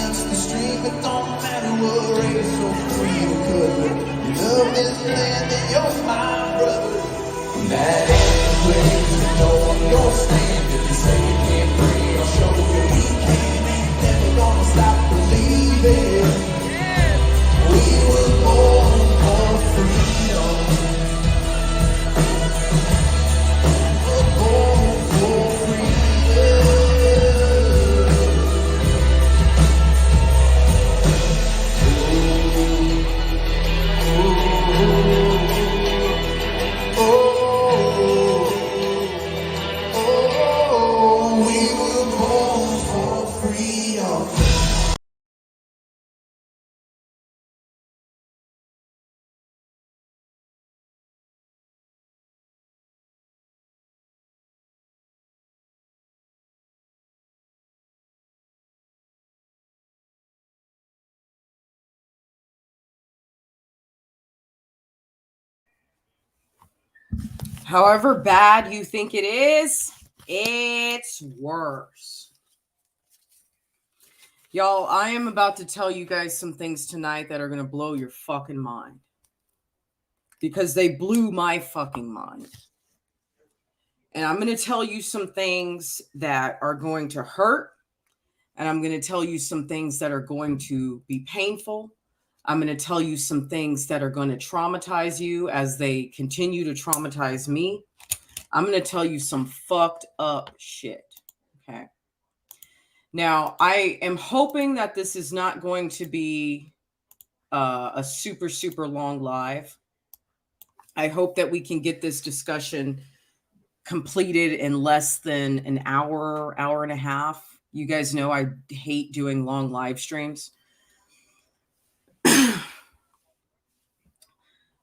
against the stream. It don't matter what race or creed or color. You love this land and you're my brother. That anyways, you know I'm your stand. If you say you can't breathe, I'll show you we can. Ain't never gonna stop believing. We were born for freedom. We were born for freedom. However bad you think it is, it's worse. Y'all, I am about to tell you guys some things tonight that are going to blow your fucking mind. Because they blew my fucking mind. And I'm going to tell you some things that are going to hurt. And I'm going to tell you some things that are going to be painful. I'm going to tell you some things that are going to traumatize you as they continue to traumatize me. I'm going to tell you some fucked up shit. Okay. Now, I am hoping that this is not going to be a super, super long live. I hope that we can get this discussion completed in less than an hour, hour and a half. You guys know I hate doing long live streams.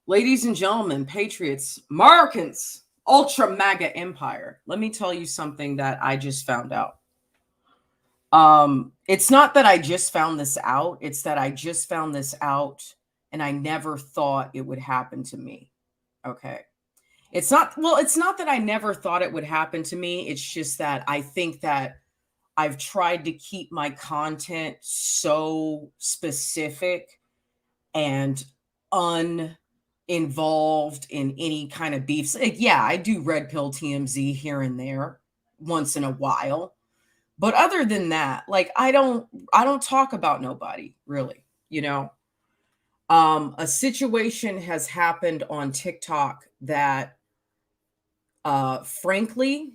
Ladies and gentlemen, patriots, Americans, ultra Maga empire. Let me tell you something that I just found out. It's not that I just found this out. It's that I just found this out and I never thought it would happen to me. Okay. It's not that I never thought it would happen to me. It's just that I think that I've tried to keep my content so specific and uninvolved in any kind of beefs. Like, yeah, I do red pill TMZ here and there once in a while. But other than that, like I don't talk about nobody really, you know. A situation has happened on TikTok that frankly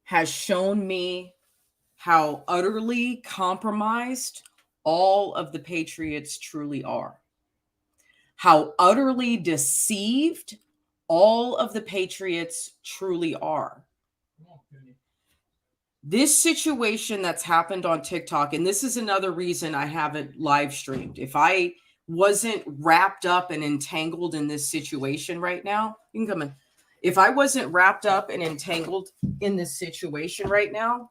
has shown me how utterly compromised all of the patriots truly are. How utterly deceived all of the patriots truly are. This situation that's happened on TikTok, and this is another reason I haven't live streamed. If I wasn't wrapped up and entangled in this situation right now, you can come in. If I wasn't wrapped up and entangled in this situation right now,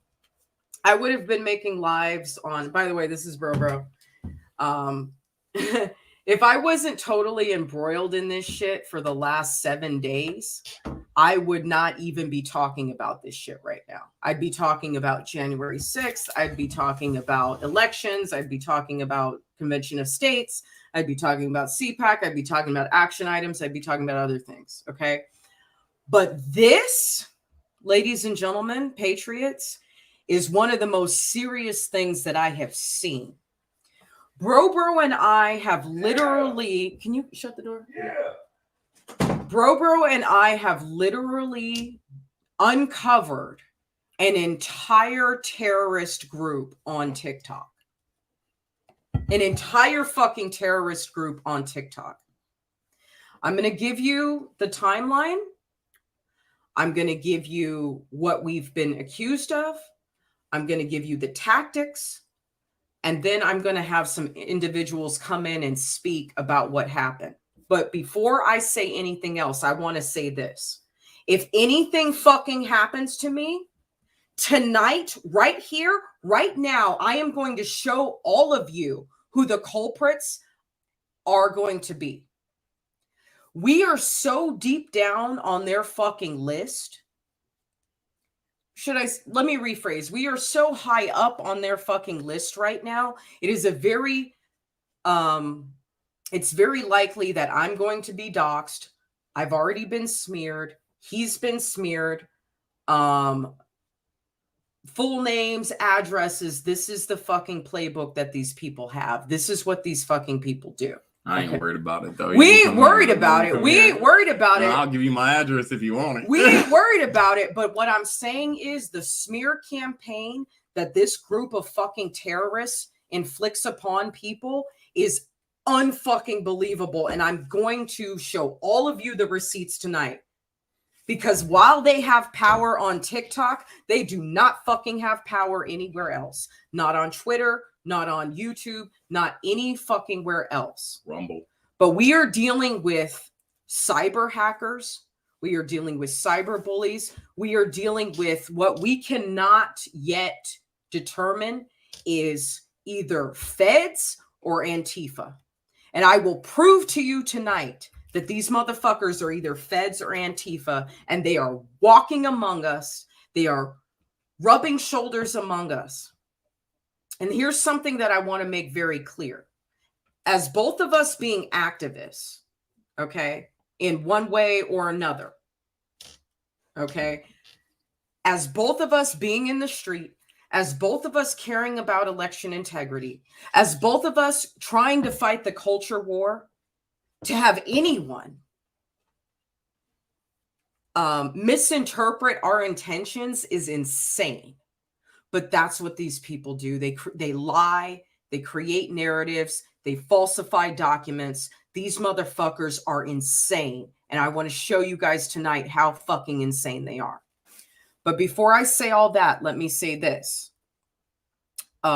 I would have been making lives on, by the way, this is Bro. If I wasn't totally embroiled in this shit for the last 7 days, I would not even be talking about this shit right now. I'd be talking about January 6th. I'd be talking about elections. I'd be talking about Convention of States. I'd be talking about CPAC. I'd be talking about action items. I'd be talking about other things. Okay. But this, ladies and gentlemen, patriots, is one of the most serious things that I have seen. Bro and I have literally, can you shut the door? Yeah. Bro and I have literally uncovered an entire terrorist group on TikTok. An entire fucking terrorist group on TikTok. I'm going to give you the timeline. I'm going to give you what we've been accused of. I'm going to give you the tactics. And then I'm going to have some individuals come in and speak about what happened. But before I say anything else, I want to say this. If anything fucking happens to me tonight, right here, right now, I am going to show all of you who the culprits are going to be. We are so deep down on their fucking list. let me rephrase. We are so high up on their fucking list right now. It is a very, it's very likely that I'm going to be doxxed. I've already been smeared. He's been smeared. Full names, addresses. This is the fucking playbook that these people have. This is what these fucking people do. I ain't worried about it, though. We ain't worried about it. We ain't worried about it. I'll give you my address if you want it. We ain't worried about it. But what I'm saying is the smear campaign that this group of fucking terrorists inflicts upon people is unfucking believable. And I'm going to show all of you the receipts tonight. Because while they have power on TikTok, they do not fucking have power anywhere else. Not on Twitter, not on YouTube, not any fucking where else. Rumble. But we are dealing with cyber hackers. We are dealing with cyber bullies. We are dealing with what we cannot yet determine is either feds or Antifa. And I will prove to you tonight that these motherfuckers are either feds or Antifa, and they are walking among us. They are rubbing shoulders among us. And here's something that I want to make very clear. As both of us being activists, okay, in one way or another, okay, as both of us being in the street, as both of us caring about election integrity, as both of us trying to fight the culture war, to have anyone misinterpret our intentions is insane. But that's what these people do. They lie. They create narratives. They falsify documents. These motherfuckers are insane. And I want to show you guys tonight how fucking insane they are. But before I say all that, let me say this. We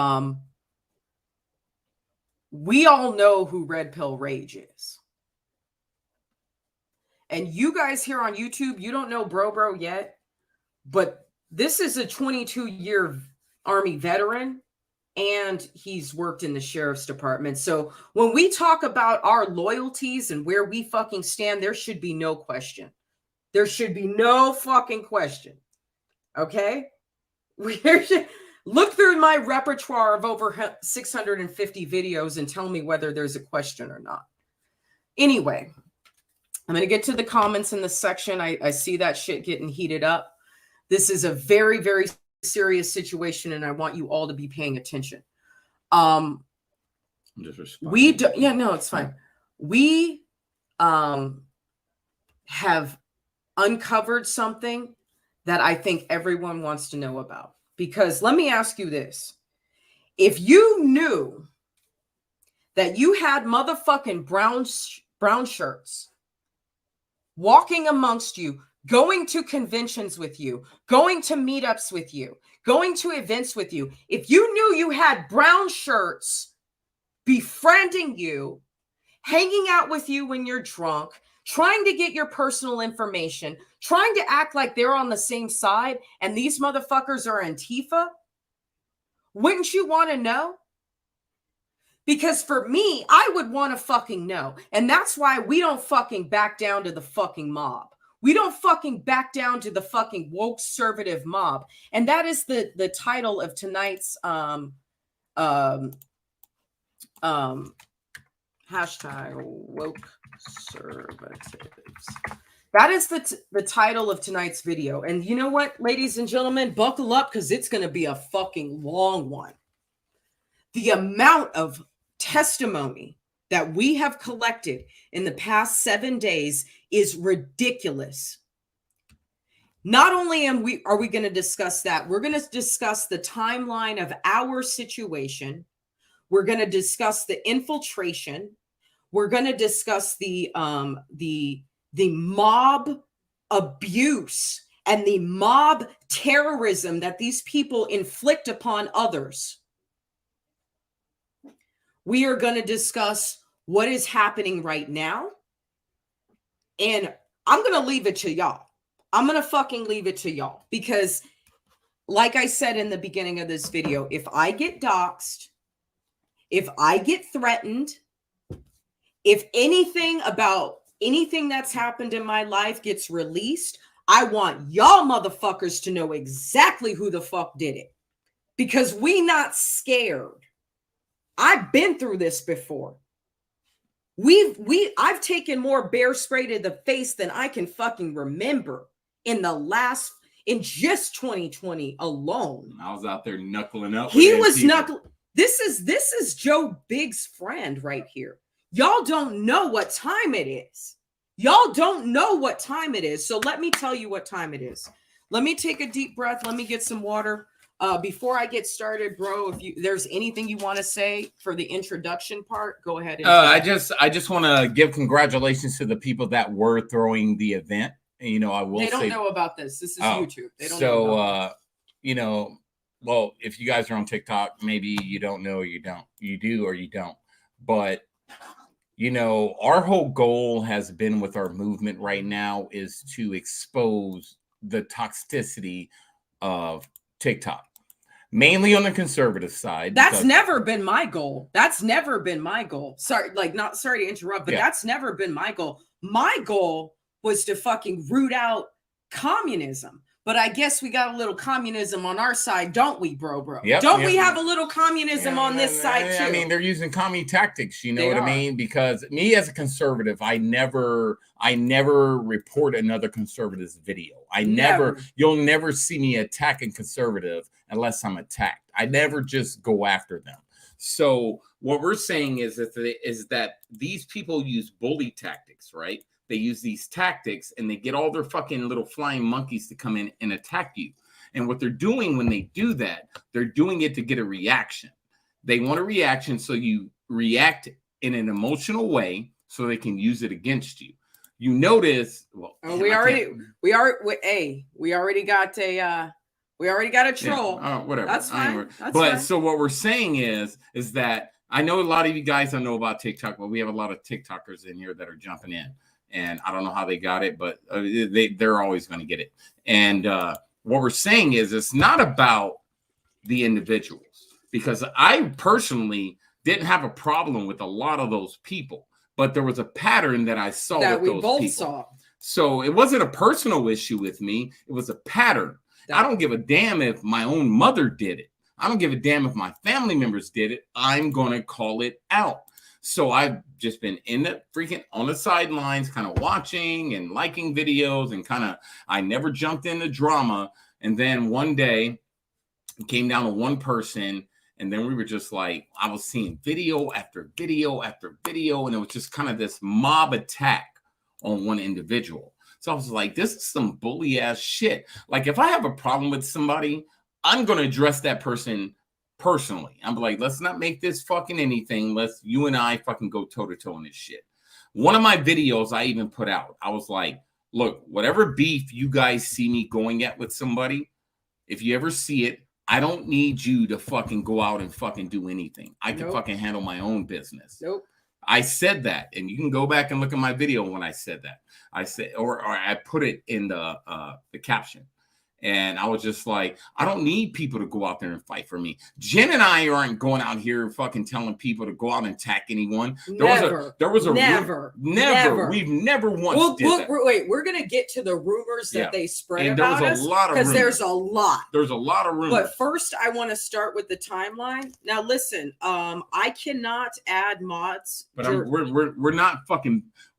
all know who Red Pill Rage is. And you guys here on YouTube, you don't know Bro yet, but this is a 22-year Army veteran, and he's worked in the sheriff's department. So when we talk about our loyalties and where we fucking stand, there should be no question. There should be no fucking question. Okay? Look through my repertoire of over 650 videos and tell me whether there's a question or not. Anyway, I'm going to get to the comments in this section. I see that shit getting heated up. This is a very, very serious situation, and I want you all to be paying attention. We do, yeah, no, it's fine. We have uncovered something that I think everyone wants to know about. Because let me ask you this. If you knew that you had motherfucking brown shirts walking amongst you, going to conventions with you, going to meetups with you, going to events with you, if you knew you had brown shirts befriending you, hanging out with you when you're drunk, trying to get your personal information, trying to act like they're on the same side, and these motherfuckers are Antifa, wouldn't you want to know? Because for me, I would want to fucking know. And that's why we don't fucking back down to the fucking mob. We don't fucking back down to the fucking woke conservative mob. And that is the title of tonight's hashtag woke conservatives. That is the title of tonight's video. And you know what, ladies and gentlemen, buckle up because it's going to be a fucking long one. The amount of testimony that we have collected in the past 7 days is ridiculous. Not only are we going to discuss that, we're going to discuss the timeline of our situation. We're going to discuss the infiltration. We're going to discuss the mob abuse and the mob terrorism that these people inflict upon others. We are going to discuss what is happening right now. And I'm going to leave it to y'all. I'm going to fucking leave it to y'all. Because like I said in the beginning of this video, if I get doxxed, if I get threatened, if anything about anything that's happened in my life gets released, I want y'all motherfuckers to know exactly who the fuck did it, because we not scared. I've been through this before. I've taken more bear spray to the face than I can fucking remember in just 2020 alone. I was out there knuckling up. He was knuckling. This is Joe Big's friend right here. Y'all don't know what time it is. Y'all don't know what time it is. So let me tell you what time it is. Let me take a deep breath. Let me get some water. Before I get started, bro, if there's anything you want to say for the introduction part, go ahead. I just want to give congratulations to the people that were throwing the event. And, you know, I will. They don't know about this. This is YouTube. They don't know about you know, well, if you guys are on TikTok, maybe you don't know, or you don't. You do or you don't. But you know, our whole goal has been with our movement right now is to expose the toxicity of TikTok, mainly on the conservative side. That's never been my goal. That's never been my goal. Sorry to interrupt, but that's never been my goal. My goal was to fucking root out communism. But I guess we got a little communism on our side, don't we, bro? Yep, don't we have a little communism on this side too? I mean, they're using commie tactics, you know what I mean? Because me as a conservative, I never report another conservative's video. You'll never see me attacking conservative unless I'm attacked. I never just go after them. So what we're saying is that these people use bully tactics, right? They use these tactics and they get all their fucking little flying monkeys to come in and attack you. And what they're doing when they do that, they're doing it to get a reaction. They want a reaction, so you react in an emotional way so they can use it against you. You notice, well, we already got a troll. Yeah, whatever. That's fine. So what we're saying is that I know a lot of you guys don't know about TikTok, but we have a lot of TikTokers in here that are jumping in. And I don't know how they got it, but they're always going to get it. And what we're saying is it's not about the individuals, because I personally didn't have a problem with a lot of those people, but there was a pattern that I saw that with we those both people. saw. So it wasn't a personal issue with me. It was a pattern. I don't give a damn if my own mother did it. I don't give a damn if my family members did it. I'm going to call it out. So I've just been on the sidelines, kind of watching and liking videos, and I never jumped into drama. And then one day it came down to one person, and then we were just like, I was seeing video after video after video, and it was just kind of this mob attack on one individual. So I was like, this is some bully ass shit. Like, if I have a problem with somebody, I'm going to address that person personally. I'm like, let's not make this fucking anything. You and I fucking go toe to toe on this shit. One of my videos I even put out, I was like, look, whatever beef you guys see me going at with somebody, if you ever see it, I don't need you to fucking go out and fucking do anything. I can fucking handle my own business. I said that, and you can go back and look at my video when I said that. I said, or I put it in the caption. And I was just like, I don't need people to go out there and fight for me. Jen and I aren't going out here fucking telling people to go out and attack anyone. Never. We've never once did that. Wait, we're going to get to the rumors that they spread and about us. Because there's a lot. There's a lot of rumors. But first, I want to start with the timeline. Now, listen, I cannot add mods. But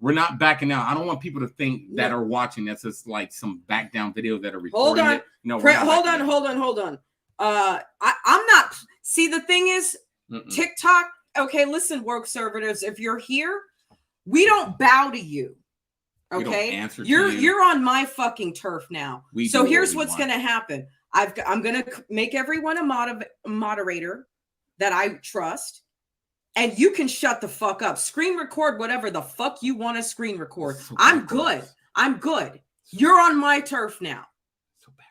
we're not backing out. I don't want people to think that are watching that's just like some back down video that are recording. Hold on. No, hold on. I'm not. See, the thing is, TikTok. Okay, listen, woke conservatives. If you're here, we don't bow to you. Okay, you're on my fucking turf now. So here's what's gonna happen. I'm gonna make everyone a moderator that I trust. And you can shut the fuck up. Screen record whatever the fuck you want to screen record. I'm good. You're on my turf now.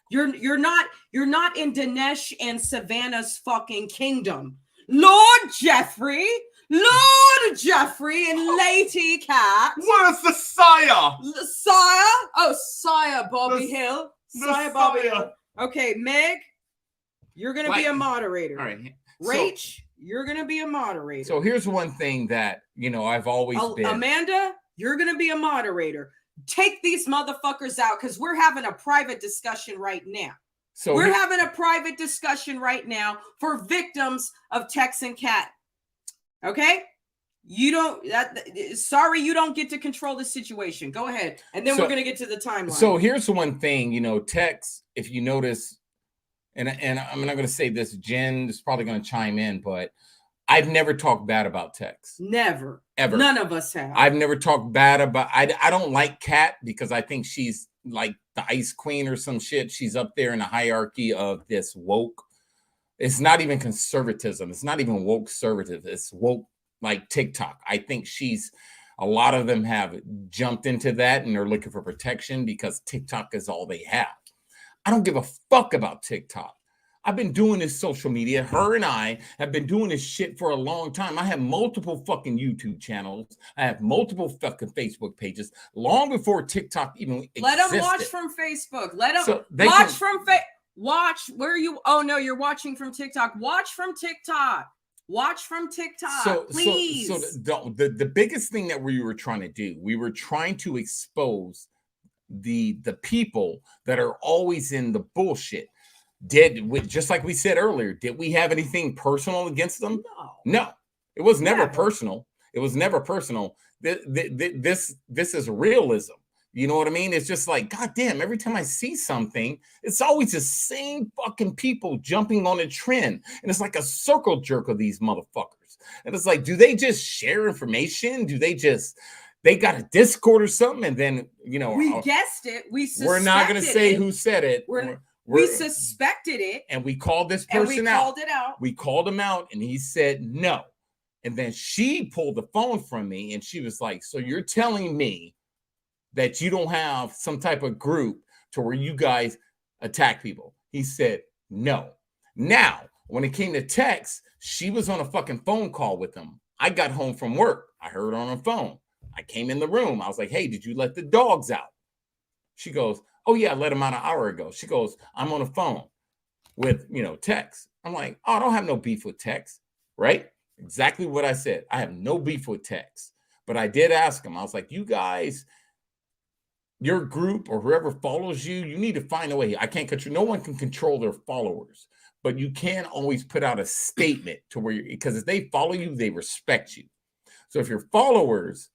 You're not in Dinesh and Savannah's fucking kingdom. Lord Jeffrey and Lady Cat. Where's the sire? Sire? Oh, Sire Bobby Hill. Sire Bobby Hill. Okay, Meg, you're gonna be a moderator. All right. Rach, you're going to be a moderator. So here's one thing that, I've always been. Amanda, you're going to be a moderator. take these motherfuckers out because we're having a private discussion right now. So we're having a private discussion right now for victims of Tex and Cat. Okay? You don't, sorry, you don't get to control the situation. Go ahead. And then we're going to get to the timeline. So here's one thing, you know, Tex, if you notice, and I'm not going to say this, Jen is probably going to chime in, but I've never talked bad about Tex. Never. Ever. None of us have. I've never talked bad about, I don't like Kat because I think she's like the ice queen or some shit. She's up there in the hierarchy of this woke. It's not even conservatism. It's not even woke conservative. It's woke like TikTok. I think a lot of them have jumped into that and they're looking for protection because TikTok is all they have. I don't give a fuck about TikTok. I've been doing this social media. Her and I have been doing this shit for a long time. I have multiple fucking YouTube channels. I have multiple fucking Facebook pages long before TikTok even existed. Let them watch from Facebook. Let them watch from watch where you. Oh no, you're watching from TikTok. Watch from TikTok. Watch from TikTok, please. So the biggest thing that we were trying to do, we were trying to expose the people that are always in the bullshit. Just like we said earlier, did we have anything personal against them? No, it was never personal. It was never personal. This is realism. You know what I mean? It's just like, goddamn, every time I see something, it's always the same fucking people jumping on a trend. And it's like a circle jerk of these motherfuckers. And it's like, do they just share information? Do they got a Discord or something? And then, you know, we guessed it. We're not going to say who said it. We suspected it. And we called this person out. Called it out. We called him out and he said no. And then she pulled the phone from me and she was like, so you're telling me that you don't have some type of group to where you guys attack people? He said no. Now, when it came to Tex, she was on a fucking phone call with him. I got home from work. I heard her on the phone. I came in the room. I was like, hey, did you let the dogs out? She goes, oh yeah, I let him out an hour ago. She goes, I'm on the phone with, you know, Tex. I'm like, oh, I don't have no beef with Tex, right? Exactly what I said. I have no beef with Tex. But I did ask him. I was like, you guys, your group or whoever follows you, you need to find a way. I can't control. No one can control their followers, but you can always put out a statement to where because if they follow you, they respect you. So if your followers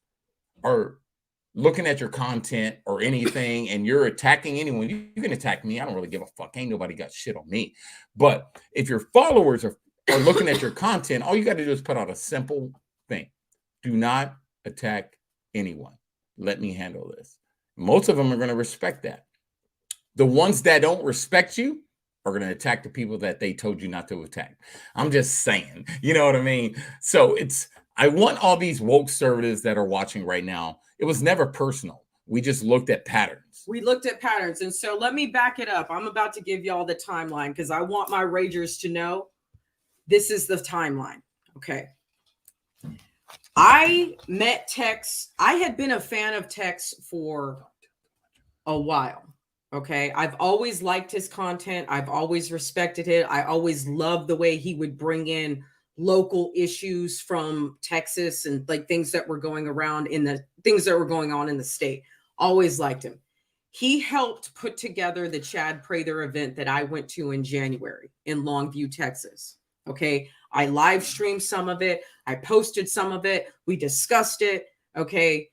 are looking at your content or anything and you're attacking anyone, you can attack me. I don't really give a fuck. Ain't nobody got shit on me. But if your followers are looking at your content, all you got to do is put out a simple thing. Do not attack anyone. Let me handle this. Most of them are going to respect that. The ones that don't respect you are going to attack the people that they told you not to attack. I'm just saying, you know what I mean? So I want all these woke conservatives that are watching right now. It was never personal. We just looked at patterns. We looked at patterns. And so let me back it up. I'm about to give y'all the timeline because I want my ragers to know this is the timeline. Okay. I met Tex. I had been a fan of Tex for a while. Okay. I've always liked his content. I've always respected it. I always loved the way he would bring in local issues from Texas and like things that were going around things that were going on in the state. Always liked him. He helped put together the Chad Prather event that I went to in January in Longview, Texas. Okay. I live streamed some of it. I posted some of it. We discussed it. Okay.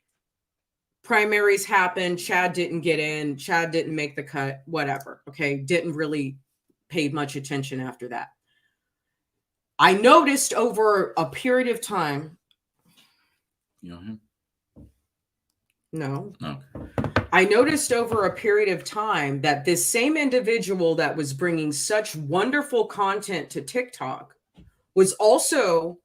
Primaries happened. Chad didn't get in. Chad didn't make the cut, whatever. Okay. Didn't really pay much attention after that. I noticed over a period of time. You know him? No. Okay. I noticed over a period of time that this same individual that was bringing such wonderful content to TikTok was also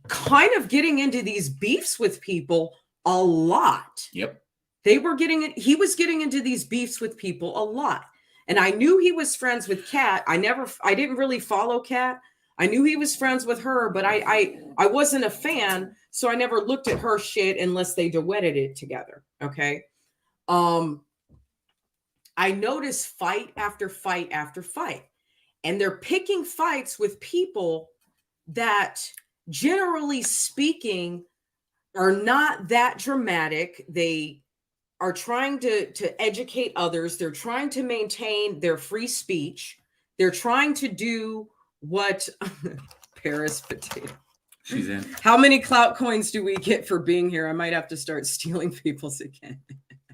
kind of getting into these beefs with people a lot. Yep. He was getting into these beefs with people a lot. And I knew he was friends with Kat. I didn't really follow Kat. I knew he was friends with her, but I wasn't a fan, so I never looked at her shit unless they duetted it together. Okay. I noticed fight after fight after fight, and they're picking fights with people that, generally speaking, are not that dramatic. They are trying to educate others. They're trying to maintain their free speech. They're trying to do what Paris Potato. She's in. How many clout coins do we get for being here? I might have to start stealing people's again.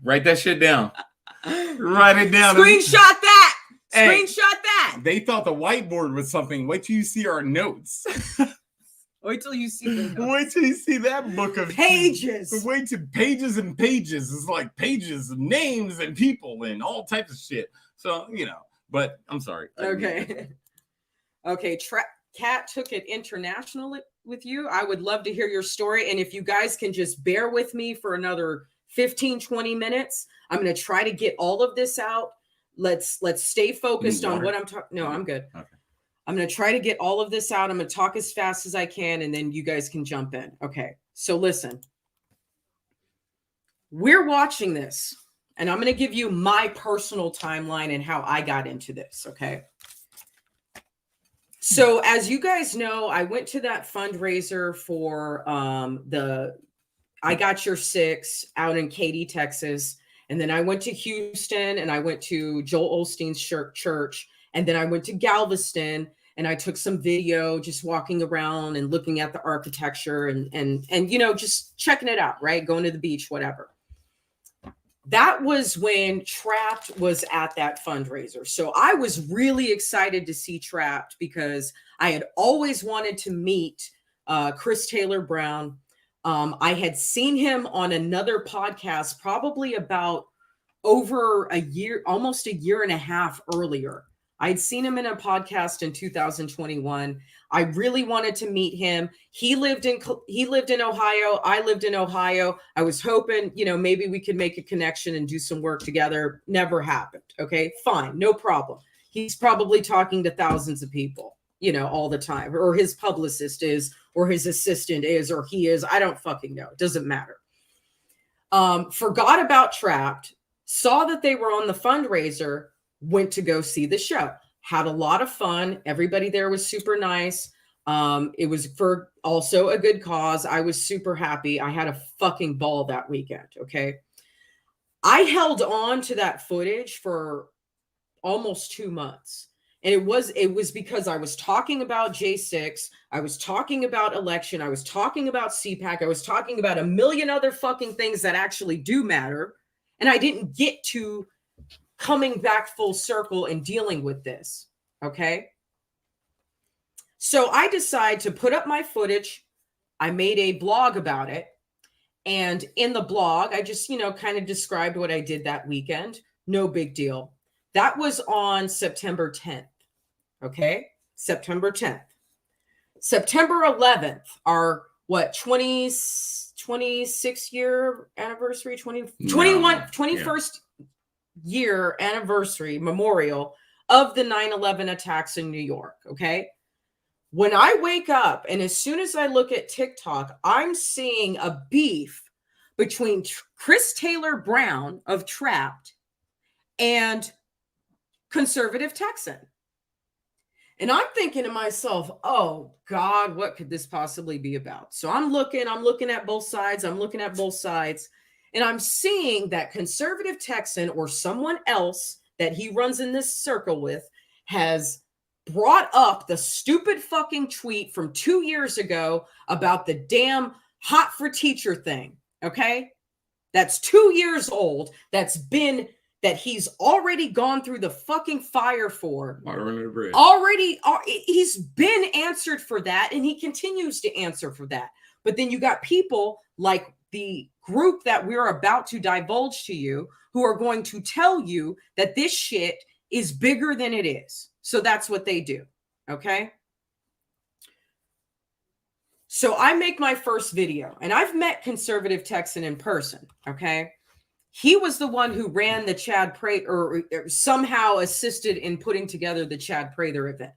Write that shit down. Write it down. Screenshot that. Hey, Screenshot that. They thought the whiteboard was something. Wait till you see our notes. Wait till you see the notes. Wait till you see that book of pages. Wait till pages and pages. It's like pages of names and people and all types of shit. So, you know, but I'm sorry. Okay. Okay. Kat took it international with you. I would love to hear your story. And if you guys can just bear with me for another 15, 20 minutes, I'm going to try to get all of this out. Let's stay focused on what I'm talking. No, I'm good. Okay. I'm going to try to get all of this out. I'm going to talk as fast as I can, and then you guys can jump in. Okay. So listen, we're watching this, and I'm going to give you my personal timeline and how I got into this. Okay. So as you guys know, I went to that fundraiser for the I Got Your Six out in Katy, Texas. And then I went to Houston, and I went to Joel Osteen's church. And then I went to Galveston, and I took some video just walking around and looking at the architecture and you know, just checking it out, right? Going to the beach, whatever. That was when Trapped was at that fundraiser. So I was really excited to see Trapped because I had always wanted to meet Chris Taylor Brown. I had seen him on another podcast probably about over a year, almost a year and a half earlier. I'd seen him in a podcast in 2021. I really wanted to meet him. He lived in Ohio. I lived in Ohio. I was hoping, you know, maybe we could make a connection and do some work together. Never happened. Okay, fine. No problem. He's probably talking to thousands of people, you know, all the time, or his publicist is, or his assistant is, or he is. I don't fucking know. It doesn't matter. Forgot about Trapped, saw that they were on the fundraiser, went to go see the show, had a lot of fun. Everybody there was super nice. It was for also a good cause. I was super happy. I had a fucking ball that weekend. Okay. I held on to that footage for almost 2 months. And it was because I was talking about J6. I was talking about election. I was talking about CPAC. I was talking about a million other fucking things that actually do matter. And I didn't get to coming back full circle and dealing with this. Okay. So I decide to put up my footage. I made a blog about it. And in the blog, I just, you know, kind of described what I did that weekend. No big deal. That was on September 10th. Okay. September 10th. September 11th, our 26 year anniversary, 21st year anniversary memorial of the 9/11 attacks in New York. Okay. When I wake up and as soon as I look at TikTok, I'm seeing a beef between Chris Taylor Brown of Trapped and conservative Texan. And I'm thinking to myself, oh God, what could this possibly be about? So I'm looking at both sides. And I'm seeing that conservative Texan or someone else that he runs in this circle with has brought up the stupid fucking tweet from 2 years ago about the damn hot for teacher thing. Okay. That's 2 years old. That he's already gone through the fucking fire for. Water under the bridge. He's been answered for that, and he continues to answer for that. But then you got people like the group that we're about to divulge to you who are going to tell you that this shit is bigger than it is. So that's what they do. Okay. So I make my first video, and I've met conservative Texan in person. Okay. He was the one who ran the Chad Prather, or somehow assisted in putting together the Chad Prather event.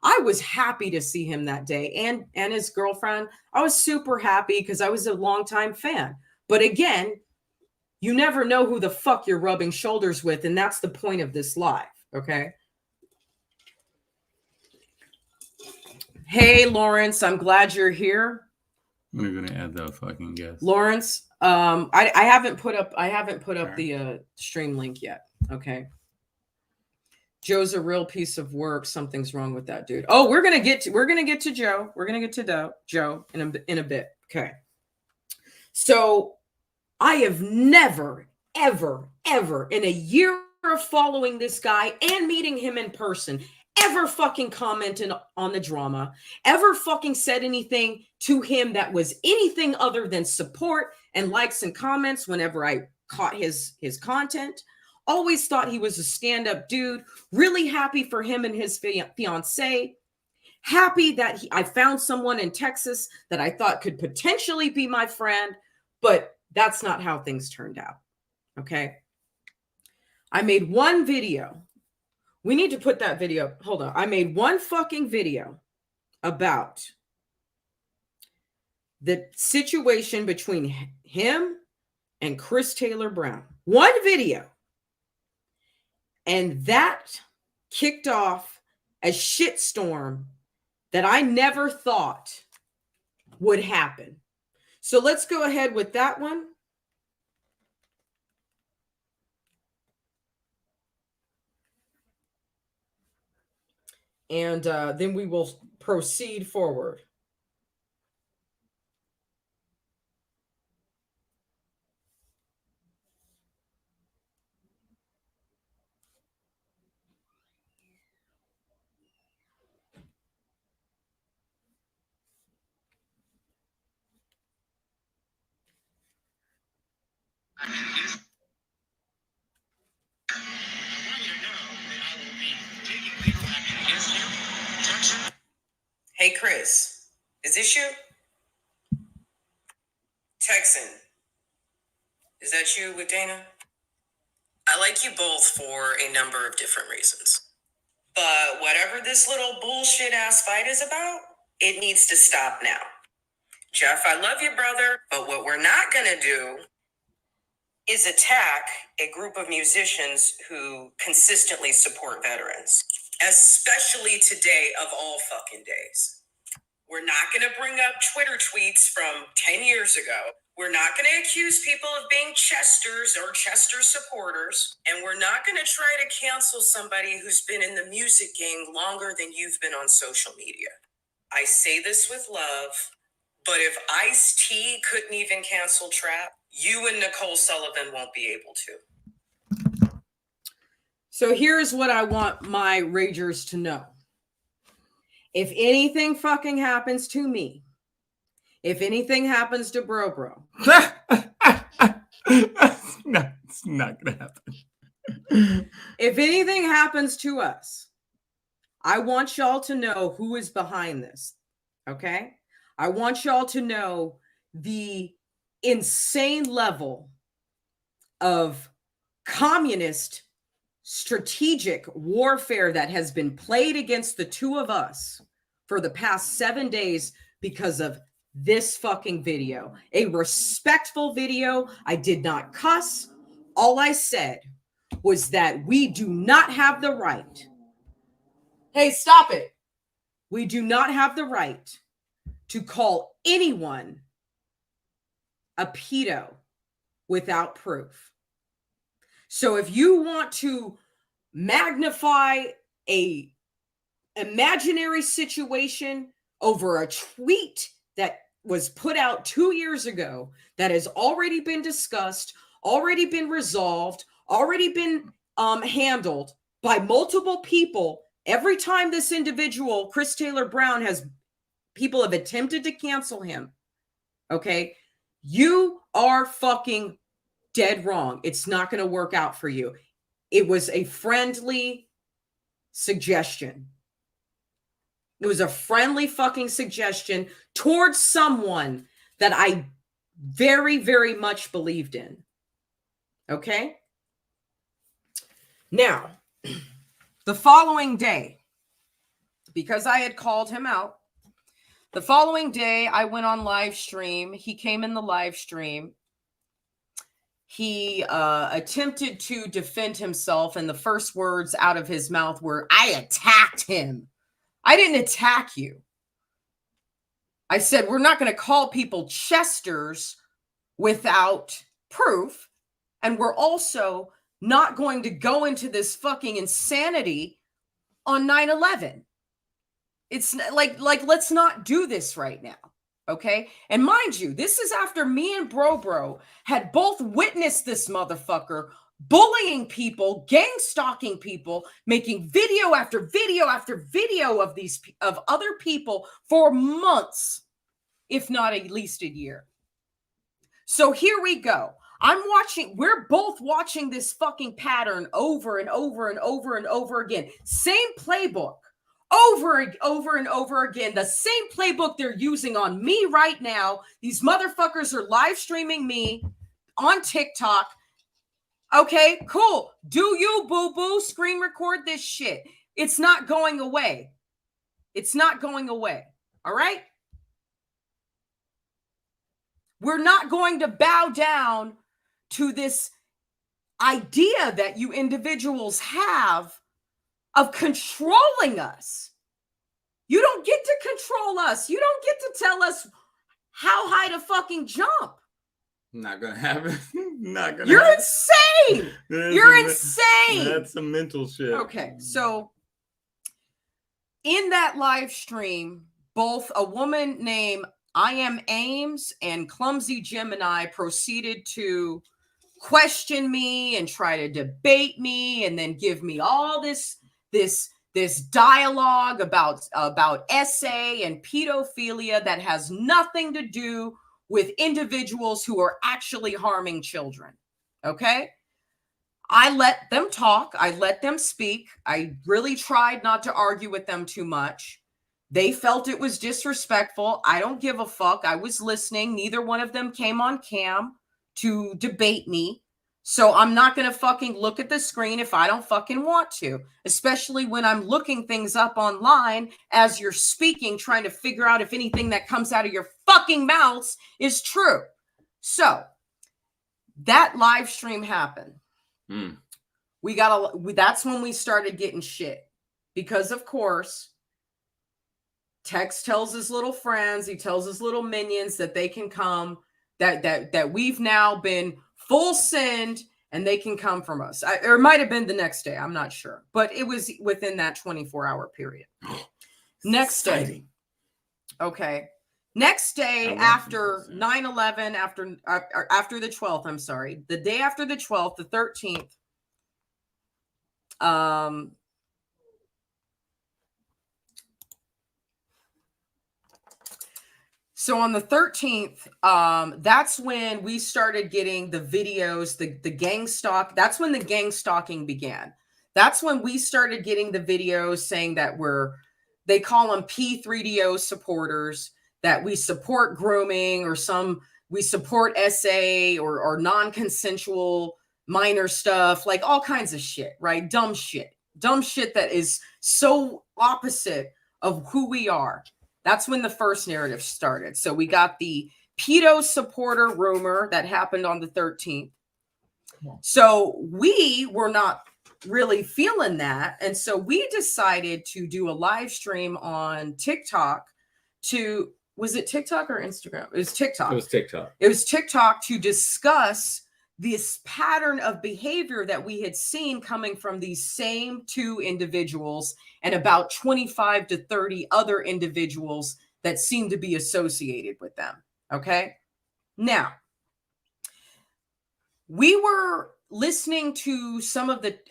I was happy to see him that day, and his girlfriend. I was super happy because I was a longtime fan. But again, you never know who the fuck you're rubbing shoulders with, and that's the point of this live. Okay. Hey, Lawrence, I'm glad you're here. We're gonna add the fucking guest. Lawrence, I haven't put up the stream link yet. Okay. Joe's a real piece of work. Something's wrong with that dude. Oh, we're gonna get to Joe. We're gonna get to Joe in a bit. Okay. So I have never, ever, ever in a year of following this guy and meeting him in person, ever fucking commented on the drama, ever fucking said anything to him that was anything other than support and likes and comments whenever I caught his content. Always thought he was a stand-up dude. Really happy for him and his fiance. Happy that I found someone in Texas that I thought could potentially be my friend, but that's not how things turned out. Okay. I made one video. We need to put that video. Hold on. I made one fucking video about the situation between him and Chris Taylor Brown. One video. And that kicked off a shitstorm that I never thought would happen. So let's go ahead with that one. And then we will proceed forward. Hey, Chris, is this you? Texan, is that you with Dana? I like you both for a number of different reasons. But whatever this little bullshit ass fight is about, it needs to stop now. Jeff, I love you, brother, but what we're not gonna do is attack a group of musicians who consistently support veterans, especially today of all fucking days. We're not going to bring up Twitter tweets from 10 years ago. We're not going to accuse people of being Chesters or Chester supporters. And we're not going to try to cancel somebody who's been in the music game longer than you've been on social media. I say this with love, but if Ice-T couldn't even cancel Trap, you and Nicole Sullivan won't be able to. So here's what I want my ragers to know. If anything fucking happens to me, if anything happens to Bro, it's not gonna happen. If anything happens to us, I want y'all to know who is behind this. Okay? I want y'all to know the insane level of communist strategic warfare that has been played against the two of us for the past 7 days because of this fucking video. A respectful video. I did not cuss. All I said was that we do not have the right. Hey, stop it. We do not have the right to call anyone a pedo without proof. So if you want to magnify a imaginary situation over a tweet that was put out 2 years ago that has already been discussed, already been resolved, already been handled by multiple people, every time this individual, Chris Taylor Brown, people have attempted to cancel him, okay? You are fucking dead wrong. It's not going to work out for you. It was a friendly suggestion. It was a friendly fucking suggestion towards someone that I very, very much believed in. Okay? Now, the following day, because I had called him out, the following day I went on live stream. He came in the live stream. He attempted to defend himself, and the first words out of his mouth were, "I attacked him." I didn't attack you. I said, we're not going to call people Chesters without proof. And we're also not going to go into this fucking insanity on 9/11. It's like, let's not do this right now. Okay. And mind you, this is after me and Bro had both witnessed this motherfucker bullying people, gang stalking people, making video after video after video of of other people for months, if not at least a year. So here we go. We're both watching this fucking pattern over and over and over and over again. Same playbook. Over and over again. The same playbook they're using on me right now. These motherfuckers are live streaming me on TikTok. Okay, cool. Do you, boo-boo, screen record this shit. It's not going away. It's not going away. All right? We're not going to bow down to this idea that you individuals have of controlling us. You don't get to control us. You don't get to tell us how high to fucking jump. Not gonna happen. Not gonna. You're happen. insane. You're insane. That's some mental shit. Okay, so in that live stream, both a woman named Amer-i-CAAANS and Clumsy Gemini proceeded to question me and try to debate me and then give me all this dialogue about SA and pedophilia that has nothing to do with individuals who are actually harming children. Okay? I let them talk. I let them speak. I really tried not to argue with them too much. They felt it was disrespectful. I don't give a fuck. I was listening. Neither one of them came on cam to debate me. So I'm not going to fucking look at the screen if I don't fucking want to, especially when I'm looking things up online as you're speaking, trying to figure out if anything that comes out of your fucking mouths is true. So that live stream happened. That's when we started getting shit because, of course, Tex tells his little friends, he tells his little minions that they can come, that we've now been full send and they can come from us. Or it might have been the next day. I'm not sure, but it was within that 24-hour period. Next day. Okay. Next day after 9/11, after the 12th, I'm sorry, the day after the 12th, the 13th, so on the 13th, that's when we started getting the videos, the gang stalk. That's when the gang stalking began. That's when we started getting the videos saying that they call them P3DO supporters, that we support grooming or we support SA or non-consensual minor stuff, like all kinds of shit, right? Dumb shit that is so opposite of who we are. That's when the first narrative started. So we got the pedo supporter rumor that happened on the 13th. So we were not really feeling that. And so we decided to do a live stream on TikTok was it TikTok or Instagram? It was TikTok. It was TikTok. It was TikTok to discuss this pattern of behavior that we had seen coming from these same two individuals and about 25 to 30 other individuals that seem to be associated with them. Okay. Now, we were listening to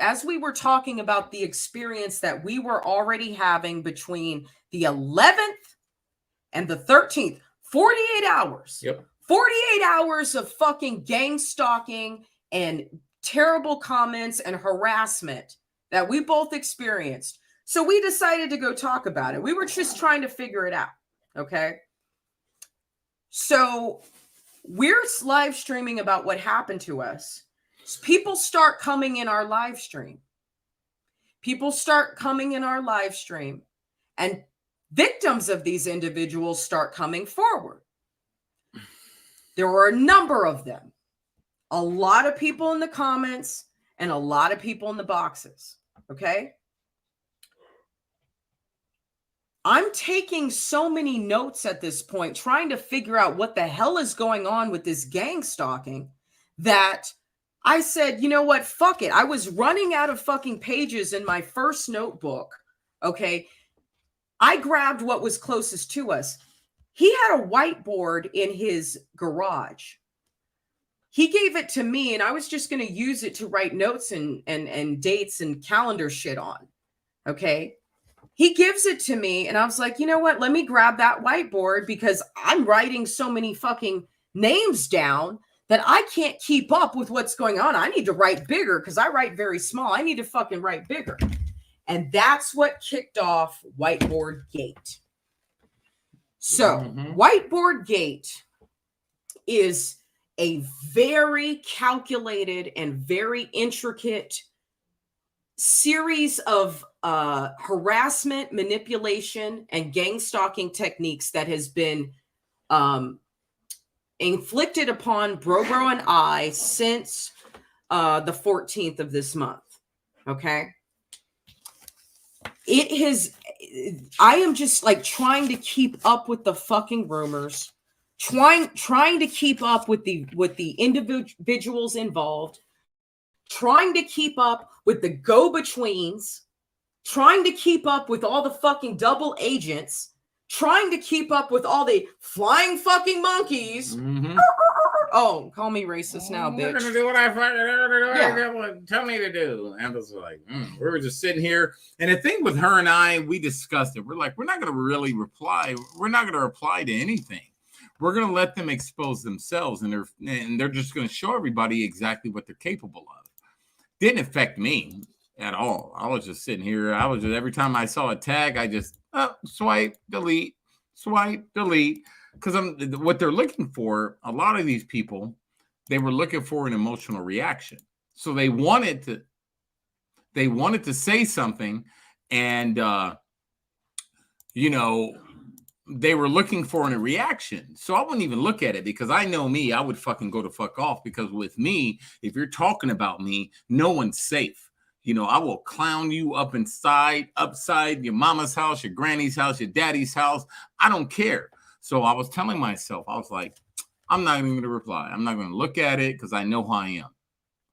as we were talking about the experience that we were already having between the 11th and the 13th, 48 hours. Yep. 48 hours of fucking gang stalking and terrible comments and harassment that we both experienced. So we decided to go talk about it. We were just trying to figure it out. Okay. So we're live streaming about what happened to us. So people start coming in our live stream. And victims of these individuals start coming forward. There were a number of them, a lot of people in the comments and a lot of people in the boxes. Okay. I'm taking so many notes at this point, trying to figure out what the hell is going on with this gang stalking, that I said, you know what? Fuck it. I was running out of fucking pages in my first notebook. Okay. I grabbed what was closest to us. He had a whiteboard in his garage. He gave it to me, and I was just going to use it to write notes and dates and calendar shit on. Okay. He gives it to me, and I was like, you know what? Let me grab that whiteboard, because I'm writing so many fucking names down that I can't keep up with what's going on. I need to write bigger, because I write very small. I need to fucking write bigger. And that's what kicked off Whiteboard Gate. So Whiteboard Gate is a very calculated and very intricate series of harassment, manipulation, and gang stalking techniques that has been inflicted upon Bro and I since the 14th of this month. Okay. It has, I am just like trying to keep up with the fucking rumors, trying to keep up with the individuals involved, trying to keep up with the go-betweens, trying to keep up with all the fucking double agents, trying to keep up with all the flying fucking monkeys. Oh, call me racist now, bitch. We're gonna do what I fucking tell me to do. And I was like, we were just sitting here. And the thing with her and I, we discussed it. We're like, we're not gonna really reply. We're not gonna reply to anything. We're gonna let them expose themselves, and they're just gonna show everybody exactly what they're capable of. Didn't affect me at all. I was just sitting here. I was just, every time I saw a tag, I just swipe, delete. Because what they're looking for, a lot of these people, they were looking for an emotional reaction. So they wanted to say something, and you know, they were looking for a reaction. So I wouldn't even look at it, because I know me, I would fucking go to fuck off, because with me, if you're talking about me, no one's safe. You know, I will clown you upside your mama's house, your granny's house, your daddy's house. I don't care. So I was telling myself, I was like, I'm not even going to reply. I'm not going to look at it, because I know how I am.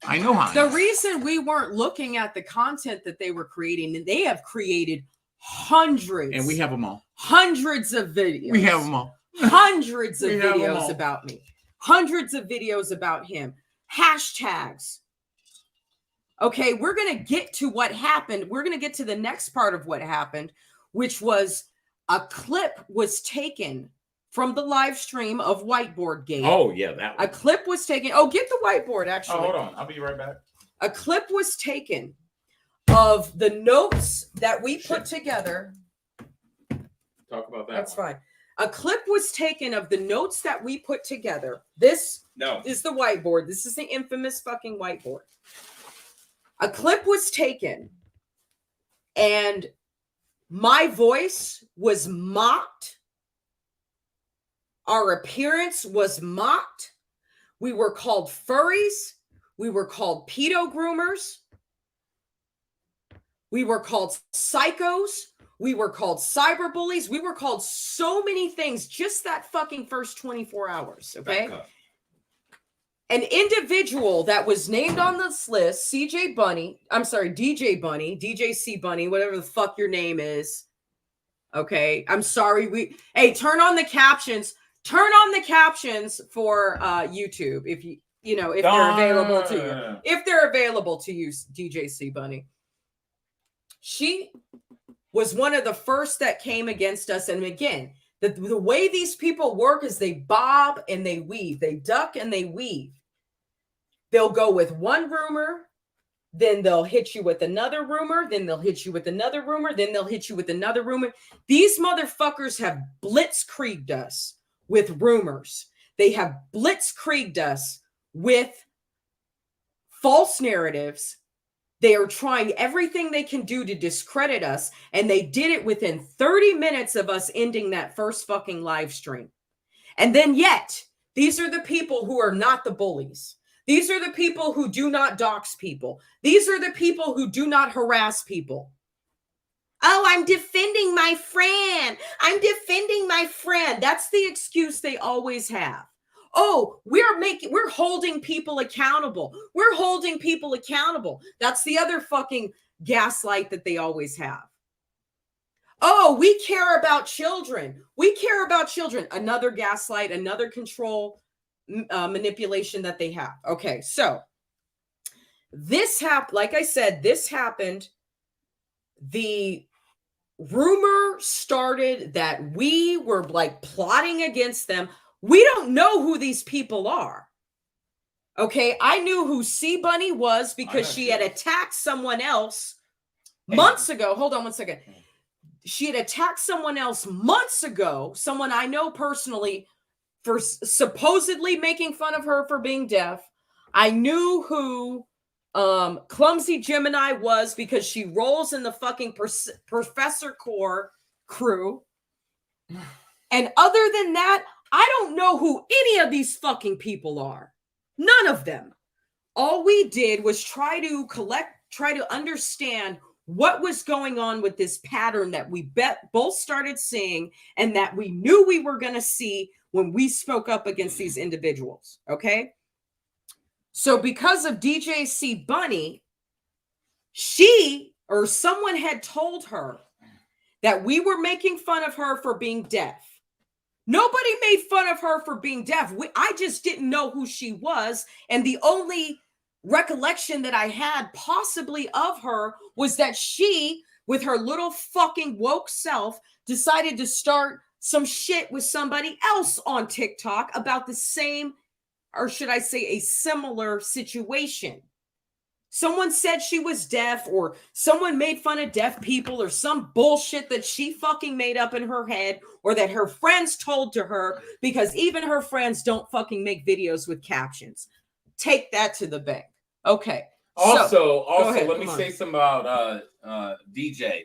I know how I am. The reason we weren't looking at the content that they were creating, and they have created hundreds. And we have them all. Hundreds of videos. We have them all. Hundreds of videos about me. Hundreds of videos about him. Hashtags. Okay, we're going to get to what happened. We're going to get to the next part of what happened, which was a clip was taken from the live stream of Whiteboard Gate. Oh, yeah, that one. A clip was taken. Oh, get the whiteboard, actually. Oh, hold on. I'll be right back. A clip was taken of the notes that we put together. Talk about that. That's fine. A clip was taken of the notes that we put together. This is the whiteboard. This is the infamous fucking whiteboard. A clip was taken, and my voice was mocked. Our appearance was mocked. We were called furries. We were called pedo groomers. We were called psychos. We were called cyberbullies. We were called so many things just that fucking first 24 hours, okay? An individual that was named on this list, DJ Bunny, DJC Bunny, whatever the fuck your name is. Okay, I'm sorry. Hey, turn on the captions. Turn on the captions for YouTube if if they're available to you. If they're available to you, DJC Bunny. She was one of the first that came against us. And again, the way these people work is they bob and they weave. They duck and they weave. They'll go with one rumor, then they'll hit you with another rumor, then they'll hit you with another rumor, then they'll hit you with another rumor. These motherfuckers have blitzkrieged us with rumors. They have blitzkrieged us with false narratives. They are trying everything they can do to discredit us, and they did it within 30 minutes of us ending that first fucking live stream. And then yet, these are the people who are not the bullies. These are the people who do not dox people. These are the people who do not harass people. Oh, I'm defending my friend. I'm defending my friend. That's the excuse they always have. Oh, we're holding people accountable. We're holding people accountable. That's the other fucking gaslight that they always have. Oh, we care about children. We care about children. Another gaslight, another control manipulation that they have. Okay, so this happened. Like I said, this happened. The rumor started that we were like plotting against them. We don't know who these people are. Okay, I knew who C Bunny was because she had attacked someone else months ago. Hold on one second. She had attacked someone else months ago, someone I know personally, for supposedly making fun of her for being deaf. I knew who Clumsy Gemini was because she rolls in the fucking Professor Core crew. And other than that, I don't know who any of these fucking people are. None of them. All we did was try to understand what was going on with this pattern that we both started seeing and that we knew we were going to see when we spoke up against these individuals. Okay. So because of DJ C Bunny, she or someone had told her that we were making fun of her for being deaf. Nobody made fun of her for being deaf. I just didn't know who she was. And the only recollection that I had possibly of her was that she, with her little fucking woke self, decided to start some shit with somebody else on TikTok about the same, or should I say a similar situation. Someone said she was deaf, or someone made fun of deaf people, or some bullshit that she fucking made up in her head, or that her friends told to her, because even her friends don't fucking make videos with captions. Take that to the bank. Okay. Also, ahead, let me say something about DJ.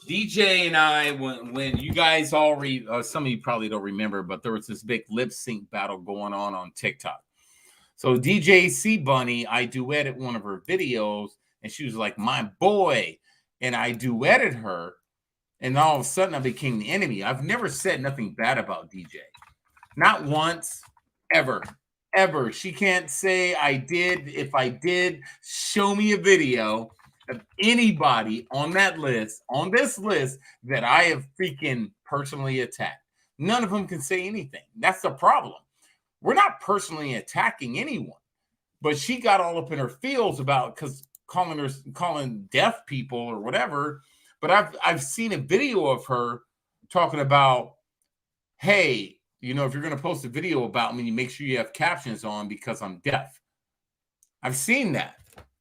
DJ and I, when you guys all some of you probably don't remember, but there was this big lip sync battle going on TikTok. So DJ C Bunny, I duetted one of her videos, and she was like, my boy. And I duetted her, and all of a sudden I became the enemy. I've never said nothing bad about DJ. Not once, ever. Ever. She can't say I did. If I did, show me a video of anybody on that list, on this list, that I have freaking personally attacked. None of them can say anything. That's the problem. We're not personally attacking anyone, but she got all up in her feels about because calling deaf people or whatever. But I've seen a video of her talking about, hey, you know, if you're going to post a video about me, you make sure you have captions on because I'm deaf. I've seen that.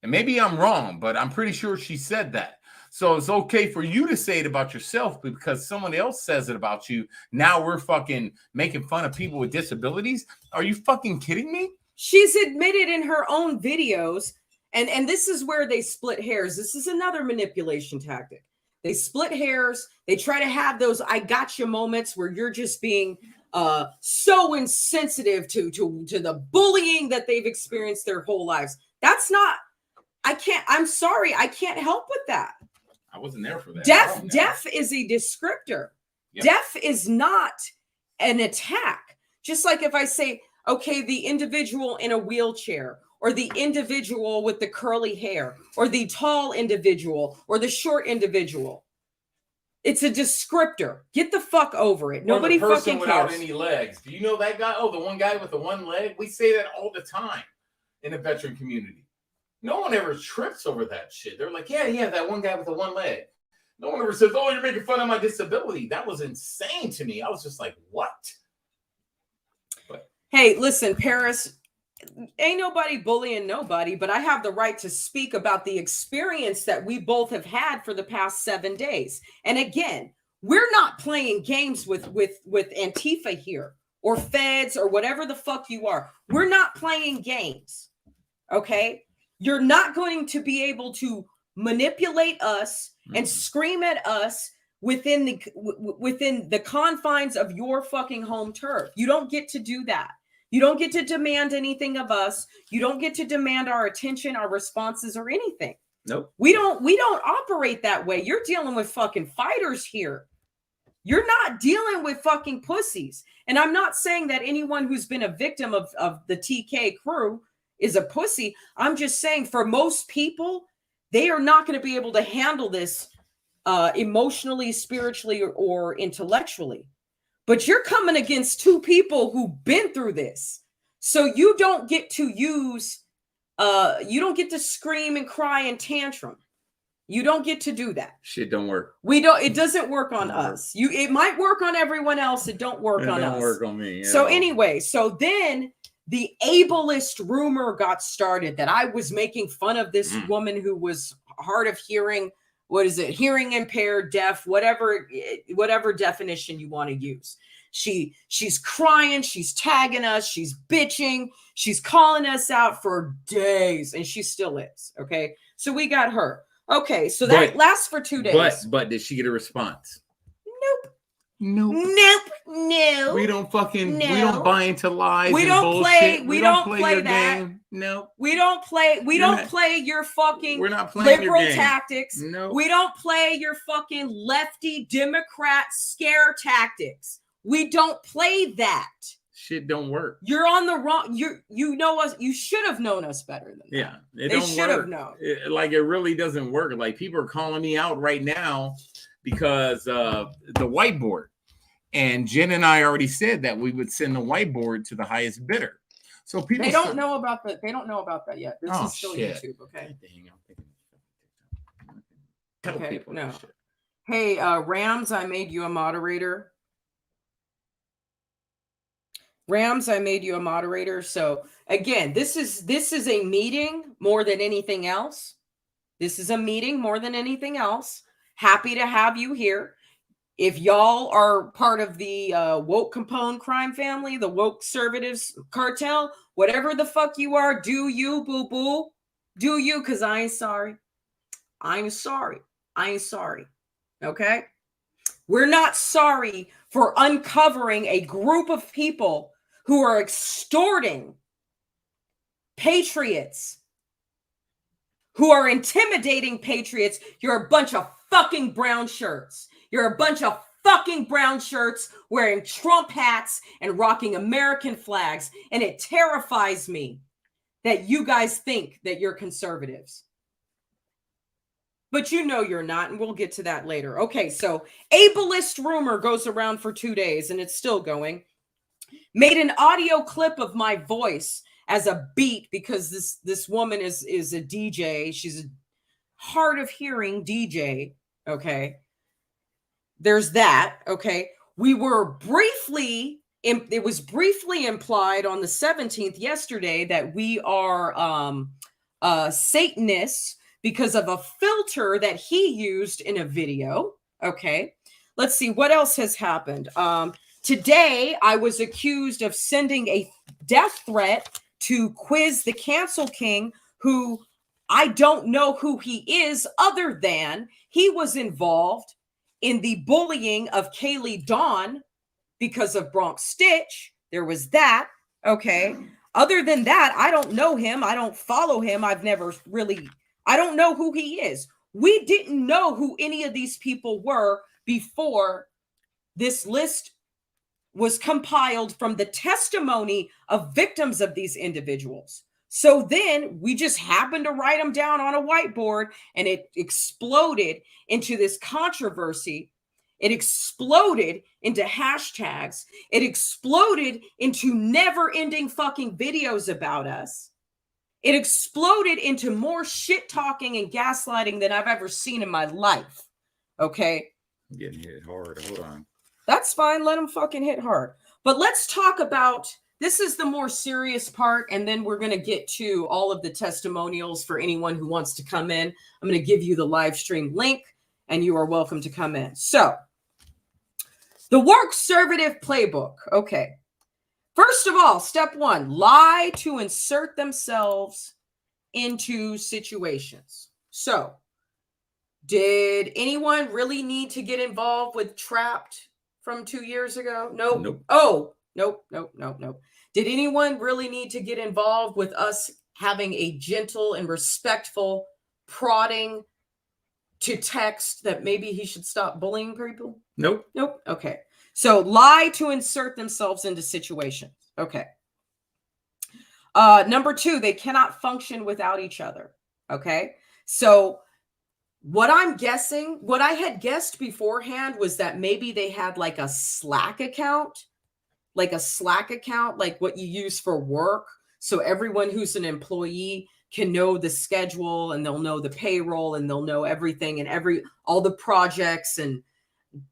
And maybe I'm wrong, but I'm pretty sure she said that. So it's okay for you to say it about yourself, but because someone else says it about you, now we're fucking making fun of people with disabilities? Are you fucking kidding me? She's admitted in her own videos, and this is where they split hairs. This is another manipulation tactic. They split hairs. They try to have those I gotcha moments where you're just being so insensitive to the bullying that they've experienced their whole lives. That's not, I'm sorry, I can't help with that. I wasn't there for that. Deaf is a descriptor. Yep. Deaf is not an attack. Just like if I say, okay, the individual in a wheelchair, or the individual with the curly hair, or the tall individual, or the short individual. It's a descriptor. Get the fuck over it. Nobody fucking cares. Without any legs. Do you know that guy? Oh, the one guy with the one leg. We say that all the time in the veteran community. No one ever trips over that shit. They're like, yeah, that one guy with the one leg. No one ever says, oh, you're making fun of my disability. That was insane to me. I was just like, what? But hey, listen, Paris, ain't nobody bullying nobody, but I have the right to speak about the experience that we both have had for the past 7 days. And again, we're not playing games with Antifa here, or feds, or whatever the fuck you are. We're not playing games. Okay? You're not going to be able to manipulate us and scream at us within the confines of your fucking home turf. You don't get to do that. You don't get to demand anything of us. You don't get to demand our attention, our responses, or anything. Nope. We don't operate that way. You're dealing with fucking fighters here. You're not dealing with fucking pussies. And I'm not saying that anyone who's been a victim of the TK crew is a pussy. I'm just saying for most people, they are not going to be able to handle this emotionally, spiritually, or intellectually. But you're coming against two people who've been through this. So you don't get to use, you don't get to scream and cry and tantrum. You don't get to do that. Shit don't work. We don't. It doesn't work on us. It might work on everyone else. It don't work on us. It don't work on me. So anyway, so then the ableist rumor got started that I was making fun of this woman who was hard of hearing. What is it? Hearing impaired, deaf, whatever definition you want to use. She's crying. She's tagging us. She's bitching. She's calling us out for days, and she still is. Okay, so we got her. Okay, so that lasts for 2 days. But did she get a response? Nope. No. We don't buy into lies. We don't play. We don't play that. Game. No. We don't play. We don't play your fucking we're not playing liberal your game. Tactics. No. We don't play your fucking lefty Democrat scare tactics. We don't play that. Shit don't work. You're on the wrong. You know us. You should have known us better than that. Yeah, they should have known. It really doesn't work. Like people are calling me out right now because the whiteboard. And Jen and I already said that we would send the whiteboard to the highest bidder. So people they don't know about that. They don't know about that yet. This is still YouTube. Okay. Okay. No. Hey, Rams, I made you a moderator. So again, this is a meeting more than anything else. Happy to have you here. If y'all are part of the woke Capone crime family, the woke conservatives cartel, whatever the fuck you are, do you, boo-boo. Do you, because I ain't sorry. Okay? We're not sorry for uncovering a group of people who are extorting patriots, who are intimidating patriots. You're a bunch of fucking brown shirts. You're a bunch of fucking brown shirts wearing Trump hats and rocking American flags. And it terrifies me that you guys think that you're conservatives. But you know you're not, and we'll get to that later. Okay, so ableist rumor goes around for 2 days, and it's still going. Made an audio clip of my voice as a beat because this woman is a DJ. She's a hard of hearing DJ. Okay. There's that. Okay. We were it was briefly implied on the 17th yesterday that we are Satanists because of a filter that he used in a video. Okay. Let's see what else has happened. Today, I was accused of sending a death threat to Quiz the Cancel King, who I don't know who he is other than he was involved in the bullying of Kaylee Dawn because of Bronx Stitch. There was that. Okay. Other than that, I don't know him. I don't follow him. I don't know who he is. We didn't know who any of these people were before this list was compiled from the testimony of victims of these individuals. So then we just happened to write them down on a whiteboard, and it exploded into this controversy. It exploded into hashtags. It exploded into never-ending fucking videos about us. It exploded into more shit talking and gaslighting than I've ever seen in my life. Okay? I'm getting hit hard. Hold on. That's fine. Let them fucking hit hard. But let's talk about, this is the more serious part, and then we're going to get to all of the testimonials for anyone who wants to come in. I'm going to give you the live stream link, and you are welcome to come in. So, the Workservative playbook. Okay. First of all, step one, lie to insert themselves into situations. So, did anyone really need to get involved with Trapped from 2 years ago? Nope. Nope. Oh, nope. Did anyone really need to get involved with us having a gentle and respectful prodding to text that maybe he should stop bullying people? Nope. Nope. Okay. So lie to insert themselves into situations. Okay. Number 2, they cannot function without each other. Okay. So what I'm guessing, what I had guessed beforehand was that maybe they had like a Slack account, like what you use for work. So everyone who's an employee can know the schedule, and they'll know the payroll, and they'll know everything, and all the projects and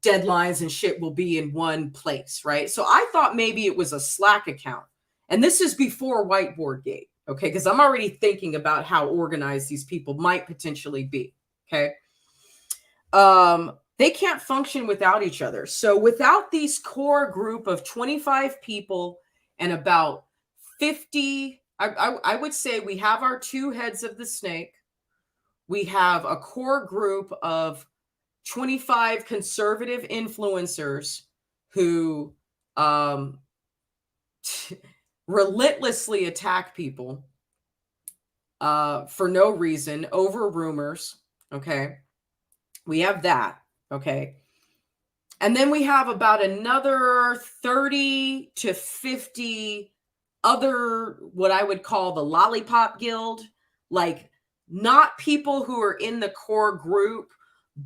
deadlines and shit will be in one place, right? So I thought maybe it was a Slack account. And this is before Whiteboard Gate, okay? Because I'm already thinking about how organized these people might potentially be, okay? They can't function without each other. So without these core group of 25 people and about 50, I would say we have our 2 heads of the snake. We have a core group of 25 conservative influencers who relentlessly attack people for no reason over rumors. Okay. We have that. Okay. And then we have about another 30 to 50 other, what I would call the lollipop guild, like not people who are in the core group,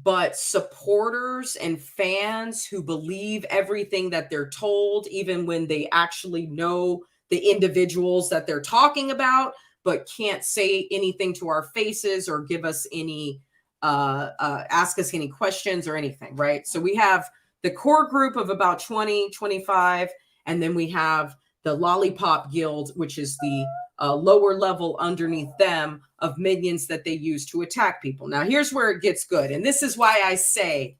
but supporters and fans who believe everything that they're told, even when they actually know the individuals that they're talking about, but can't say anything to our faces or give us any, ask us any questions or anything, right? So we have the core group of about 20, 25, and then we have the Lollipop Guild, which is the lower level underneath them of minions that they use to attack people. Now, here's where it gets good. And this is why I say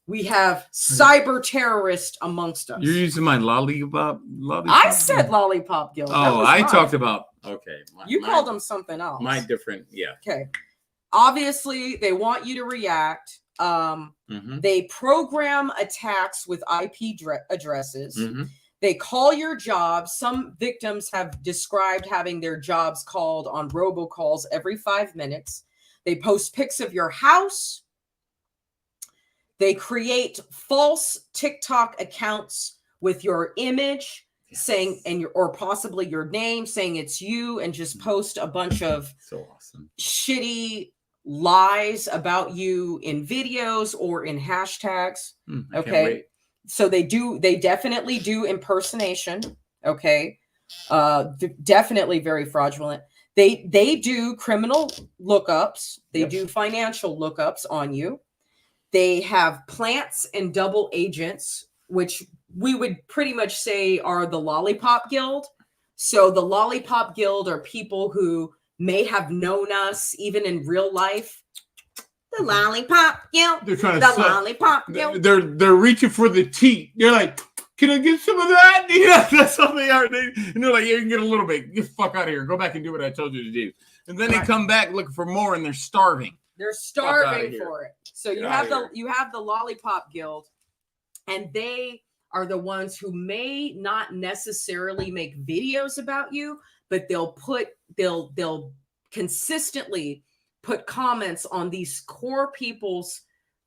we have cyber terrorists amongst us. You're using my lollipop? I said Lollipop Guild. Oh, I talked about, okay. You called them something else. My different, yeah. Okay. Obviously, they want you to react. They program attacks with IP addresses. They call your job. Some victims have described having their jobs called on robocalls every 5 minutes. They post pics of your house. They create false TikTok accounts with your image saying, or possibly your name, saying it's you, and just post a bunch of shitty lies about you in videos or in hashtags. Okay. So they definitely do impersonation. Okay. Definitely very fraudulent. They do criminal lookups. They do financial lookups on you. They have plants and double agents, which we would pretty much say are the Lollipop Guild. So the Lollipop Guild are people who may have known us even in real life. The Lollipop Guild. They're trying to Lollipop Guild. They're reaching for the teat. They're like, can I get some of that? Yeah, that's how they are. And they're like, yeah, you can get a little bit. Get the fuck out of here. Go back and do what I told you to do. And then they come back looking for more, and they're starving. They're starving for it. So you have the Lollipop Guild, and they are the ones who may not necessarily make videos about you, but they'll consistently put comments on these core people's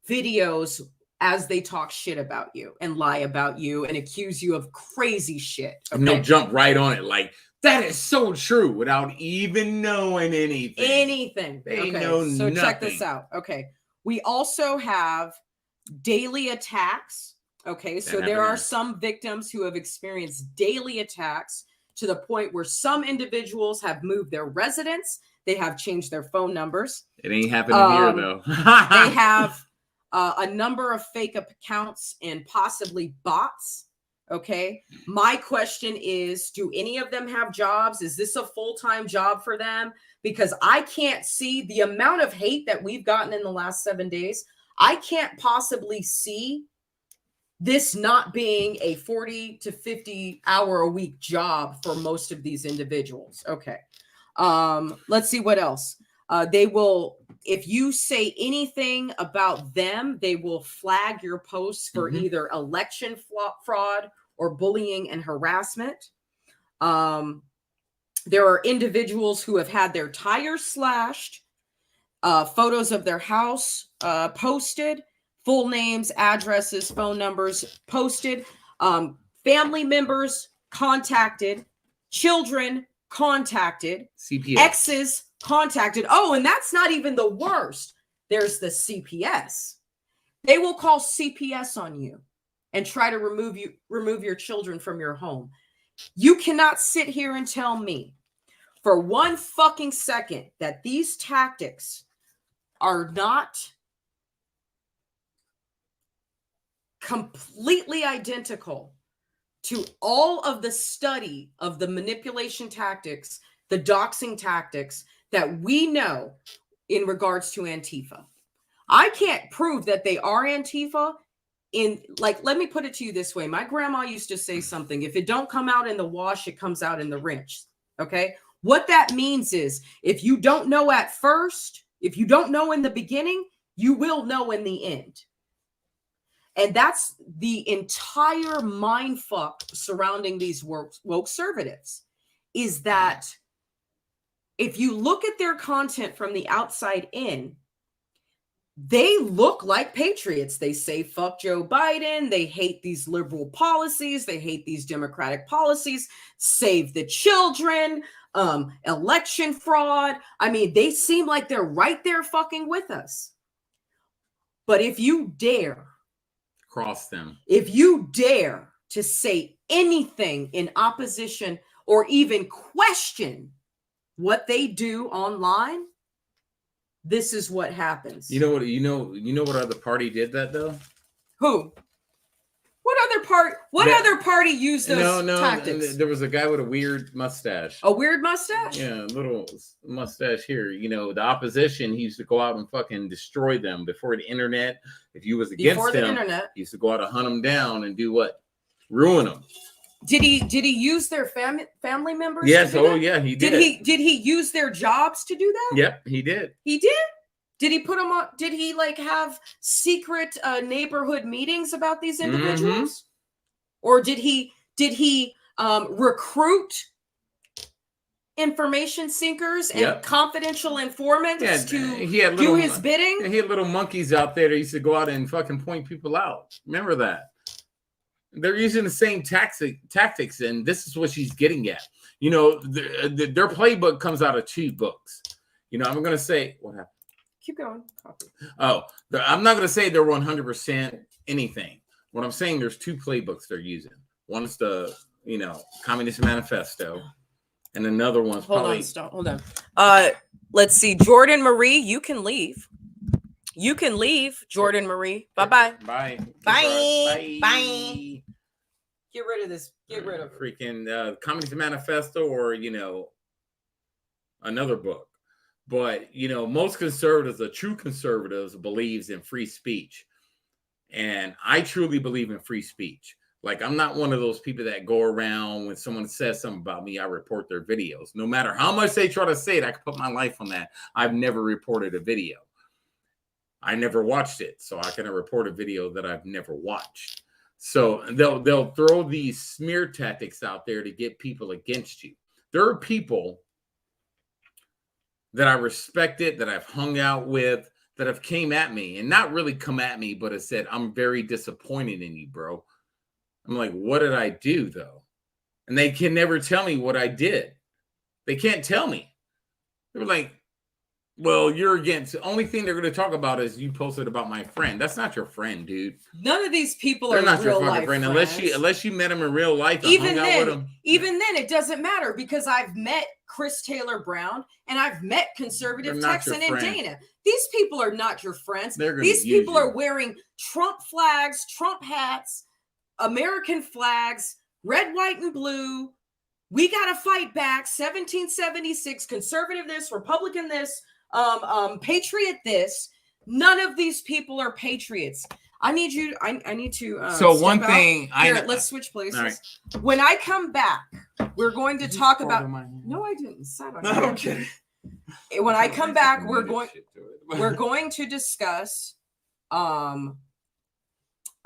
videos as they talk shit about you and lie about you and accuse you of crazy shit. Okay? And they'll jump right on it like, that is so true, without even knowing anything. They know nothing. So check this out. Okay. We also have daily attacks. Okay. So there are some victims who have experienced daily attacks to the point where some individuals have moved their residence. They have changed their phone numbers. It ain't happening here, though. They have a number of fake accounts and possibly bots. Okay. My question is, do any of them have jobs? Is this a full-time job for them? Because I can't see the amount of hate that we've gotten in the last 7 days. I can't possibly see this not being a 40 to 50 hour a week job for most of these individuals. Okay. Let's see what else. They will, if you say anything about them, they will flag your posts for either election fraud or bullying and harassment. There are individuals who have had their tires slashed. photos of their house posted, full names, addresses, phone numbers posted, family members contacted, children contacted, CPS. exes contacted. Oh, and that's not even the worst. There's the CPS. They will call CPS on you and try to remove your children from your home. You cannot sit here and tell me for one fucking second that these tactics are not completely identical to all of the study of the manipulation tactics, the doxing tactics that we know in regards to Antifa. I can't prove that they are Antifa. Let me put it to you this way. My grandma used to say something: if it don't come out in the wash, it comes out in the rinse. Okay? What that means is, if you don't know at first, if you don't know in the beginning, you will know in the end. And that's the entire mindfuck surrounding these woke conservatives, is that if you look at their content from the outside in, they look like patriots. They say, fuck Joe Biden. They hate these liberal policies. They hate these democratic policies. Save the children, election fraud. I mean, they seem like they're right there fucking with us. But if you dare cross them, if you dare to say anything in opposition or even question what they do online, this is what happens. You know what other party did that though? Who? What other party used those tactics? There was a guy with a weird mustache. A weird mustache? Yeah, a little mustache here. The opposition, he used to go out and fucking destroy them before the internet. If you was against them, he used to go out and hunt them down and do what? Ruin them. Did he use their family members? Yes. Yeah, he did. Did he use their jobs to do that? Yep, he did. He did? Did he put them on? Did he have secret neighborhood meetings about these individuals? Mm-hmm. Or did he recruit information seekers and confidential informants to do his bidding? He had little monkeys out there that used to go out and fucking point people out. Remember that? They're using the same tactics, and this is what she's getting at. Their playbook comes out of 2 books. I'm going to say, what happened? Keep going. Copy. Oh, I'm not going to say they're 100% anything. What I'm saying, there's 2 playbooks they're using. One is the, Communist Manifesto, and another one's probably... Hold on. Let's see. Jordan Marie, you can leave. You can leave, Jordan Marie. Bye-bye. Bye. Bye. Bye. Get rid of this. Get rid of freaking Communist Manifesto or, another book. But, most conservatives, the true conservatives, believes in free speech. And I truly believe in free speech. Like, I'm not one of those people that go around when someone says something about me, I report their videos. No matter how much they try to say it, I can put my life on that. I've never reported a video. I never watched it, so I can report a video that I've never watched. So they'll throw these smear tactics out there to get people against you. There are people that I respected, that I've hung out with, that have came at me, and not really come at me, but have said, I'm very disappointed in you, bro. I'm like, what did I do, though? And they can never tell me what I did. They can't tell me. They were like, well, you're against. The only thing they're going to talk about is you posted about my friend. That's not your friend, dude. None of these people They're are not real your life friend friends. unless you met him in real life. And even hung out with him. Even then, it doesn't matter because I've met Chris Taylor Brown and I've met conservative Texan and Dana. These people are not your friends. These people are wearing Trump flags, Trump hats, American flags, red, white, and blue. We got to fight back. 1776, conservative this, Republican this. Patriot this. None of these people are patriots. I need to so one thing let's switch places. Right. When I come back, we're going to talk about no, I didn't sat on no, okay. When I come back, we're going to discuss a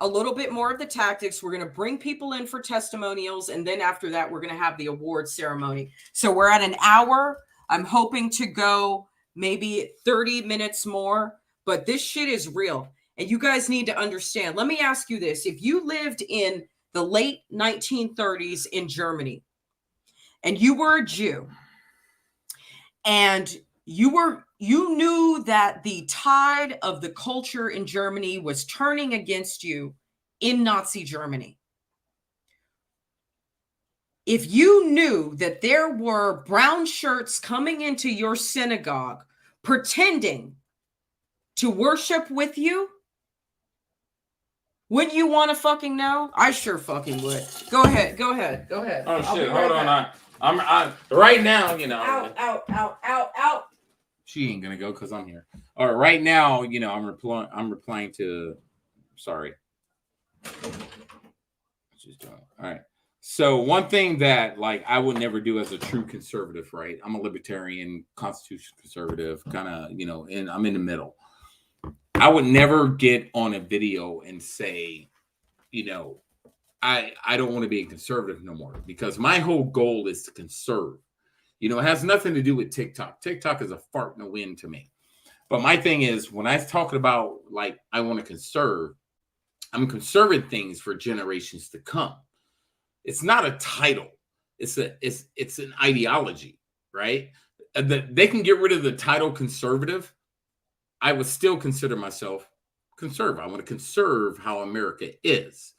little bit more of the tactics. We're going to bring people in for testimonials, and then after that, we're going to have the award ceremony. So we're at an hour. I'm hoping to go maybe 30 minutes more, but this shit is real. And you guys need to understand. Let me ask you this. If you lived in the late 1930s in Germany and you were a Jew and you knew that the tide of the culture in Germany was turning against you in Nazi Germany. If you knew that there were brown shirts coming into your synagogue pretending to worship with you, wouldn't you want to fucking know? I sure fucking would. Go ahead. Oh I'll shit! be right Hold on. back. I'm right now. You know. Out. She ain't gonna go because I'm here. All right. Right now, you know, I'm replying to. Sorry. She's doing. All right. So one thing that like I would never do as a true conservative, right? I'm a libertarian, constitutional conservative, kind of, you know, and I'm in the middle. I would never get on a video and say, you know, I don't want to be a conservative no more, because my whole goal is to conserve. You know, it has nothing to do with TikTok. TikTok is a fart in the wind to me. But my thing is, when I'm talking about like I want to conserve, I'm conserving things for generations to come. It's not a title. It's an ideology, right? They can get rid of the title conservative. I would still consider myself conservative. I want to conserve how America is.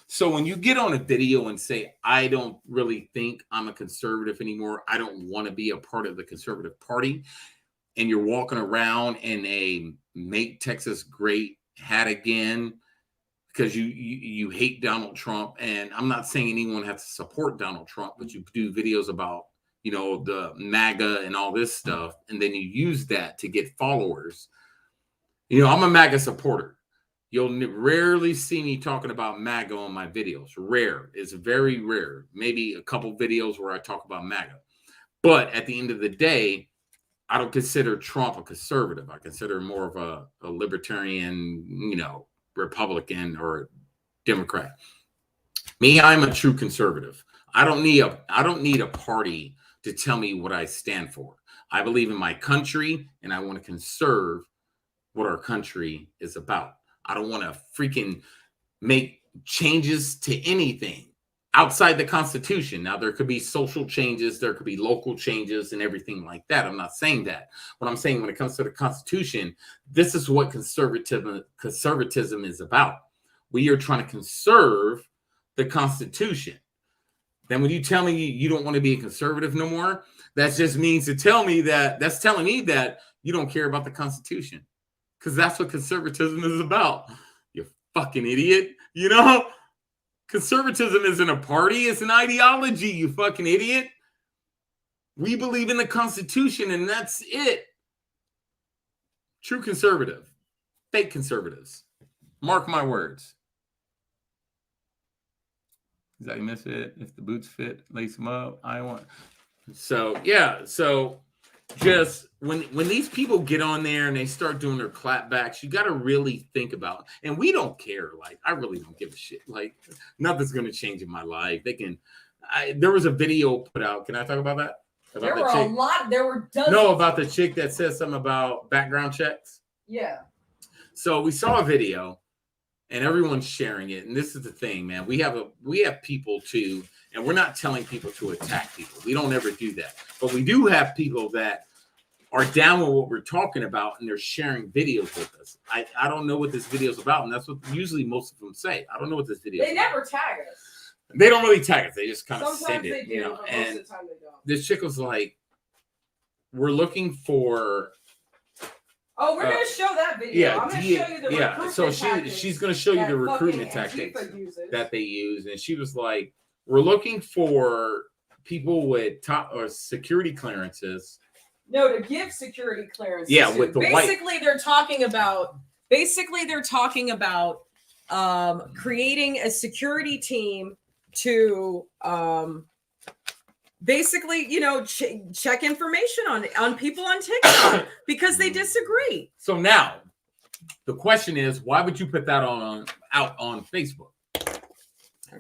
So when you get on a video and say, I don't really think I'm a conservative anymore, I don't want to be a part of the conservative party, and you're walking around in a Make Texas Great hat again because you hate Donald Trump, and I'm not saying anyone has to support Donald Trump, but you do videos about, you know, the MAGA and all this stuff, and then you use that to get followers. You know, I'm a MAGA supporter. You'll rarely see me talking about MAGA on my videos. Rare. It's very rare. Maybe a couple videos where I talk about MAGA. But at the end of the day, I don't consider Trump a conservative. I consider him more of a libertarian, you know, Republican or Democrat. Me, I'm a true conservative. I don't need a party to tell me what I stand for. I believe in my country, and I want to conserve what our country is about. I don't want to freaking make changes to anything outside the Constitution. Now, there could be social changes, there could be local changes and everything like that. I'm not saying that. What I'm saying, when it comes to the Constitution, this is what conservatism is about. We are trying to conserve the Constitution. Then when you tell me you don't want to be a conservative no more, that just means to tell me that that's telling me that you don't care about the Constitution. Because that's what conservatism is about. You fucking idiot. You know? Conservatism isn't a party. It's an ideology, you fucking idiot. We believe in the Constitution, and that's it. True conservative. Fake conservatives. Mark my words. Is that you miss it? If the boots fit, lace them up. I want. So, yeah. So, just when these people get on there and they start doing their clapbacks, you got to really think about, and we don't care. Like, I really don't give a shit. Like, nothing's going to change in my life. There was a video put out. Can I talk about that? There were dozens. No, about the chick that says something about background checks. Yeah. So we saw a video and everyone's sharing it. And this is the thing, man. We have people too, and we're not telling people to attack people. We don't ever do that. But we do have people that are down with what we're talking about, and they're sharing videos with us. I don't know what this video is about, and that's what usually most of them say. I don't know what this video is about. They never tag us. They don't really tag us. They just kind of Sometimes send it, they do, you know. but And most of the time they don't. this chick was like, we're looking for... Oh, we're going to show that video. Yeah, I'm going to show you the recruitment so tactics she's going to show you the recruitment tactics that they use. And she was like, we're looking for people with top or security clearances. No, to give security clearances. Yeah, with the basically they're talking about creating a security team to basically, you know, check information on people on TikTok because they disagree. So now the question is, why would you put that out on Facebook? Okay.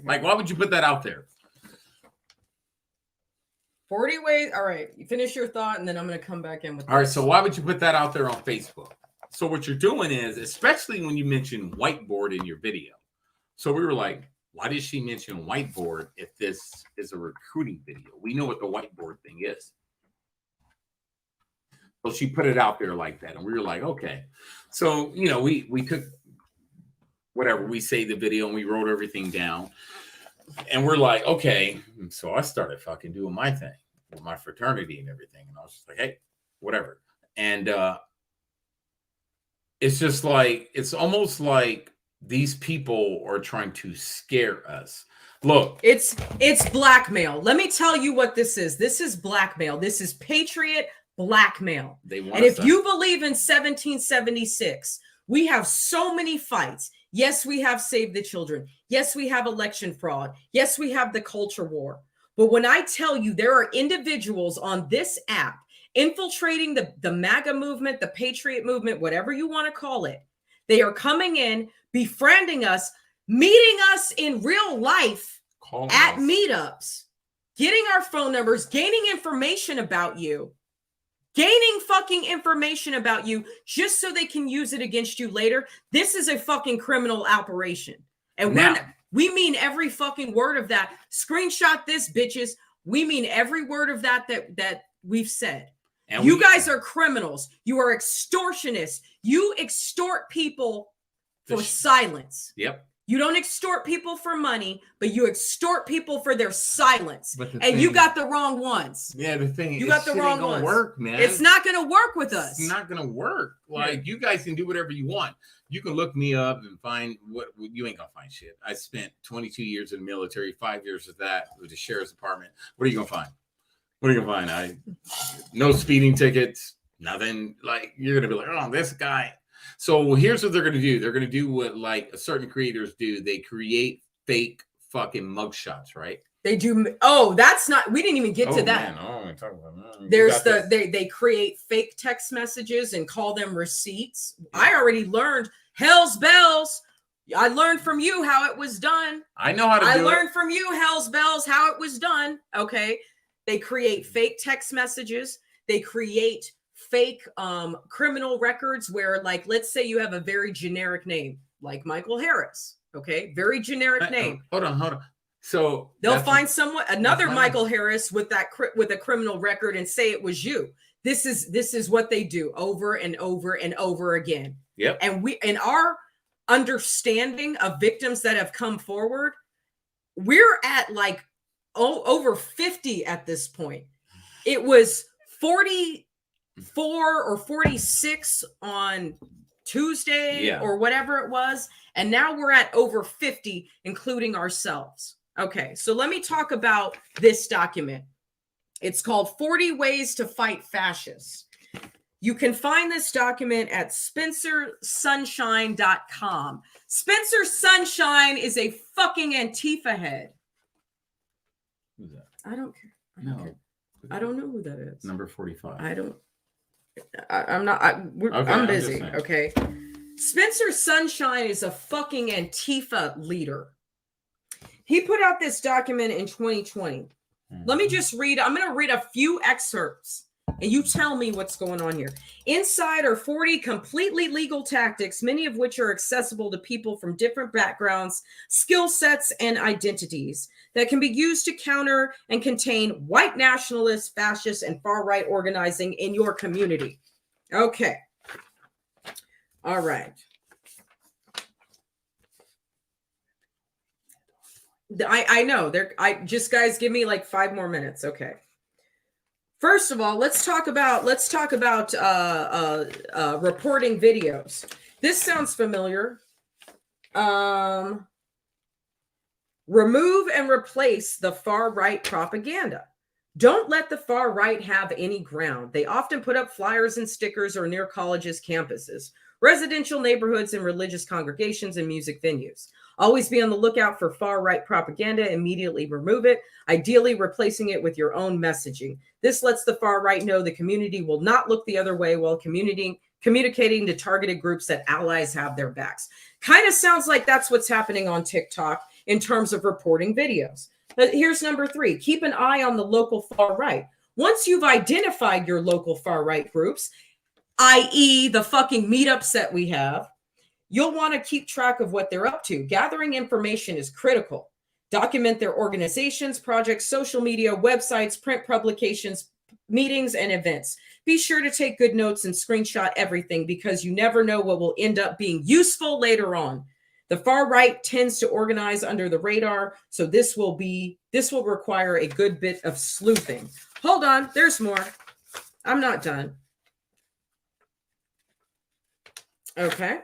Like, why would you put that out there? 40 ways. All right. You finish your thought, and then I'm going to come back in with All right, this. so why would you put that out there on Facebook? So what you're doing is, especially when you mention whiteboard in your video. So we were like, why did she mention whiteboard if this is a recruiting video? We know what the whiteboard thing is. So she put it out there like that. And we were like, okay. So, you know, we took whatever, we saved the video and we wrote everything down. And we're like, okay. So I started fucking doing my thing with my fraternity and everything. And I was just like, hey, whatever. And it's just like, it's almost like these people are trying to scare us. Look, it's blackmail. Let me tell you what this is. This is blackmail. This is patriot blackmail. They want and if us you believe in 1776, we have so many fights. Yes, we have Save the Children. Yes, we have election fraud. Yes, we have the culture war. But when I tell you there are individuals on this app infiltrating the MAGA movement, the patriot movement, whatever you want to call it, they are coming in, befriending us, meeting us in real life at meetups, getting our phone numbers, gaining information about you, gaining fucking information about you just so they can use it against you later. This is a fucking criminal operation. And we mean every fucking word of that. Screenshot this, bitches. We mean every word of that we've said. And you guys are criminals. You are extortionists. You extort people for silence. Yep. You don't extort people for money, but you extort people for their silence. And you got the wrong ones. Yeah, the thing you got the wrong ones. Work, man. It's not going to work with us. It's not going to work. Like, you guys can do whatever you want. You can look me up and find what you ain't going to find shit. I spent 22 years in the military, 5 years of that with the sheriff's department. What are you going to find? What are you going to find? No speeding tickets, nothing. Like, you're going to be like, oh, this guy. So here's what they're going to do. They're going to do what like certain creators do. They create fake fucking mugshots, right? They do. Oh, that's not, we didn't even get to that. Man, oh, talk about that. There's they create fake text messages and call them receipts. Yeah. I already learned Hell's Bells. I learned from you how it was done. I know how to do it. I learned from you, Hell's Bells, how it was done. Okay. They create fake text messages. They create fake criminal records where, like, let's say you have a very generic name like Michael Harris. Okay. Very generic name. Hold on. So they'll find another Michael Harris with a criminal record and say it was you. This is what they do over and over and over again. Yep. And we, in our understanding of victims that have come forward, we're at like over 50 at this point. It was 44 or 46 on Tuesday or whatever it was. And now we're at over 50, including ourselves. Okay, so let me talk about this document. It's called 40 Ways to Fight Fascists. You can find this document at SpencerSunshine.com. Spencer Sunshine is a fucking Antifa head. Who's that? I don't care. I don't know who that is. Number 45. I'm busy. Okay. Spencer Sunshine is a fucking Antifa leader. He put out this document in 2020. Let me just read. I'm going to read a few excerpts and you tell me what's going on here. Inside are 40 completely legal tactics, many of which are accessible to people from different backgrounds, skill sets, and identities that can be used to counter and contain white nationalists, fascists, and far-right organizing in your community. Okay. All right. I know. Just guys, give me like 5 more minutes. Okay. First of all, let's talk about reporting videos. This sounds familiar. Remove and replace the far right propaganda. Don't let the far right have any ground. They often put up flyers and stickers or near colleges' campuses, residential neighborhoods, and religious congregations and music venues. Always be on the lookout for far right propaganda. Immediately remove it, ideally replacing it with your own messaging. This lets the far right know the community will not look the other way while communicating to targeted groups that allies have their backs. Kind of sounds like that's what's happening on TikTok in terms of reporting videos. But here's number 3. Keep an eye on the local far right. Once you've identified your local far right groups, i.e. the fucking meetups that we have, you'll want to keep track of what they're up to. Gathering information is critical. Document their organizations, projects, social media, websites, print publications, meetings, and events. Be sure to take good notes and screenshot everything because you never know what will end up being useful later on. The far right tends to organize under the radar, so this will require a good bit of sleuthing. Hold on, there's more. I'm not done. Okay.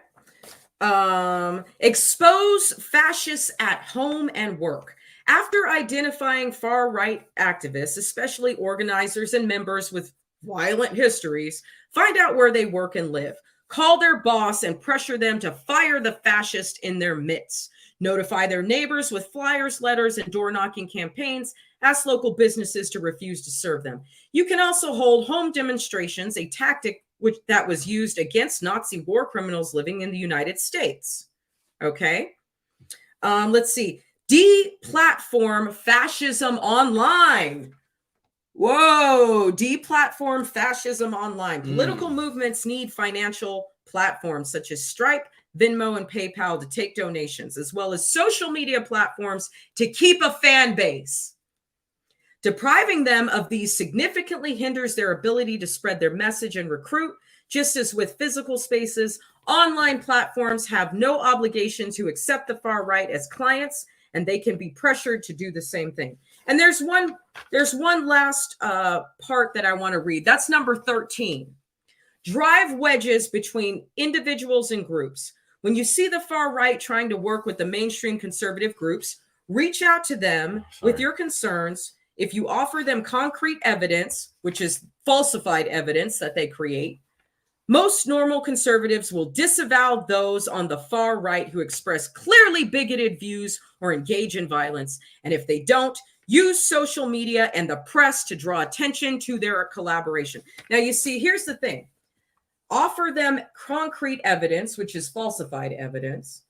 Expose fascists at home and work. After identifying far-right activists, especially organizers and members with violent histories, find out where they work and live. Call their boss and pressure them to fire the fascist in their midst. Notify their neighbors with flyers, letters, and door-knocking campaigns. Ask local businesses to refuse to serve them. You can also hold home demonstrations, a tactic that was used against Nazi war criminals living in the United States. Okay. Let's see. Deplatform fascism online. Whoa. Deplatform fascism online. Political movements need financial platforms such as Stripe, Venmo, and PayPal to take donations, as well as social media platforms to keep a fan base. Depriving them of these significantly hinders their ability to spread their message and recruit. Just as with physical spaces, online platforms have no obligation to accept the far right as clients, and they can be pressured to do the same thing. And there's one last part that I want to read. That's number 13. Drive wedges between individuals and groups. When you see the far right trying to work with the mainstream conservative groups, reach out to them with your concerns. If you offer them concrete evidence, which is falsified evidence that they create, most normal conservatives will disavow those on the far right who express clearly bigoted views or engage in violence. And if they don't, use social media and the press to draw attention to their collaboration. Now, you see, here's the thing. Offer them concrete evidence, which is falsified evidence.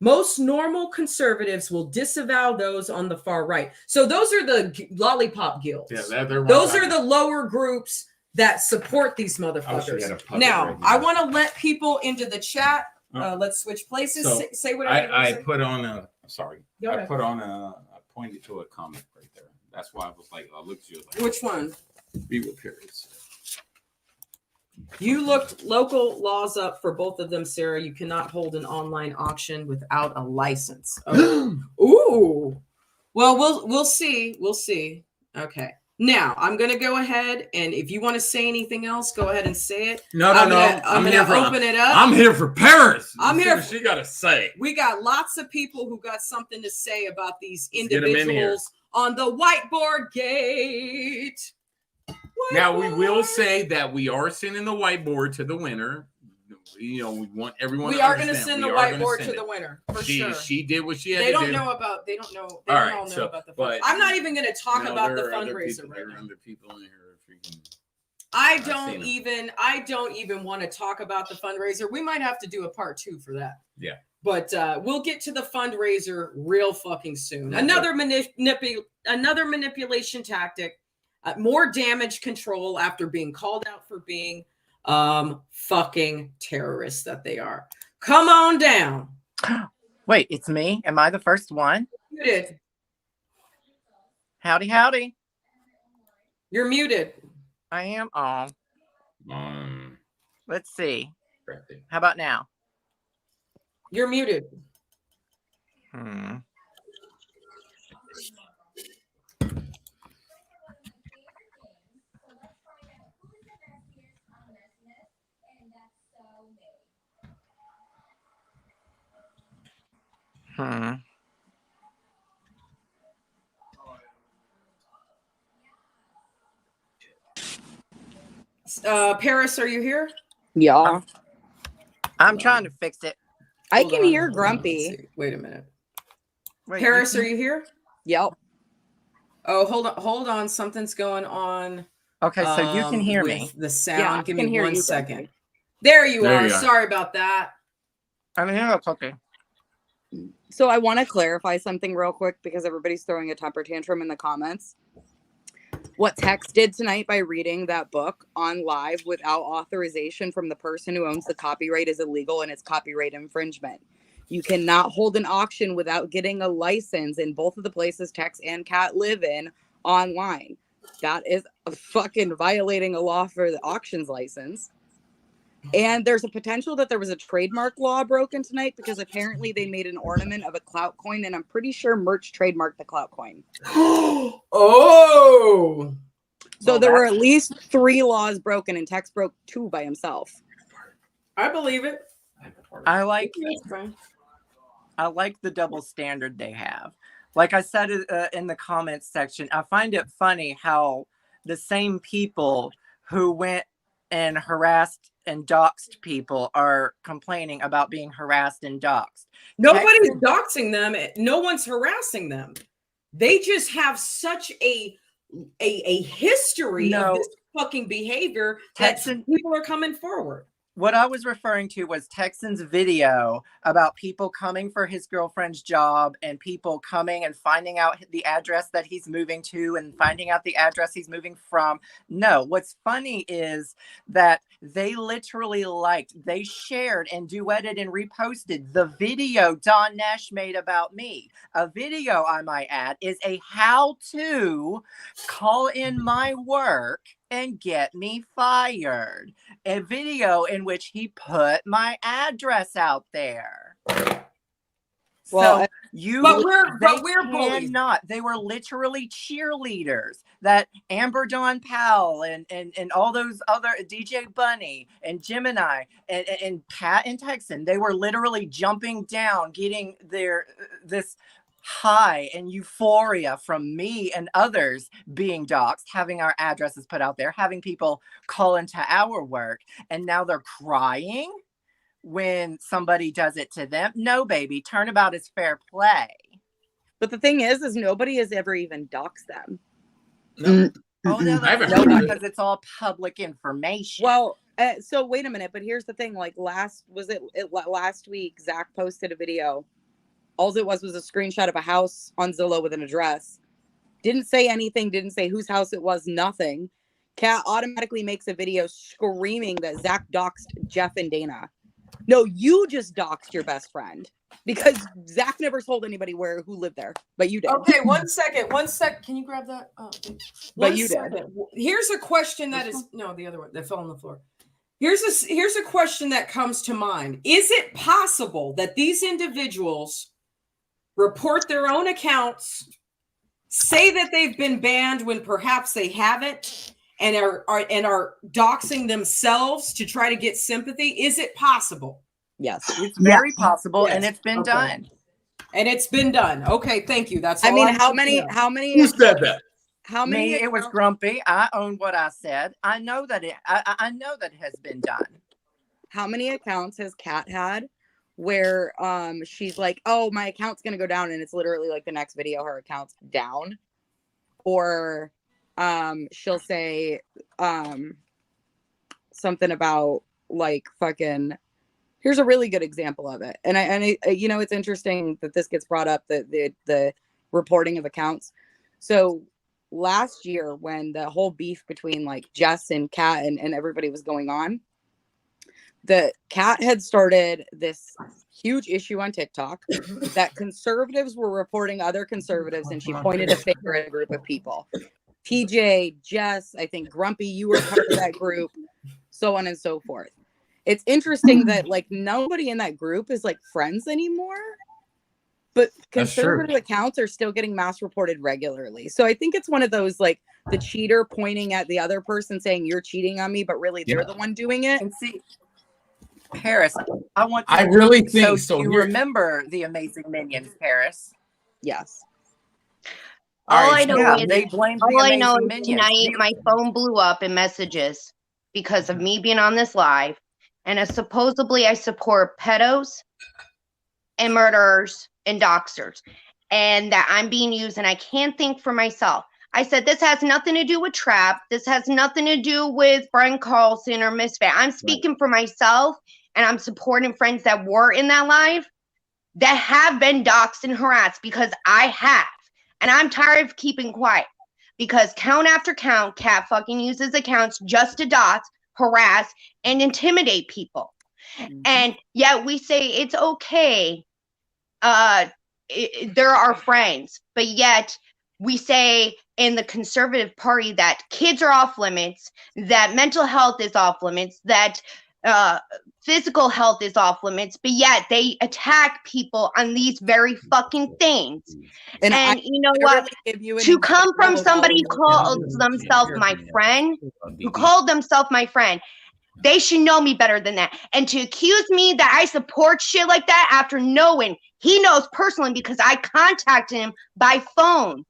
Most normal conservatives will disavow those on the far right. So those are the lollipop guilds. Yeah, those are the lower groups that support these motherfuckers. Now, I want to let people into the chat. Let's switch places. So say what I put on a, sorry. Go ahead. I put on a, I pointed to a comment right there. That's why I was like, I looked at you like. Which one? Be with periods. You looked local laws up for both of them, Sarah. You cannot hold an online auction without a license. Oh. Ooh. Well, we'll see. We'll see. Okay. Now I'm going to go ahead, and if you want to say anything else, go ahead and say it. No. I'm going to open it up. I'm here for Paris. I'm here. She got to say. We got lots of people who got something to say about these individuals on the whiteboard gate. Now, we will say that we are sending the whiteboard to the winner. You know, we want everyone we are going to send the whiteboard to the winner for sure. She did what she had to do. They don't know about the fundraiser. I'm not even going to talk about the fundraiser right now. There are other people in here. I don't even want to talk about the fundraiser. We might have to do a part 2 for that. Yeah. But we'll get to the fundraiser real fucking soon. Another manipulation tactic. More damage control after being called out for being fucking terrorists that they are. Come on down. Wait, it's me? Am I the first one? Muted. Howdy, howdy. You're muted. I am on. Let's see. How about now? You're muted. Paris, are you here? Yeah. I'm trying to fix it. I can hear Grumpy. Wait a minute. Wait, Paris, are you here? Yep. Oh, hold on. Something's going on. Okay, so you can hear me. The sound. Yeah, Give me 1 second. Grumpy. There you are. Sorry about that. I'm here. Okay. So I want to clarify something real quick because everybody's throwing a temper tantrum in the comments. What Tex did tonight by reading that book on live without authorization from the person who owns the copyright is illegal, and it's copyright infringement. You cannot hold an auction without getting a license in both of the places Tex and Kat live in online. That is fucking violating a law for the auctions license. And there's a potential that there was a trademark law broken tonight because apparently they made an ornament of a clout coin, and I'm pretty sure Merch trademarked the clout coin. Oh! So there were at least 3 laws broken, and Tex broke 2 by himself. I believe it. I like the double standard they have. Like I said in the comments section, I find it funny how the same people who went and harassed and doxed people are complaining about being harassed and doxed. Nobody's doxing them. No one's harassing them. They just have such a history of this fucking behavior that people are coming forward. What I was referring to was Texan's video about people coming for his girlfriend's job and people coming and finding out the address that he's moving to and finding out the address he's moving from. No, what's funny is that they literally they shared and duetted and reposted the video Don Nash made about me. A video, I might add, is a how-to call in my work and get me fired. A video in which he put my address out there. Well, But we're bullies. They were literally cheerleaders. That Amber Dawn Powell and all those other DJ Bunny and Gemini and Kat and Texan, they were literally jumping down, getting this high and euphoria from me and others being doxxed, having our addresses put out there, having people call into our work, and now they're crying when somebody does it to them. No, baby, turnabout is fair play. But the thing is nobody has ever even doxed them. No. Oh no, because it's all public information. Well, so wait a minute, but here's the thing. Like last week, Zach posted a video. All it was a screenshot of a house on Zillow with an address. Didn't say anything, didn't say whose house it was, nothing. Kat automatically makes a video screaming that Zach doxed Jeff and Dana. No, you just doxed your best friend because Zach never told anybody who lived there, but you did. Okay, one second. Can you grab that? Oh, but you did. Here's a question that is the other one that fell on the floor. Here's a question that comes to mind. Is it possible that these individuals report their own accounts, say that they've been banned when perhaps they haven't, and are doxing themselves to try to get sympathy? Is it possible? Yes, it's very possible, and it's been done. And it's been done. Okay, thank you. That's all. I mean, how many? Who said that? How many? It was Grumpy. I own what I said. I know that I know that it has been done. How many accounts has Kat had where she's like, oh, my account's gonna go down, and it's literally like the next video her account's down? Or she'll say something about like fucking, here's a really good example of it. And I it's interesting that this gets brought up, the reporting of accounts. So last year when the whole beef between like Jess and Kat and everybody was going on, the Kat had started this huge issue on TikTok that conservatives were reporting other conservatives, and she pointed a finger at a group of people. TJ, Jess, I think Grumpy, you were part of that group, so on and so forth. It's interesting that like nobody in that group is like friends anymore, but conservative accounts are still getting mass reported regularly. So I think it's one of those like the cheater pointing at the other person saying you're cheating on me, but really they're the one doing it. And see, Paris, I really think so. You remember the Amazing Minions, Paris? Yes. All I know is Minions. Tonight my phone blew up in messages because of me being on this live, and supposedly I support pedos and murderers and doxers, and that I'm being used, and I can't think for myself. I said, this has nothing to do with Trap. This has nothing to do with Brian Carlson or Misfit. I'm speaking for myself, and I'm supporting friends that were in that live. that have been doxxed and harassed, because I have. And I'm tired of keeping quiet, because count after count, Cat fucking uses accounts just to dox, harass, and intimidate people. And yet we say it's okay. They're our friends, but yet we say in the conservative party that kids are off limits, that mental health is off limits, that physical health is off limits, but yet they attack people on these very fucking things. And you know what? To come from somebody who calls themselves my friend, they should know me better than that. And to accuse me that I support shit like that after knowing he knows personally, because I contacted him by phone,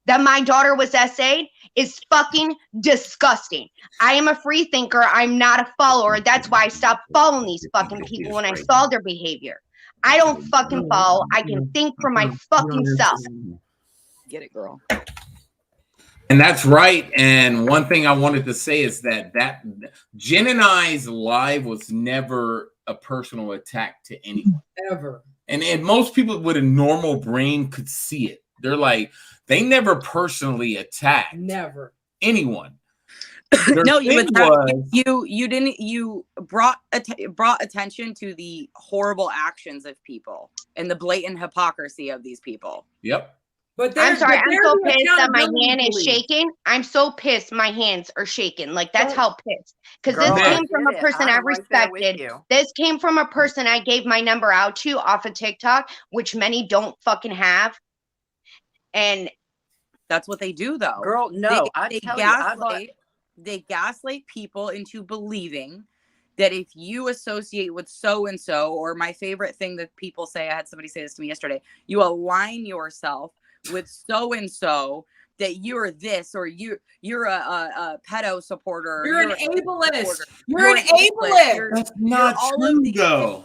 that my daughter was SA'd, is fucking disgusting. I am a free thinker. I'm not a follower. That's why I stopped following these fucking people when I saw their behavior. I don't fucking follow. I can think for my fucking self. Get it, girl. And that's right. And one thing I wanted to say is that Jen and I's live was never a personal attack to anyone. Ever. And most people with a normal brain could see it. They're like, they never personally attacked anyone. No, you brought attention to the horrible actions of people and the blatant hypocrisy of these people. Yep. But I'm sorry, I'm so pissed that my hand is shaking. I'm so pissed my hands are shaking. Like, that's how pissed. Because this came from a person I respected. This came from a person I gave my number out to off of TikTok, which many don't fucking have. And that's what they do, though. Girl, no. They gaslight people into believing that if you associate with so-and-so, or my favorite thing that people say, I had somebody say this to me yesterday, you align yourself with so-and-so, that you're this, or you're a pedo supporter. You're an ableist. You're an ableist. That's not true, though.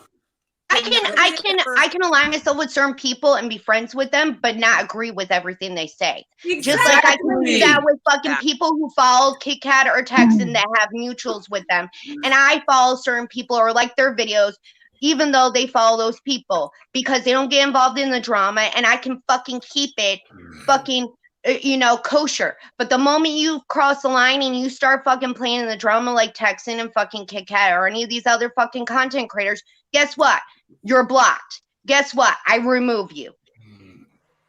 I can align myself with certain people and be friends with them, but not agree with everything they say. Exactly. Just like I can do that with fucking people who follow Kit Kat or Texan that have mutuals with them. And I follow certain people or like their videos, even though they follow those people, because they don't get involved in the drama, and I can fucking keep it fucking, kosher. But the moment you cross the line and you start fucking playing in the drama like Texan and fucking Kit Kat or any of these other fucking content creators, guess what? You're blocked. Guess what? I remove you.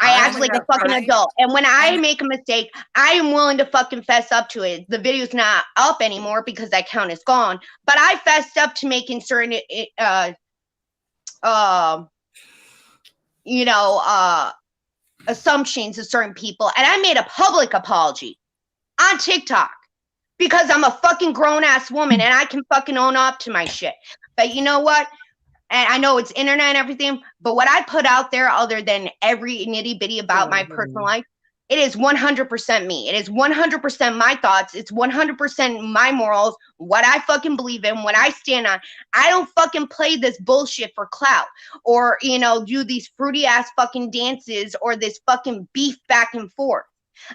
I act like a fucking adult. And when I make a mistake, I am willing to fucking fess up to it. The video's not up anymore because that account is gone. But I fessed up to making certain assumptions of certain people. And I made a public apology on TikTok because I'm a fucking grown-ass woman and I can fucking own up to my shit. But you know what? And I know it's internet and everything, but what I put out there, other than every nitty bitty about my personal life, it is 100% me. It is 100% my thoughts. It's 100% my morals, what I fucking believe in, what I stand on. I don't fucking play this bullshit for clout or, do these fruity ass fucking dances or this fucking beef back and forth.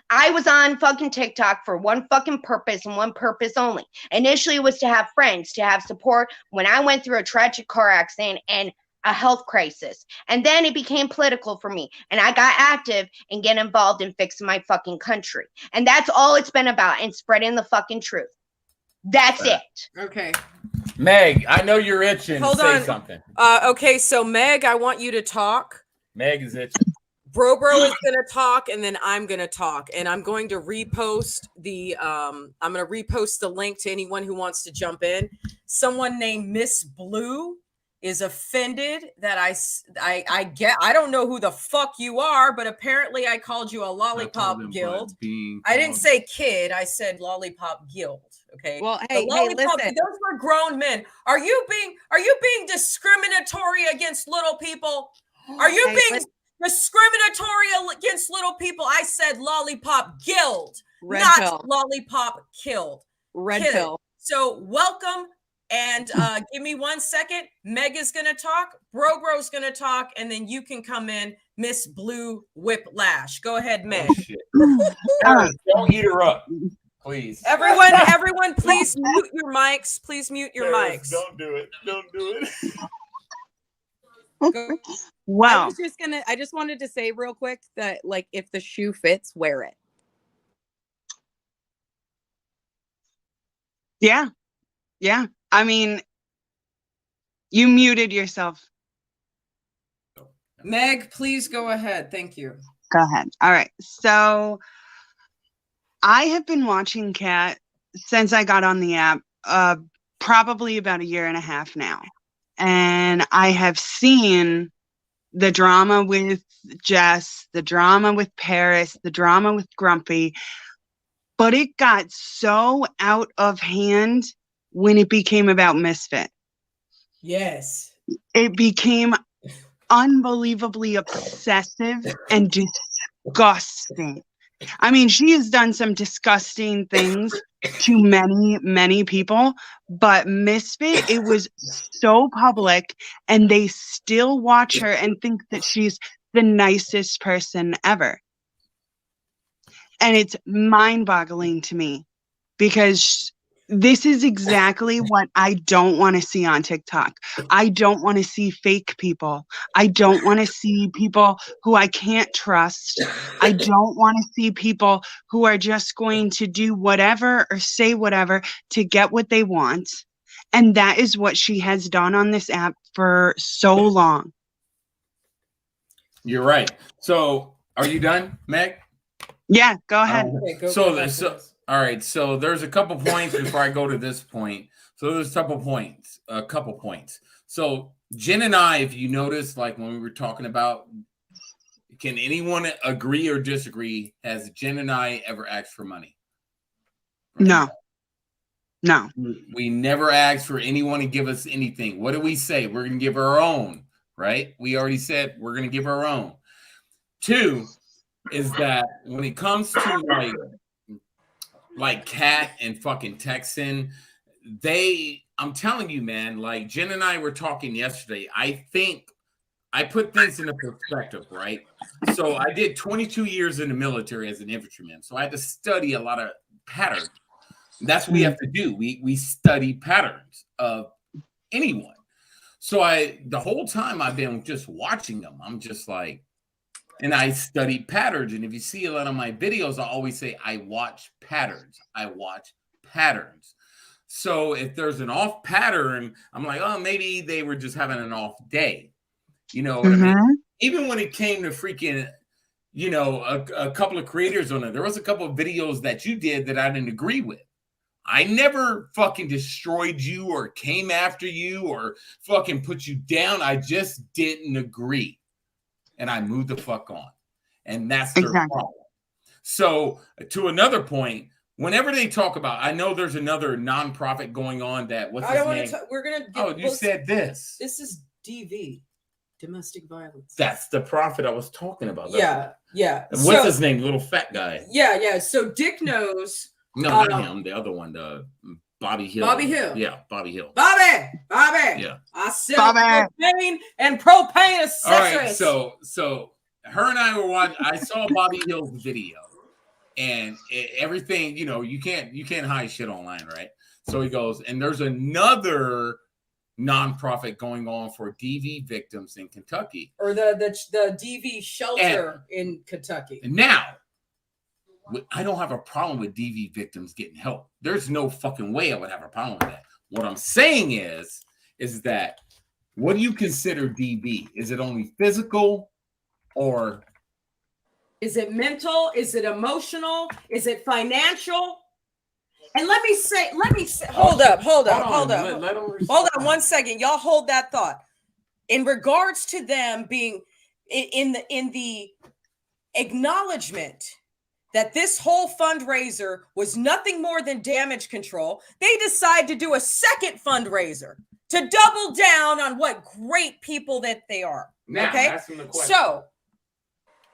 I was on fucking TikTok for one fucking purpose and one purpose only. Initially, it was to have friends, to have support when I went through a tragic car accident and a health crisis. And then it became political for me. And I got active and get involved in fixing my fucking country. And that's all it's been about, and spreading the fucking truth. That's it. Okay. Meg, I know you're itching to say something. Okay, so Meg, I want you to talk. Meg is itching. Bro is gonna talk, and then I'm gonna talk, and I'm going to repost the link to anyone who wants to jump in. Someone named Miss Blue is offended that I don't know who the fuck you are, but apparently I called you a lollipop guild. I didn't say kid, I said lollipop guild. Okay. Well, hey, listen. Those were grown men. Are you being discriminatory against little people? Are you being discriminatory against little people? I said lollipop guild, not lollipop killed. Red pill. So welcome, and give me 1 second. Meg is gonna talk, Bro's gonna talk, and then you can come in, Miss Blue Whiplash. Go ahead, Meg. Don't eat her up, please. Everyone, please mute your mics. Please mute your mics. Don't do it. Don't do it. I Well, just wanted to say real quick that, like, if the shoe fits, wear it. yeah. Yeah. I mean, you muted yourself. Meg, please go ahead. Thank you. Go ahead. All right. So I have been watching Kat since I got on the app, probably about 1.5 years now. And I have seen the drama with Jess, the drama with Paris, the drama with Grumpy, but it got so out of hand when it became about Misfit. Yes. It became unbelievably obsessive and disgusting. I mean, she has done some disgusting things to many, many people, but Misfit, it was so public, and they still watch her and think that she's the nicest person ever. And it's mind-boggling to me, because this is exactly what I don't want to see on TikTok. I don't want to see fake people. I don't want to see people who I can't trust. I don't want to see people who are just going to do whatever or say whatever to get what they want. And that is what she has done on this app for so long. You're right. So, are you done, Meg? Yeah, go ahead. Okay, All right. So there's a couple points before I go to this point. So there's a couple points. So Jen and I, if you notice, like when we were talking about, can anyone agree or disagree? Has Jen and I ever asked for money? No. No. We never asked for anyone to give us anything. What do we say? We're going to give our own, right? We already said we're going to give our own. 2 is that when it comes to like Kat and fucking Texan, I'm telling you, man, like Jen and I were talking yesterday. I think I put things into perspective, right? So I did 22 years in the military as an infantryman. So I had to study a lot of patterns. That's what we have to do. We study patterns of anyone. So the whole time I've been just watching them, I'm just like, and I study patterns. And if you see a lot of my videos, I always say, I watch patterns. I watch patterns. So if there's an off pattern, I'm like, oh, maybe they were just having an off day. You know what I mean? Even when it came to freaking, a couple of creators on it, there was a couple of videos that you did that I didn't agree with. I never fucking destroyed you or came after you or fucking put you down. I just didn't agree. And I moved the fuck on. And that's their problem. So to another point, whenever they talk about, I know there's another nonprofit going on that, what's his name? We're going to you said this. This is DV, domestic violence. That's the prophet I was talking about. Yeah. What's his name? Little fat guy. Yeah. So Dick knows. No, not him. The other one, Bobby Hill. Yeah, Bobby Hill. Bobby. Yeah. I said propane and propane accessories. All right, so her and I were watching. I saw Bobby Hill's video, and everything. You can't hide shit online, right? So he goes, and there's another nonprofit going on for DV victims in Kentucky, or the DV shelter in Kentucky. And now, I don't have a problem with DV victims getting help. There's no fucking way I would have a problem with that. What I'm saying is that what do you consider DV? Is it only physical, or is it mental? Is it emotional? Is it financial? And let me say, hold up. Hold on 1 second. Y'all hold that thought. In regards to them being in the acknowledgement that this whole fundraiser was nothing more than damage control, they decide to do a second fundraiser to double down on what great people that they are. Now, okay, so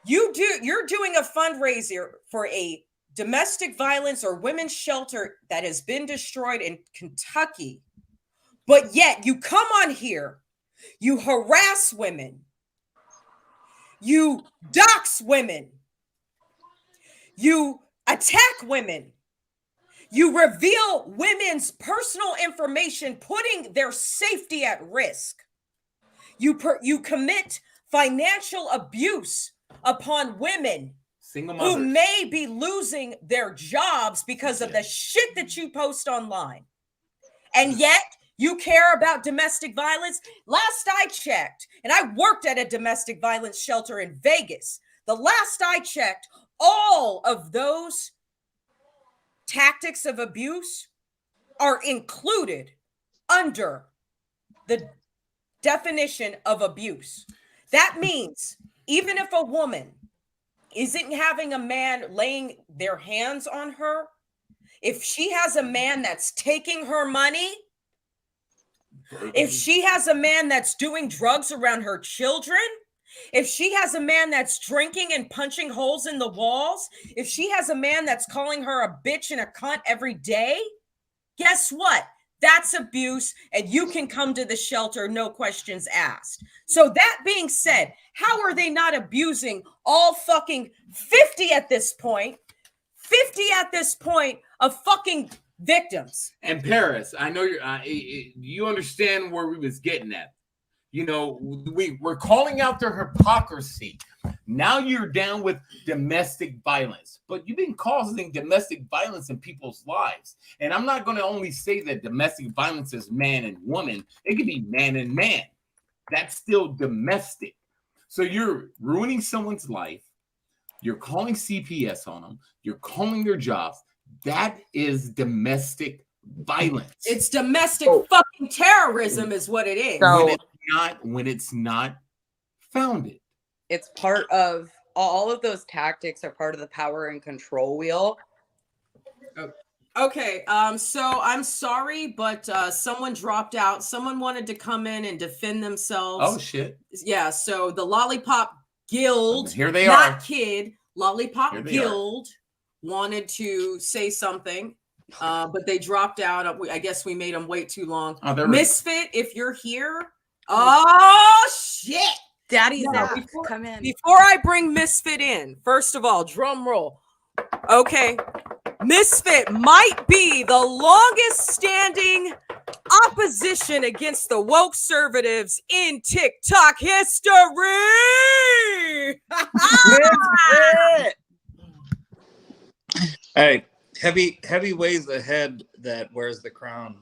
you're doing a fundraiser for a domestic violence or women's shelter that has been destroyed in Kentucky, but yet you come on here, you harass women, you dox women, you attack women, you reveal women's personal information, putting their safety at risk. You commit financial abuse upon women Single who mothers. may be losing their jobs because of the shit that you post online. And yet you care about domestic violence. Last I checked, and I worked at a domestic violence shelter in Vegas. The last I checked, all of those tactics of abuse are included under the definition of abuse. That means even if a woman isn't having a man laying their hands on her, if she has a man that's taking her money, if she has a man that's doing drugs around her children, if she has a man that's drinking and punching holes in the walls, if she has a man that's calling her a bitch and a cunt every day, guess what? That's abuse, and you can come to the shelter, no questions asked. So that being said, how are they not abusing all fucking 50 at this point? 50 at this point of fucking victims. And Paris, I know you understand where we was getting at. You know, we're calling out their hypocrisy. Now you're down with domestic violence, but you've been causing domestic violence in people's lives. And I'm not going to only say that domestic violence is man and woman. It could be man and man. That's still domestic. So you're ruining someone's life. You're calling CPS on them. You're calling their jobs. That is domestic violence. It's domestic fucking terrorism is what it is. So when it's not founded. it's part of all of those tactics are part of the power and control wheel. Okay, so I'm sorry, but someone dropped out. Someone wanted to come in and defend themselves. Oh shit. Yeah, so the Lollipop Guild, Here they not are. Kid, Lollipop Here they Guild wanted to say something, but they dropped out. I guess we made them wait too long. Oh, they're Misfit, if you're here. Oh shit! Daddy Now, Zach, come in. Before I bring Misfit in, first of all, drum roll. Okay, Misfit might be the longest standing opposition against the woke conservatives in TikTok history. Hey, heavy weighs the head that wears the crown.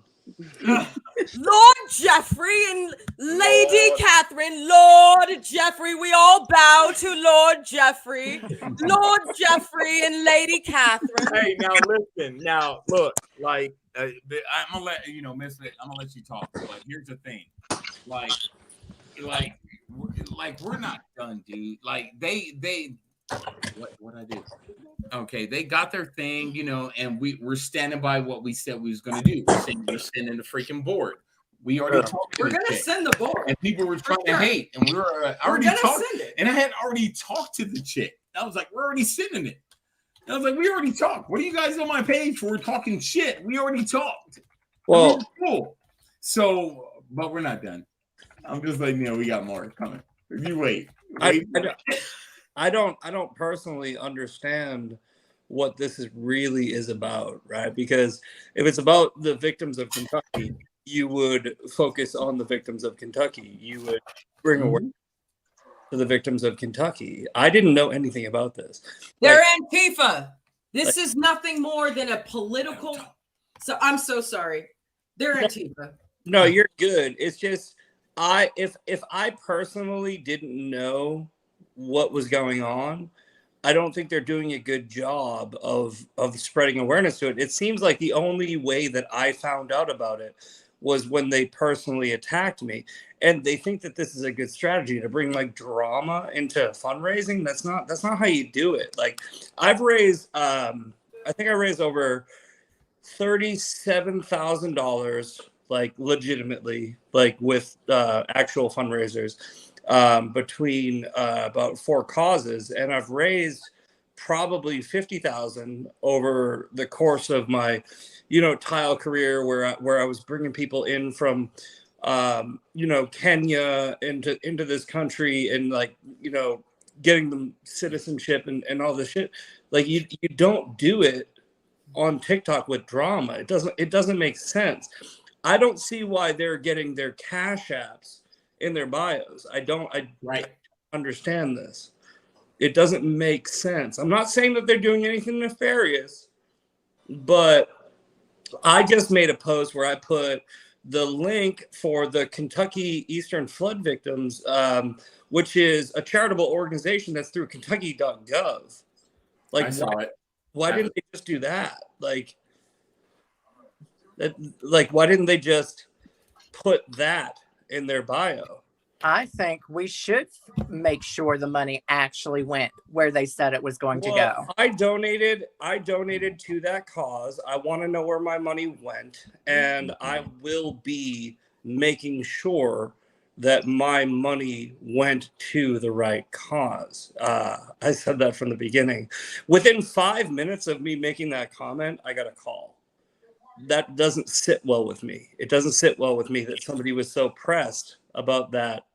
Lord Jeffrey and Lady Catherine, Lord Jeffrey, we all bow to Lord Jeffrey, Lord Jeffrey and Lady Catherine. Hey, now listen. Now look, like I'm gonna let you know, Misfit. I'm gonna let you talk. But here's the thing, like we're not done, dude. Like they what I did. Okay, they got their thing, you know, and we're standing by what we said we was gonna do. We're sending the freaking board. We already talked. We're gonna send the board, and people were trying to hate, and we were already talking. And I had already talked to the chick. I was like, we're already sending it. And I was like, we already talked. What are you guys on my page for talking shit? We already talked. Well, cool. So, but we're not done. I'm just like, you know, we got more coming. If you wait. I don't personally understand what this really is about, right? Because if it's about the victims of Kentucky, you would focus on the victims of Kentucky. You would bring awareness to the victims of Kentucky. I didn't know anything about this. They're Antifa. This is nothing more than a political. So I'm so sorry. They're Antifa. No, you're good. It's just if I personally didn't know what was going on, I don't think they're doing a good job of spreading awareness to it. It seems like the only way that I found out about it was when they personally attacked me, and they think that this is a good strategy to bring like drama into fundraising. That's not how you do it. Like I've raised, I think I raised over $37,000, like legitimately, like with actual fundraisers. Between about 4 causes, and I've raised probably 50,000 over the course of my, tile career, where I was bringing people in from, Kenya into this country, and like, getting them citizenship and all this shit. Like you don't do it on TikTok with drama. It doesn't make sense. I don't see why they're getting their cash apps in their bios. I Right. understand this. It doesn't make sense. I'm not saying that they're doing anything nefarious, but I just made a post where I put the link for the Kentucky Eastern Flood Victims, which is a charitable organization that's through Kentucky.gov. Like, I saw it. Why didn't they just do that? Like, why didn't they just put that in their bio? I think we should make sure the money actually went where they said it was going to go. I donated to that cause. I want to know where my money went, and I will be making sure that my money went to the right cause. I said that from the beginning. Within 5 minutes of me making that comment, I got a call. That doesn't sit well with me. It doesn't sit well with me that somebody was so pressed about that,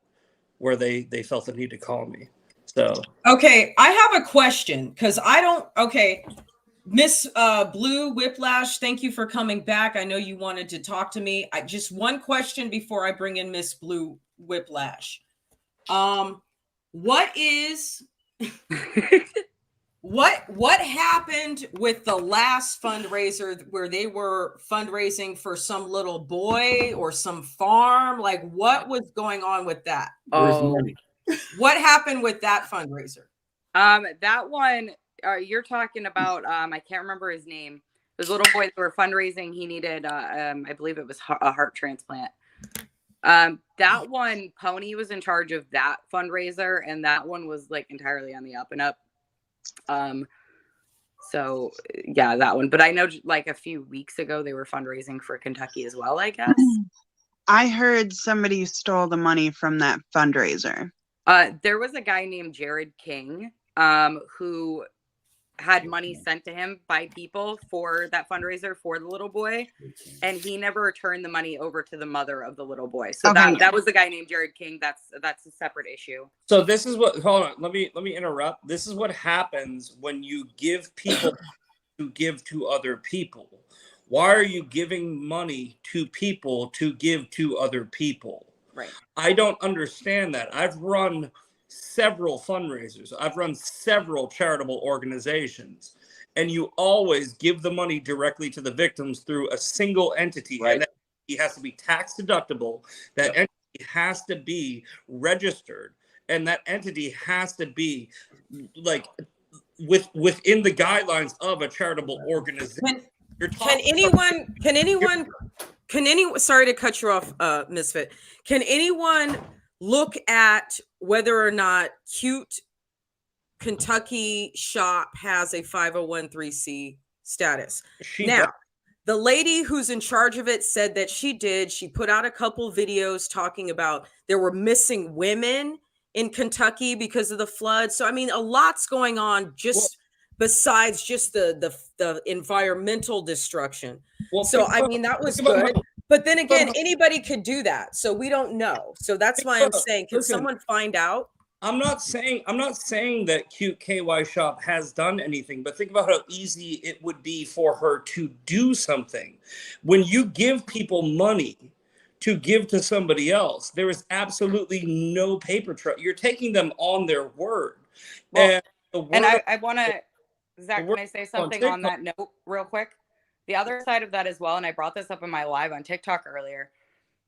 where they felt the need to call me. So okay, I have a question because I don't. Okay, Miss Blue Whiplash, thank you for coming back. I know you wanted to talk to me. Just one question before I bring in Miss Blue Whiplash. What is what happened with the last fundraiser where they were fundraising for some little boy or some farm? Like, what was going on with that? What happened with that fundraiser? That one you're talking about, I can't remember his name. There's a little boy that were fundraising. He needed, I believe it was a heart transplant. That one, Pony was in charge of that fundraiser, and that one was like entirely on the up and up. So yeah, that one. But I know like a few weeks ago they were fundraising for Kentucky as well, I guess. I heard somebody stole the money from that fundraiser. There was a guy named Jared King, who had money sent to him by people for that fundraiser for the little boy, and he never returned the money over to the mother of the little boy. So Okay. that was the guy named Jared King. That's a separate issue. So this is what, hold on, let me interrupt. This is what happens when you give people to give to other people. Why are you giving money to people to give to other people? Right. I don't understand that. I've run several fundraisers. I've run several charitable organizations, and you always give the money directly to the victims through a single entity. Right. And that entity has to be tax deductible. That entity has to be registered, and that entity has to be like within the guidelines of a charitable organization. Can anyone sorry to cut you off, Misfit. Can anyone look at whether or not Cute Kentucky Shop has a 501(c) status? The lady who's in charge of it said that she did. She put out a couple videos talking about there were missing women in Kentucky because of the flood. So I mean, a lot's going on besides just the environmental destruction. So I mean, that was good. But then again, anybody could do that. So we don't know. So that's why I'm saying, can someone find out? I'm not saying that Cute KY Shop has done anything, but think about how easy it would be for her to do something. When you give people money to give to somebody else, there is absolutely no paper trail. You're taking them on their word. Well, and I want to, Zach, can I say something on that note real quick? The other side of that as well, and I brought this up in my live on TikTok earlier,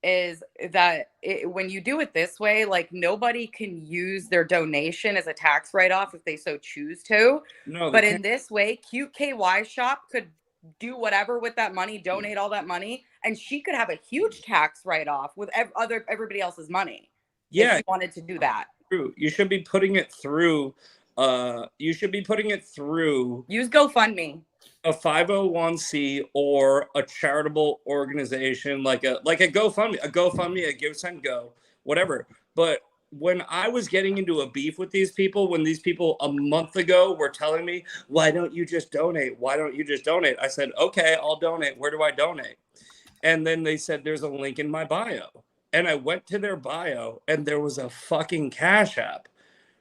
is that when you do it this way, like nobody can use their donation as a tax write-off if they so choose to. No, but in this way, Cute KY Shop could do whatever with that money, donate all that money, and she could have a huge tax write-off with everybody else's money. Yeah, if she wanted to do that. True. You should be putting it through. Use GoFundMe. A 501(c) or a charitable organization like a GoFundMe, a Give Send Go, whatever. But when I was getting into a beef with these people, when these people a month ago were telling me, why don't you just donate? Why don't you just donate? I said, okay, I'll donate. Where do I donate? And then they said, there's a link in my bio. And I went to their bio and there was a fucking Cash App.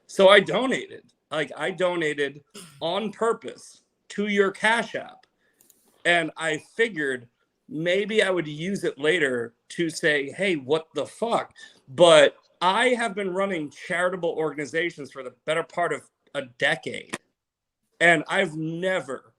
So I donated. Like I donated on purpose to your Cash App. And I figured maybe I would use it later to say, hey, what the fuck? But I have been running charitable organizations for the better part of a decade, and I've never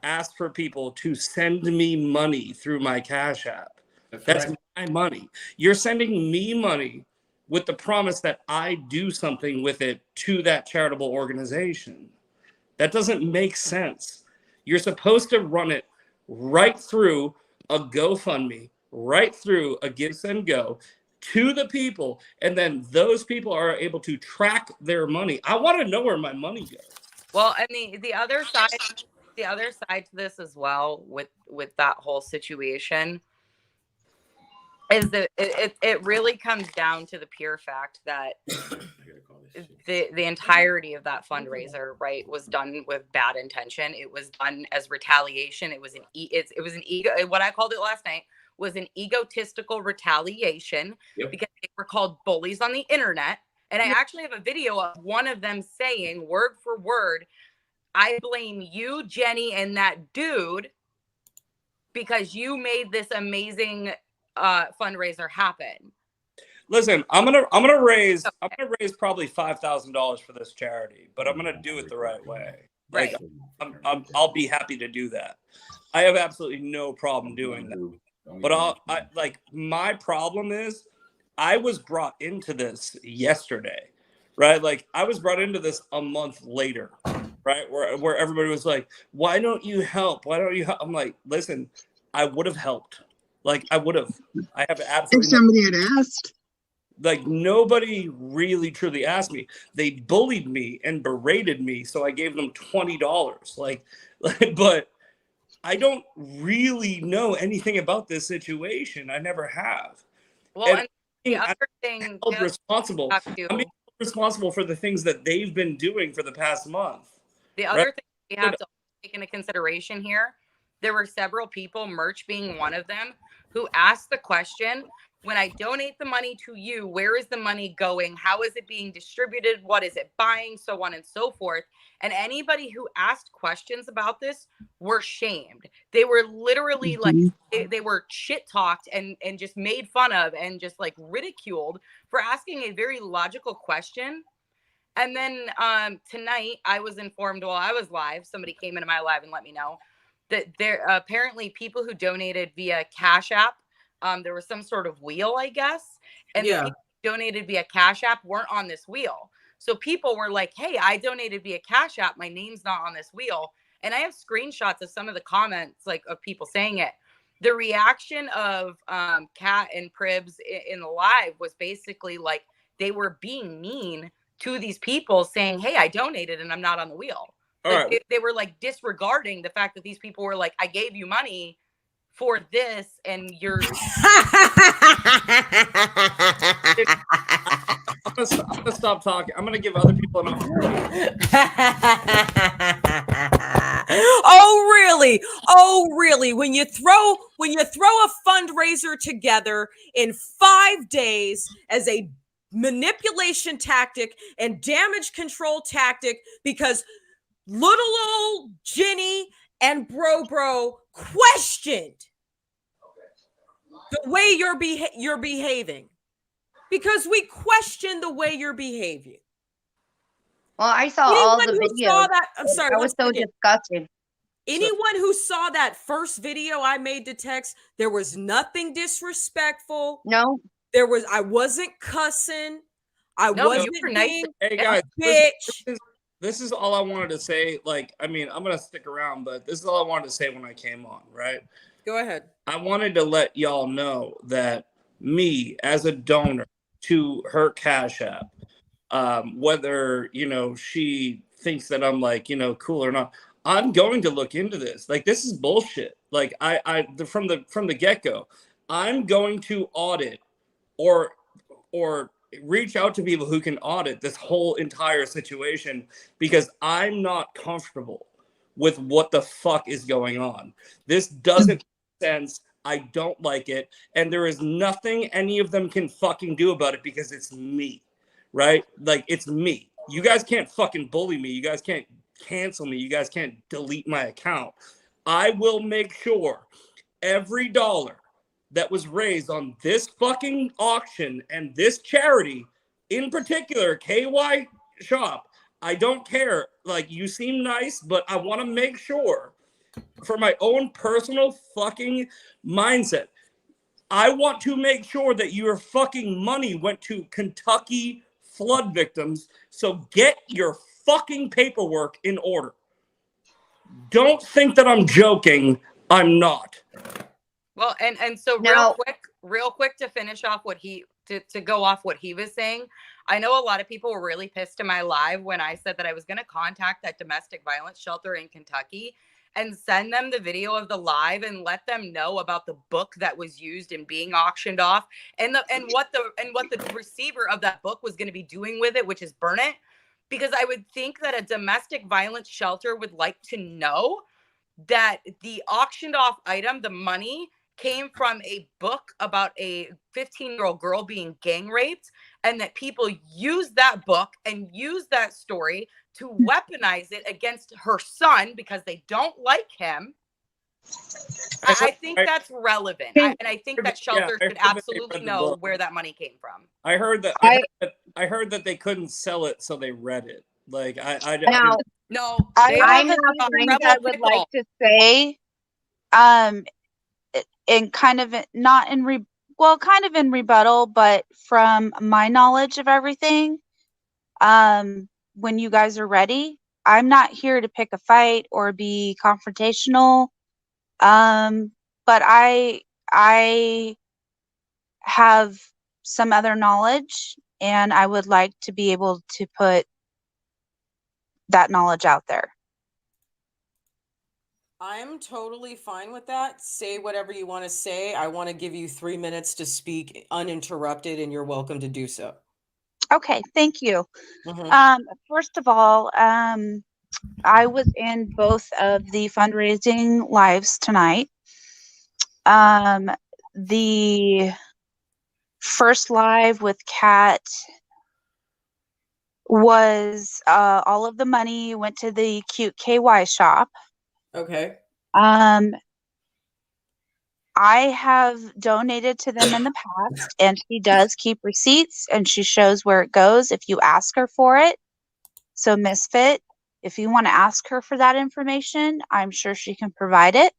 asked for people to send me money through my Cash App. That's my money. You're sending me money with the promise that I do something with it to that charitable organization. That doesn't make sense. You're supposed to run it right through a GoFundMe, right through a Give, Send, Go to the people, and then those people are able to track their money. I want to know where my money goes. Well, and the other side to this as well with that whole situation is that it really comes down to the pure fact that the entirety of that fundraiser, right, was done with bad intention. It was done as retaliation. It was an ego. What I called it last night was an egotistical retaliation because they were called bullies on the internet. And I actually have a video of one of them saying word for word, "I blame you, Jenny, and that dude because you made this amazing fundraiser happen." Listen, I'm gonna raise probably $5,000 for this charity, but I'm gonna do it the right way. Right. Like, I'll be happy to do that. I have absolutely no problem doing that. But my problem is I was brought into this yesterday, right? Like I was brought into this a month later, right? Where everybody was like, "Why don't you help? Why don't you help?" I'm like, listen, I would have helped. Like I would have. I have absolutely. If somebody had asked. Like nobody really truly asked me. They bullied me and berated me, so I gave them $20. Like, but I don't really know anything about this situation. I never have. Well, and the other thing, I'm responsible. I'm being responsible for the things that they've been doing for the past month. The other thing we have to take into consideration here, there were several people, Merch being one of them, who asked the question, when I donate the money to you, where is the money going? How is it being distributed? What is it buying? So on and so forth. And anybody who asked questions about this were shamed. They were literally like, they were shit talked and just made fun of and just like ridiculed for asking a very logical question. And then tonight I was informed while I was live, somebody came into my live and let me know that there apparently people who donated via Cash App, there was some sort of wheel, I guess, and the people who donated via Cash App weren't on this wheel. So people were like, "Hey, I donated via Cash App. My name's not on this wheel." And I have screenshots of some of the comments, like of people saying it. The reaction of Kat and Pribs in the live was basically like they were being mean to these people, saying, "Hey, I donated and I'm not on the wheel." Like, they were like disregarding the fact that these people were like, "I gave you money for this and you're." I'm gonna stop talking. I'm gonna give other people an opportunity. Oh really? When you throw a fundraiser together in 5 days as a manipulation tactic and damage control tactic because little old Jenny and Bro questioned the way you're behaving, because we question the way you're behaving. Well, I saw all the videos. Saw that, I'm sorry, that was so disgusting. Anyone who saw that first video I made to text, there was nothing disrespectful. No, I wasn't cussing. I wasn't being hey guys, bitch. This is all I wanted to say. Like, I mean, I'm gonna stick around, but this is all I wanted to say when I came on, right? Go ahead. I wanted to let y'all know that me as a donor to her Cash App, whether, she thinks that I'm like, cool or not, I'm going to look into this. Like, this is bullshit. Like from the get-go, I'm going to audit or reach out to people who can audit this whole entire situation, because I'm not comfortable with what the fuck is going on. This doesn't make sense. I don't like it. And there is nothing any of them can fucking do about it, because it's me, right? Like, it's me. You guys can't fucking bully me. You guys can't cancel me. You guys can't delete my account. I will make sure every dollar that was raised on this fucking auction and this charity in particular, KY shop, I don't care. Like, you seem nice, but I want to make sure, for my own personal fucking mindset, I want to make sure that your fucking money went to Kentucky flood victims. So get your fucking paperwork in order. Don't think that I'm joking. I'm not. Well, and so Now- real quick to finish off what he to go off what he was saying. I know a lot of people were really pissed in my live when I said that I was going to contact that domestic violence shelter in Kentucky and send them the video of the live and let them know about the book that was used in being auctioned off and what the receiver of that book was going to be doing with it, which is burn it. Because I would think that a domestic violence shelter would like to know that the auctioned off item, the money, came from a book about a 15-year-old girl being gang raped, and that people use that book and use that story to weaponize it against her son because they don't like him. I think that's relevant. And I think that shelter should absolutely know where that money came from. I heard that they couldn't sell it, so they read it. Like Now, no, I have are a thing rebel I would people. like to say, in kind of not in kind of in rebuttal, but from my knowledge of everything, when you guys are ready, I'm not here to pick a fight or be confrontational. But I have some other knowledge, and I would like to be able to put that knowledge out there. I'm totally fine with that. Say whatever you want to say. I want to give you 3 minutes to speak uninterrupted, and you're welcome to do so. Okay, thank you. Mhm. First of all, I was in both of the fundraising lives tonight. The first live with Kat was all of the money went to the cute KY shop. Okay. I have donated to them in the past, and she does keep receipts and she shows where it goes if you ask her for it. So Misfit, if you want to ask her for that information, I'm sure she can provide it.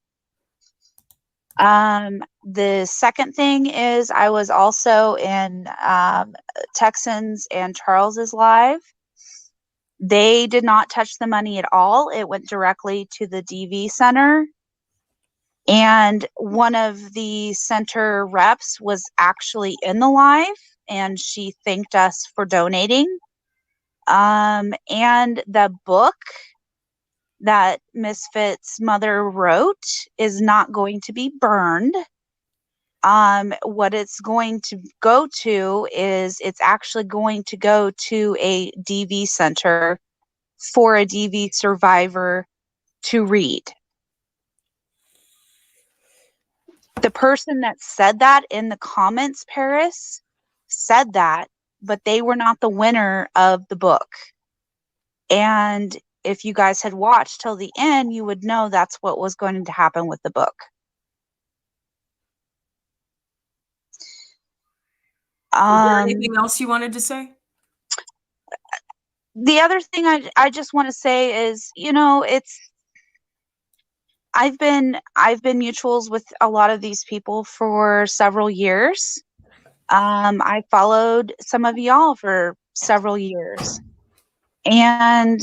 The second thing is I was also in Texans and Charles's live. They did not touch the money at all. It went directly to the DV center. And one of the center reps was actually in the live, and she thanked us for donating. And the book that Misfit's mother wrote is not going to be burned. What it's going to go to is it's actually going to go to a DV center for a DV survivor to read. The person that said that in the comments, Paris, said that, but they were not the winner of the book. And if you guys had watched till the end, you would know that's what was going to happen with the book. Is there anything else you wanted to say? The other thing I just want to say is, you know, I've been mutuals with a lot of these people for several years. I followed some of y'all for several years, and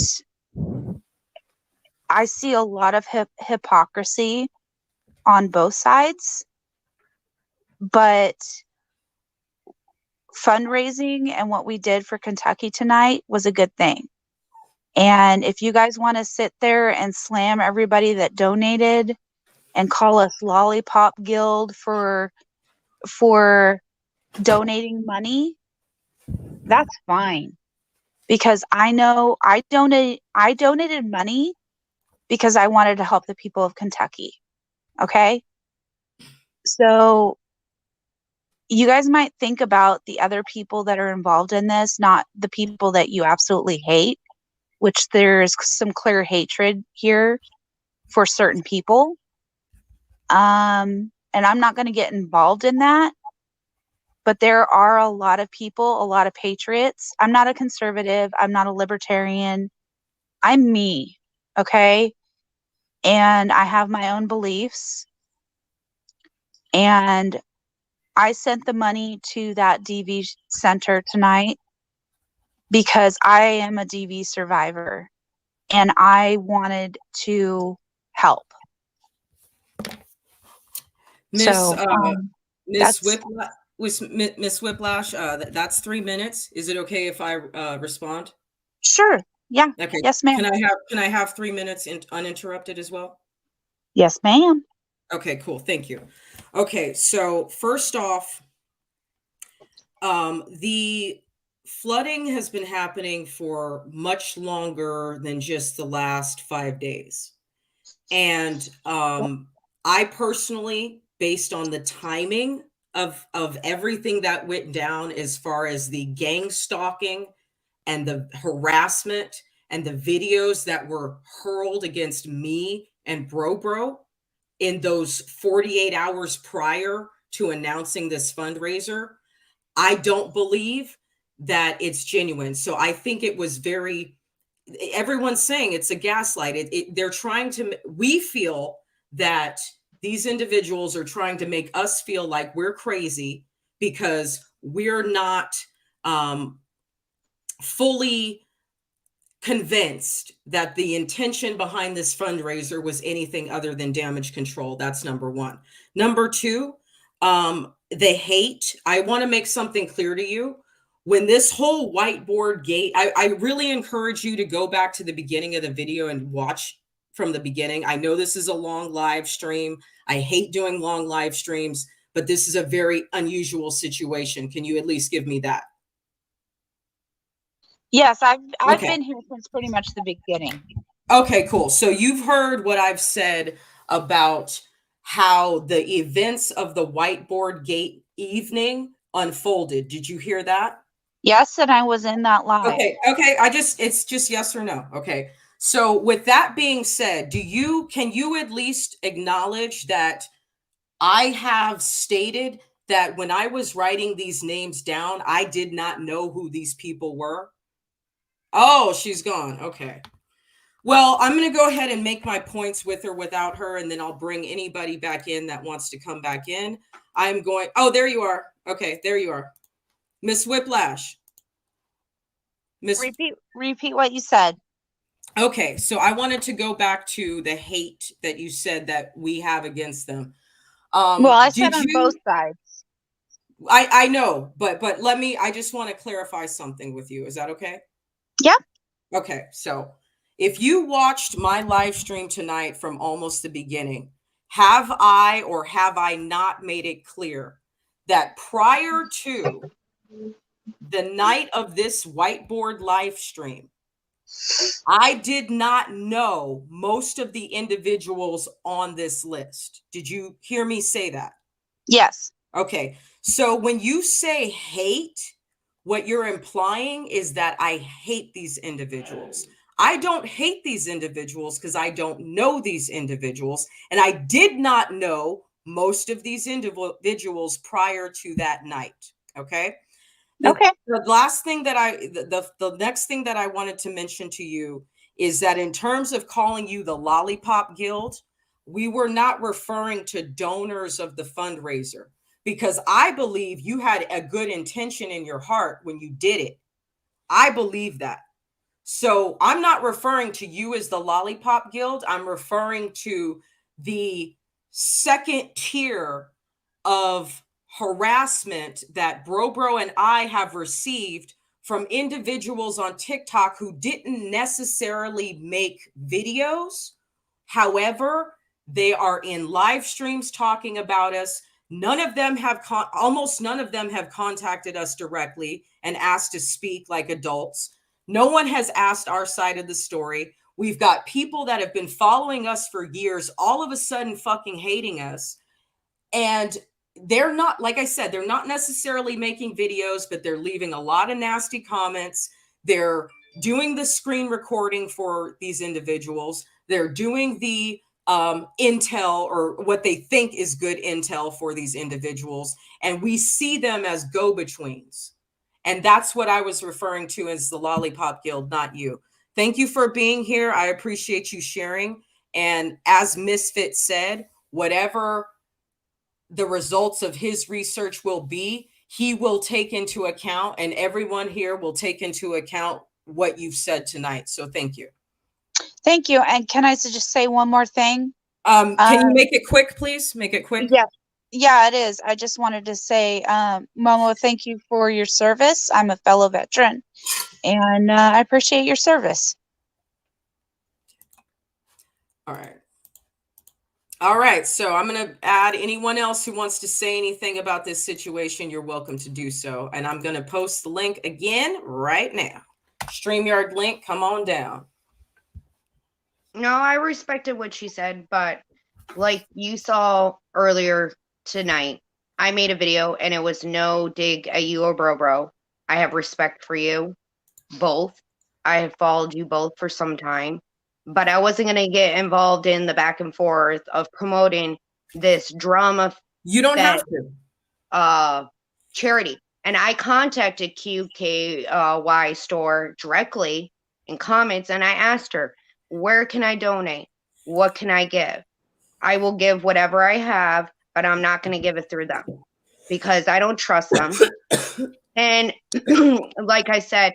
I see a lot of hypocrisy on both sides. But fundraising and what we did for Kentucky tonight was a good thing. And if you guys want to sit there and slam everybody that donated and call us Lollipop Guild for donating money, that's fine. Because I know I donated money because I wanted to help the people of Kentucky. Okay? So you guys might think about the other people that are involved in this, not the people that you absolutely hate, which there's some clear hatred here for certain people. And I'm not going to get involved in that. but there are a lot of people, a lot of patriots. I'm not a conservative. I'm not a libertarian. I'm me. Okay. And I have my own beliefs. And I sent the money to that DV center tonight because I am a DV survivor and I wanted to help. Miss So Miss that's Miss Whiplash, that's 3 minutes. Is it okay if I respond? sure. Yeah. Okay. Yes, ma'am. Can I have 3 minutes uninterrupted as well? Yes, ma'am. Okay, cool. Thank you. Okay, so first off, the flooding has been happening for much longer than just the last 5 days. And I personally, based on the timing of everything that went down as far as the gang stalking and the harassment and the videos that were hurled against me and Bro in those 48 hours prior to announcing this fundraiser, I don't believe that it's genuine. So I think it was everyone's saying it's a gaslight. They're trying to, we feel that these individuals are trying to make us feel like we're crazy because we're not fully convinced that the intention behind this fundraiser was anything other than damage control. That's number one. Number two, the hate. I want to make something clear to you. When this whole whiteboard gate, I really encourage you to go back to the beginning of the video and watch from the beginning. I know this is a long live stream. I hate doing long live streams, but this is a very unusual situation. Can you at least give me that? Yes, I've Okay. been here since pretty much the beginning. Okay, cool. So you've heard what I've said about how the events of the whiteboard gate evening unfolded. Did you hear that? Yes, and I was in that live. Okay. It's just yes or no. Okay. So with that being said, can you at least acknowledge that I have stated that when I was writing these names down, I did not know who these people were? Oh, she's gone. Okay. Well, I'm going to go ahead and make my points with or without her, and then I'll bring anybody back in that wants to come back in. Oh, there you are. Okay, there you are. Miss Whiplash. Repeat what you said. Okay, so I wanted to go back to the hate that you said that we have against them. Well, I said on both sides. I know, but I just want to clarify something with you. Is that okay? Yeah. Okay, so if you watched my live stream tonight from almost the beginning, have I or have I not made it clear that prior to the night of this whiteboard live stream, I did not know most of the individuals on this list? Did you hear me say that? Yes. Okay, so when you say hate, what you're implying is that I hate these individuals. I don't hate these individuals because I don't know these individuals. And I did not know most of these individuals prior to that night. Okay. Okay. The last thing that the next thing that I wanted to mention to you is that in terms of calling you the Lollipop Guild, we were not referring to donors of the fundraiser, because I believe you had a good intention in your heart when you did it. I believe that. So I'm not referring to you as the Lollipop Guild. I'm referring to the second tier of harassment that Bro and I have received from individuals on TikTok who didn't necessarily make videos. However, they are in live streams talking about us. None of them have almost none of them have contacted us directly and asked to speak like adults. No one has asked our side of the story. We've got people that have been following us for years, all of a sudden fucking hating us. And they're not, like I said, they're not necessarily making videos, but they're leaving a lot of nasty comments. They're doing the screen recording for these individuals. They're doing the intel or what they think is good intel for these individuals. And we see them as go-betweens. And that's what I was referring to as the Lollipop Guild, not you. Thank you for being here. I appreciate you sharing. And as Misfit said, whatever the results of his research will be, he will take into account, and everyone here will take into account what you've said tonight. So thank you. Thank you. And can I just say one more thing? Can you make it quick, please? Make it quick. Yeah. Yeah, it is. I just wanted to say, Momo, thank you for your service. I'm a fellow veteran, and I appreciate your service. All right. All right. So I'm going to add anyone else who wants to say anything about this situation. You're welcome to do so. And I'm going to post the link again right now. StreamYard link. Come on down. No, I respected what she said, but like you saw earlier tonight, I made a video and it was no dig at you or bro. I have respect for you both. I have followed you both for some time, but I wasn't going to get involved in the back and forth of promoting this drama. You don't have to. Charity. And I contacted QKY store directly in comments and I asked her, where can I donate? What can I give? I will give whatever I have, but I'm not going to give it through them because I don't trust them. And like I said,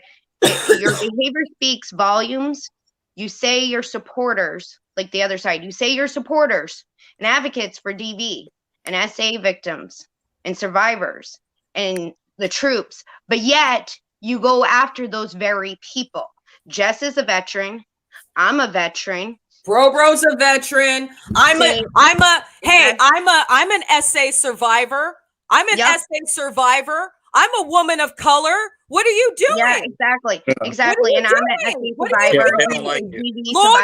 your behavior speaks volumes. You say your supporters, like the other side, you say your supporters and advocates for DV and SA victims and survivors and the troops, but yet you go after those very people. Jess is a veteran. I'm a veteran. Bro's a veteran. I'm an SA survivor. I'm an SA survivor. I'm a woman of color. What are you doing? Yeah, exactly. And I'm an SA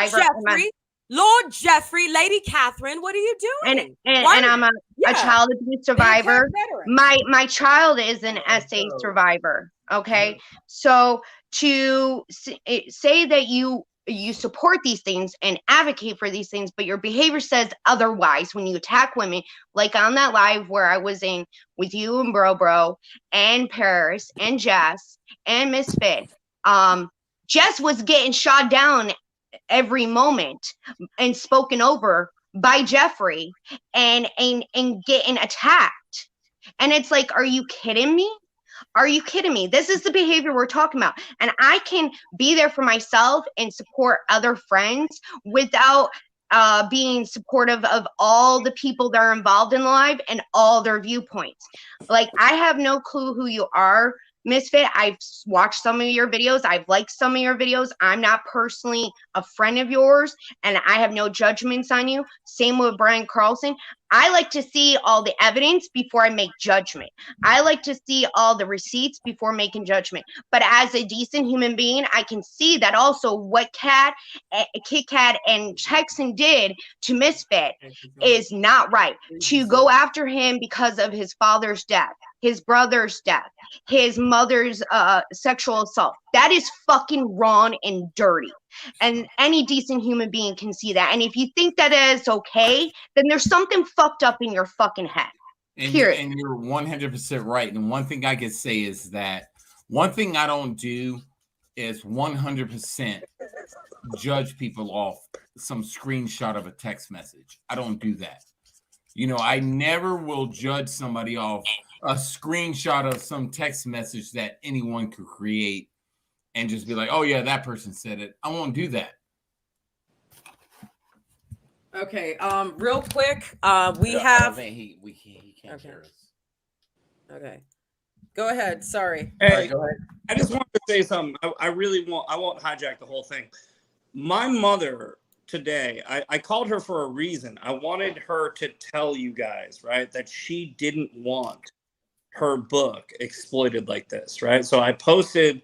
survivor. Lord Jeffrey, Lady Catherine, what are you doing? And I'm a child abuse survivor. My child is an SA survivor. Okay, so to say that you support these things and advocate for these things, but your behavior says otherwise when you attack women, like on that live where I was in with you and Bro and Paris and Jess and Misfit. Jess was getting shot down every moment and spoken over by Jeffrey and getting attacked. And it's like, are you kidding me? Are you kidding me? This is the behavior we're talking about. And I can be there for myself and support other friends without being supportive of all the people that are involved in the live and all their viewpoints. Like, I have no clue who you are, Misfit. I've watched some of your videos. I've liked some of your videos. I'm not personally a friend of yours, and I have no judgments on you. Same with Brian Carlson. I like to see all the evidence before I make judgment. I like to see all the receipts before making judgment. But as a decent human being, I can see that also what Kit Kat and Texan did to Misfit is not right. To go after him because of his father's death, his brother's death, his mother's sexual assault. That is fucking wrong and dirty. And any decent human being can see that. And if you think that is okay, then there's something fucked up in your fucking head. Period. And you're 100% right. And one thing I could say is that one thing I don't do is 100% judge people off some screenshot of a text message. I don't do that. You know, I never will judge somebody off a screenshot of some text message that anyone could create and just be like, oh yeah, that person said it. I won't do that. Okay. Real quick, we can't hear us. Okay. Go ahead. Sorry. Hey, right, go ahead. I just wanted to say something. I won't hijack the whole thing. My mother today, I called her for a reason. I wanted her to tell you guys, right, that she didn't want her book exploited like this, right? So I posted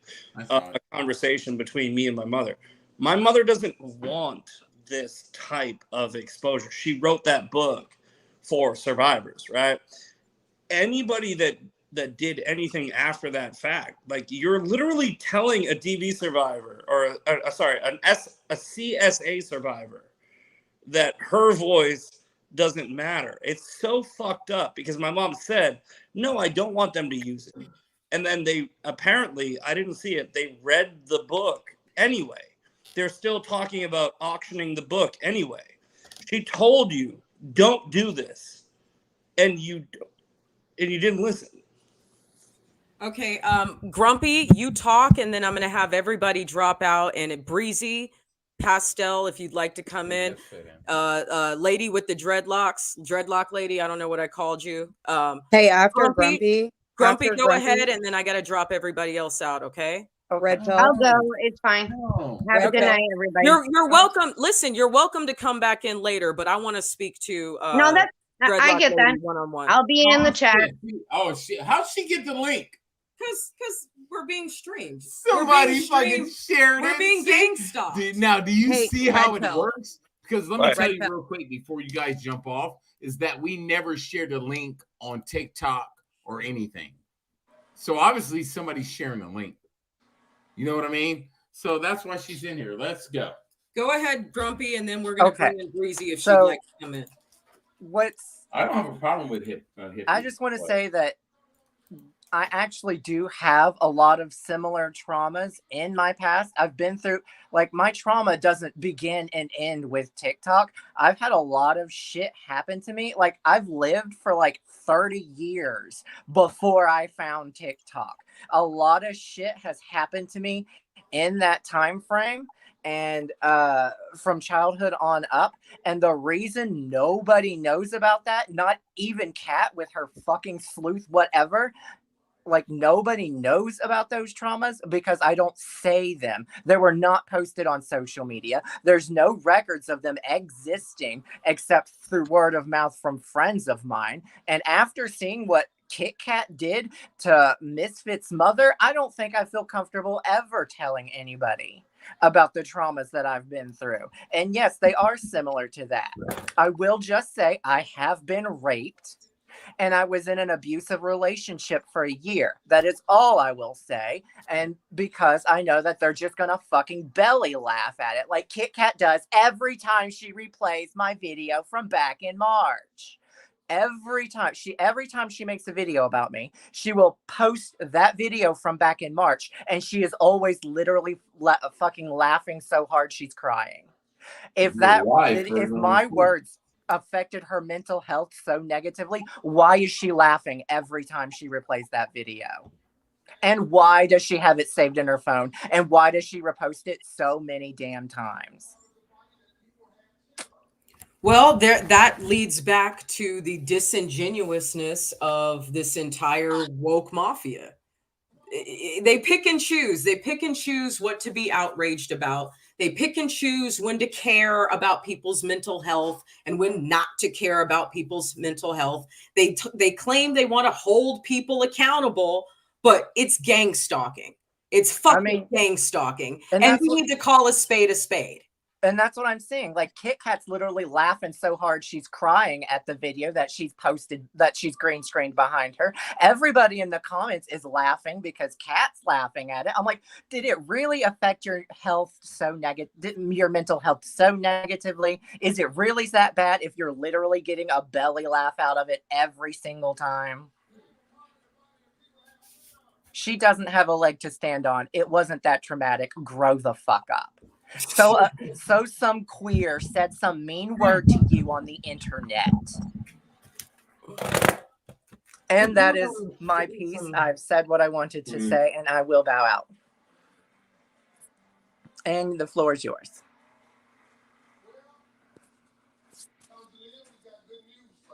a conversation between me and my mother. My mother doesn't want this type of exposure. She wrote that book for survivors, right? Anybody that did anything after that fact, like, you're literally telling a DV survivor or a CSA survivor that her voice doesn't matter. It's so fucked up because my mom said, no, I don't want them to use it. And then they apparently, I didn't see it, they read the book anyway. They're still talking about auctioning the book anyway. She told you, don't do this. And you didn't listen. Okay, Grumpy, you talk, and then I'm going to have everybody drop out. And Breezy, Pastel, if you'd like to come in. Lady with the dreadlock lady. I don't know what I called you. Hey, after Grumpy, go ahead, and then I got to drop everybody else out. Okay. Red pill. I'll go. It's fine. Have a good night, everybody. You're welcome. Listen, you're welcome to come back in later, but I want to speak to. No, that's I get that. One-on-one. I'll be in the chat. Oh shit! How'd she get the link? Because we're being streamed. Somebody fucking shared it. We're being gang-stalked. Now, do you see how it works? Because let me Right. tell you real quick before you guys jump off, is that we never shared a link on TikTok or anything. So obviously somebody's sharing the link. You know what I mean? So that's why she's in here. Let's go. Go ahead, Grumpy, and then we're going to bring in Breezy if she'd like to come in. I don't have a problem with hip. I just want to say that I actually do have a lot of similar traumas in my past. I've been through, like, my trauma doesn't begin and end with TikTok. I've had a lot of shit happen to me. Like, I've lived for like 30 years before I found TikTok. A lot of shit has happened to me in that time frame, and from childhood on up. And the reason nobody knows about that, not even Kat with her fucking sleuth whatever, like, nobody knows about those traumas because I don't say them. They were not posted on social media. There's no records of them existing except through word of mouth from friends of mine. And after seeing what Kit Kat did to Misfit's mother, I don't think I feel comfortable ever telling anybody about the traumas that I've been through. And yes, they are similar to that. I will just say I have been raped. And I was in an abusive relationship for a year. That is all I will say. And because I know that they're just going to fucking belly laugh at it like Kit Kat does every time she replays my video from back in March. Every time she makes a video about me, she will post that video from back in March. And she is always literally fucking laughing so hard she's crying. If my words affected her mental health so negatively, why is she laughing every time she replays that video? And why does she have it saved in her phone? And why does she repost it so many damn times? Well, that leads back to the disingenuousness of this entire woke mafia. They pick and choose. They pick and choose what to be outraged about. They pick and choose when to care about people's mental health and when not to care about people's mental health. They claim they want to hold people accountable, but it's gang stalking. It's fucking gang stalking. And we need to call a spade a spade. And that's what I'm saying. Like, Kit Kat's literally laughing so hard she's crying at the video that she's posted, that she's green screened behind her. Everybody in the comments is laughing because Kat's laughing at it. I'm like, did it really affect your health so your mental health so negatively? Is it really that bad if you're literally getting a belly laugh out of it every single time? She doesn't have a leg to stand on. It wasn't that traumatic. Grow the fuck up. So some queer said some mean word to you on the internet. And that is my piece. I've said what I wanted to say, and I will bow out. And the floor is yours.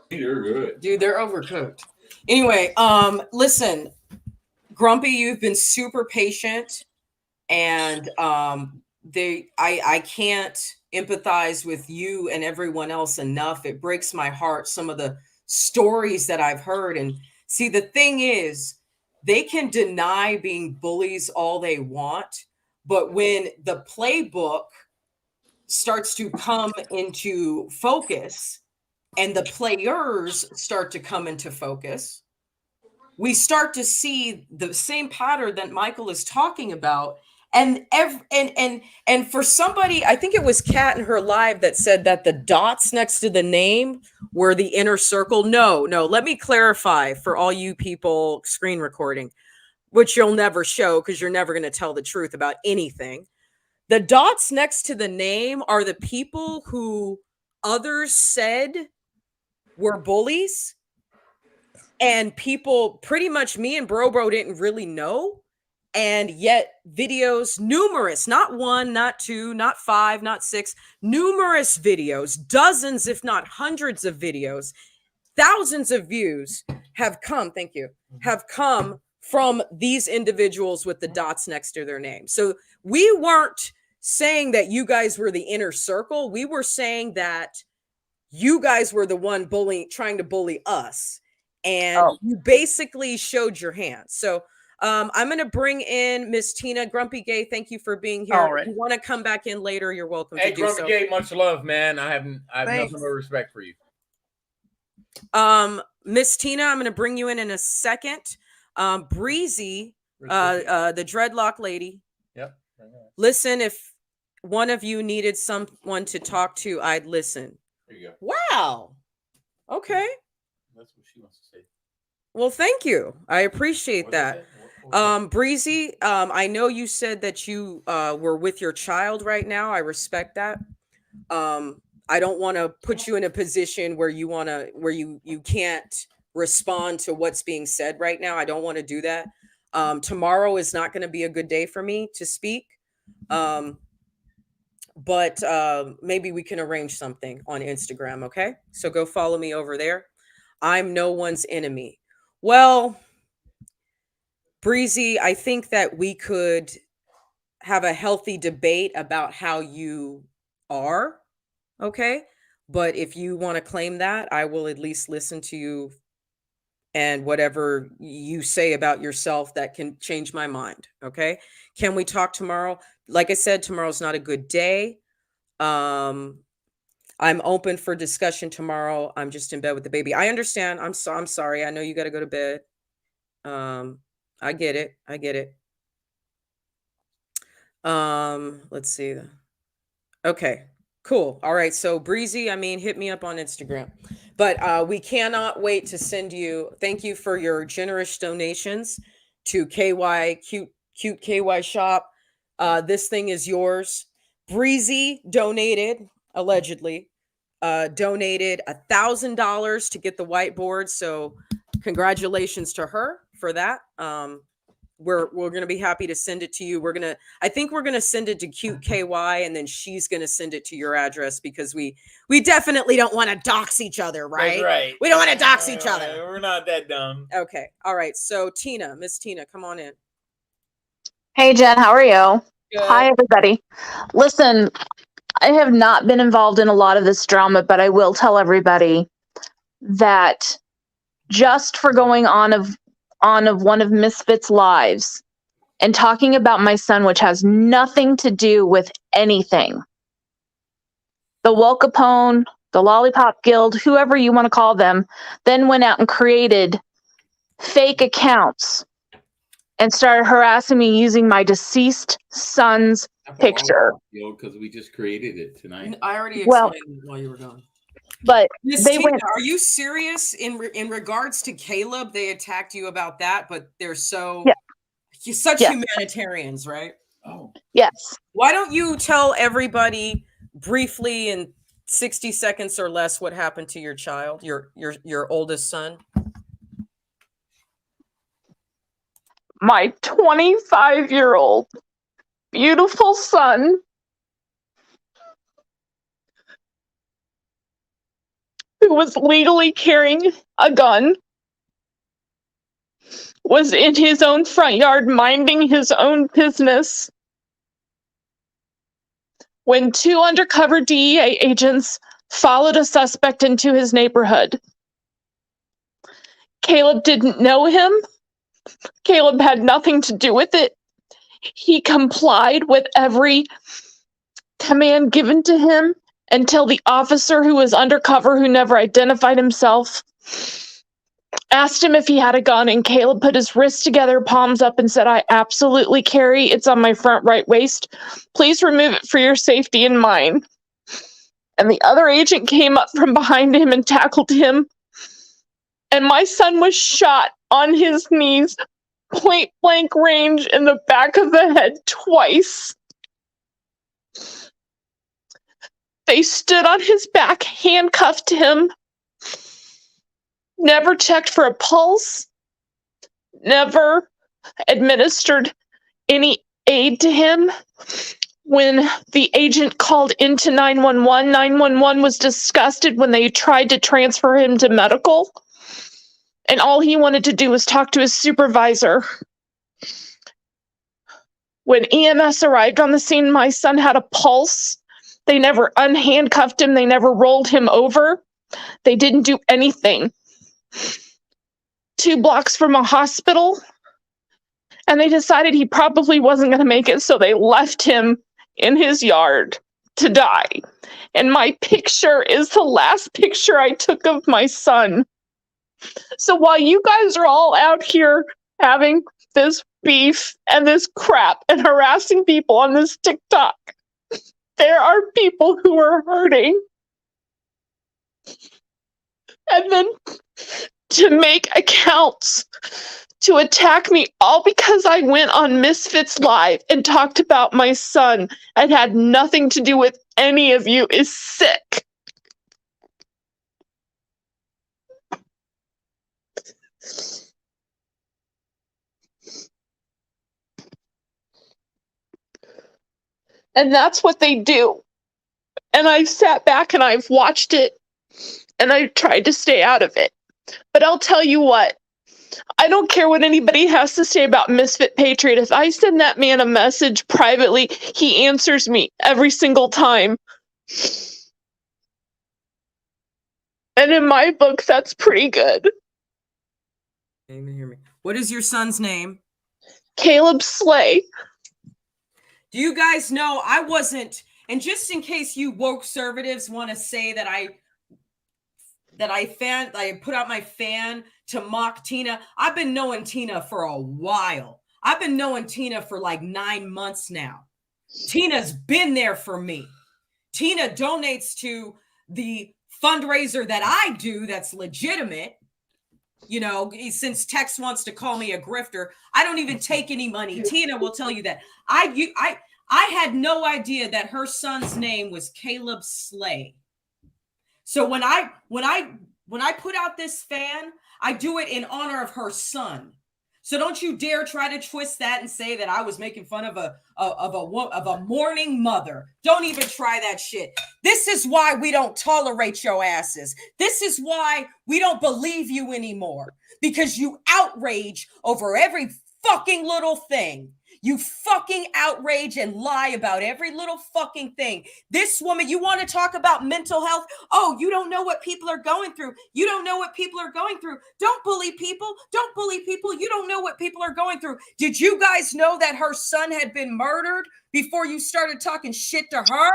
They're good. Dude, they're overcooked. Anyway, listen, Grumpy, you've been super patient, and I can't empathize with you and everyone else enough. It breaks my heart, some of the stories that I've heard. And see, the thing is, they can deny being bullies all they want, but when the playbook starts to come into focus and the players start to come into focus, we start to see the same pattern that Michael is talking about. And for somebody, I think it was Kat in her live that said that the dots next to the name were the inner circle. No, let me clarify for all you people screen recording, which you'll never show because you're never going to tell the truth about anything. The dots next to the name are the people who others said were bullies, and people pretty much, me and Bro didn't really know. And yet videos, numerous, not one, not two, not five, not six, numerous videos, dozens, if not hundreds of videos, thousands of views have come, have come from these individuals with the dots next to their name. So we weren't saying that you guys were the inner circle. We were saying that you guys were the one trying to bully us. And you basically showed your hand. So I'm going to bring in Miss Tina. Grumpy Gay, thank you for being here. All right. If you want to come back in later, you're welcome Hey, to do Grumpy so. Gay, much love, man. I have Thanks. nothing but respect for you. Miss Tina, I'm going to bring you in a second. Breezy, the dreadlock lady. Yep. Listen, if one of you needed someone to talk to, I'd listen. There you go. Wow. Okay. That's what she wants to say. Well, thank you. I appreciate that. Breezy, I know you said that you were with your child right now. I respect that. I don't want to put you in a position where you can't respond to what's being said right now. I don't want to do that. Tomorrow is not going to be a good day for me to speak. But maybe we can arrange something on Instagram. Okay. So go follow me over there. I'm no one's enemy. Well, Breezy, I think that we could have a healthy debate about how you are. Okay. But if you want to claim that, I will at least listen to you and whatever you say about yourself that can change my mind. Okay. Can we talk tomorrow? Like I said, tomorrow's not a good day. I'm open for discussion tomorrow. I'm just in bed with the baby. I understand. I'm sorry. I know you got to go to bed. I get it. Let's see. Okay, cool. All right. So Breezy, hit me up on Instagram, but we cannot wait to send you. Thank you for your generous donations to KY cute KY shop. This thing is yours. Breezy donated, allegedly, donated $1,000 to get the whiteboard. So congratulations to her for that. We're going to be happy to send it to you. I think we're going to send it to Cute KY, and then she's going to send it to your address because we definitely don't want to dox each other, right? That's right. We don't want to dox each other. We're not that dumb. Okay. All right. So Miss Tina, come on in. Hey, Jen, how are you? Good. Hi, everybody. Listen, I have not been involved in a lot of this drama, but I will tell everybody that just for going on one of Misfit's lives and talking about my son, which has nothing to do with anything, the Woke Capone, the Lollipop Guild, whoever you want to call them, then went out and created fake accounts and started harassing me using my deceased son's picture. Because we just created it tonight. I already explained it while you were gone. But Miss they Tina, went. are you serious in regards to Caleb? They attacked you about that, but they're such humanitarians, right? Oh, yes. Why don't you tell everybody briefly in 60 seconds or less what happened to your child, your oldest son? My 25-year-old beautiful son who was legally carrying a gun was in his own front yard minding his own business when two undercover DEA agents followed a suspect into his neighborhood. Caleb didn't know him. Caleb had nothing to do with it. He complied with every command given to him until the officer who was undercover, who never identified himself, asked him if he had a gun, and Caleb put his wrists together, palms up, and said, "I absolutely carry. It's on my front right waist. Please remove it for your safety and mine." And the other agent came up from behind him and tackled him. And my son was shot on his knees, point blank range in the back of the head twice. They stood on his back, handcuffed him, never checked for a pulse, never administered any aid to him. When the agent called into 911, 911 was disgusted when they tried to transfer him to medical. And all he wanted to do was talk to his supervisor. When EMS arrived on the scene, my son had a pulse. They never unhandcuffed him. They never rolled him over. They didn't do anything. 2 blocks from a hospital, and they decided he probably wasn't going to make it, so they left him in his yard to die. And my picture is the last picture I took of my son. So while you guys are all out here having this beef and this crap and harassing people on this TikTok, there are people who are hurting. And then to make accounts to attack me all because I went on Misfits Live and talked about my son and had nothing to do with any of you is sick. And that's what they do. And I've sat back and I've watched it and I tried to stay out of it. But I'll tell you what, I don't care what anybody has to say about Misfit Patriot. If I send that man a message privately, he answers me every single time. And in my book, that's pretty good. Can't even hear me. What is your son's name? Caleb Slay. Do you guys know I wasn't, and just in case you woke conservatives want to say that I put out my fan to mock Tina. I've been knowing Tina for a while. I've been knowing Tina for like 9 months now. Tina's been there for me. Tina donates to the fundraiser that I do that's legitimate. You know, since Tex wants to call me a grifter, I don't even take any money. Tina will tell you that. I had no idea that her son's name was Caleb Slay. So when I put out this fan, I do it in honor of her son. So don't you dare try to twist that and say that I was making fun of a mourning mother. Don't even try that shit. This is why we don't tolerate your asses. This is why we don't believe you anymore, because you outrage over every fucking little thing. You fucking outrage and lie about every little fucking thing. This woman, you want to talk about mental health? Oh, you don't know what people are going through. You don't know what people are going through. Don't bully people. Don't bully people. You don't know what people are going through. Did you guys know that her son had been murdered before you started talking shit to her?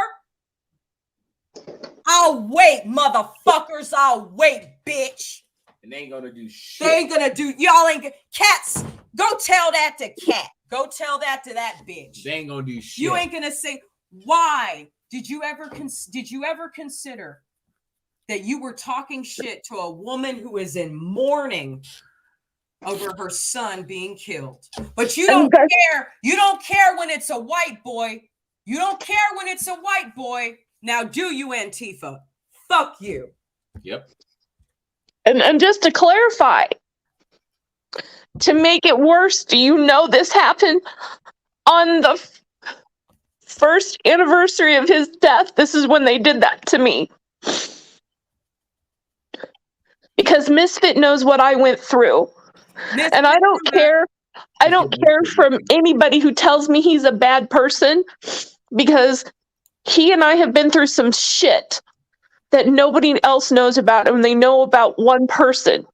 I'll wait, motherfuckers. I'll wait, bitch. And they ain't gonna do shit. They ain't gonna do, y'all ain't, cats, go tell that to Cat. Go tell that to that bitch. They ain't gonna do shit. You ain't gonna say, why did you ever consider that you were talking shit to a woman who is in mourning over her son being killed? But you don't care. You don't care when it's a white boy. You don't care when it's a white boy. Now do you, Antifa? Fuck you. Yep. And just to clarify, to make it worse, do you know this happened on the first anniversary of his death? This is when they did that to me. Because Misfit knows what I went through. And I don't care. I don't care from anybody who tells me he's a bad person, because he and I have been through some shit that nobody else knows about, and they know about one person.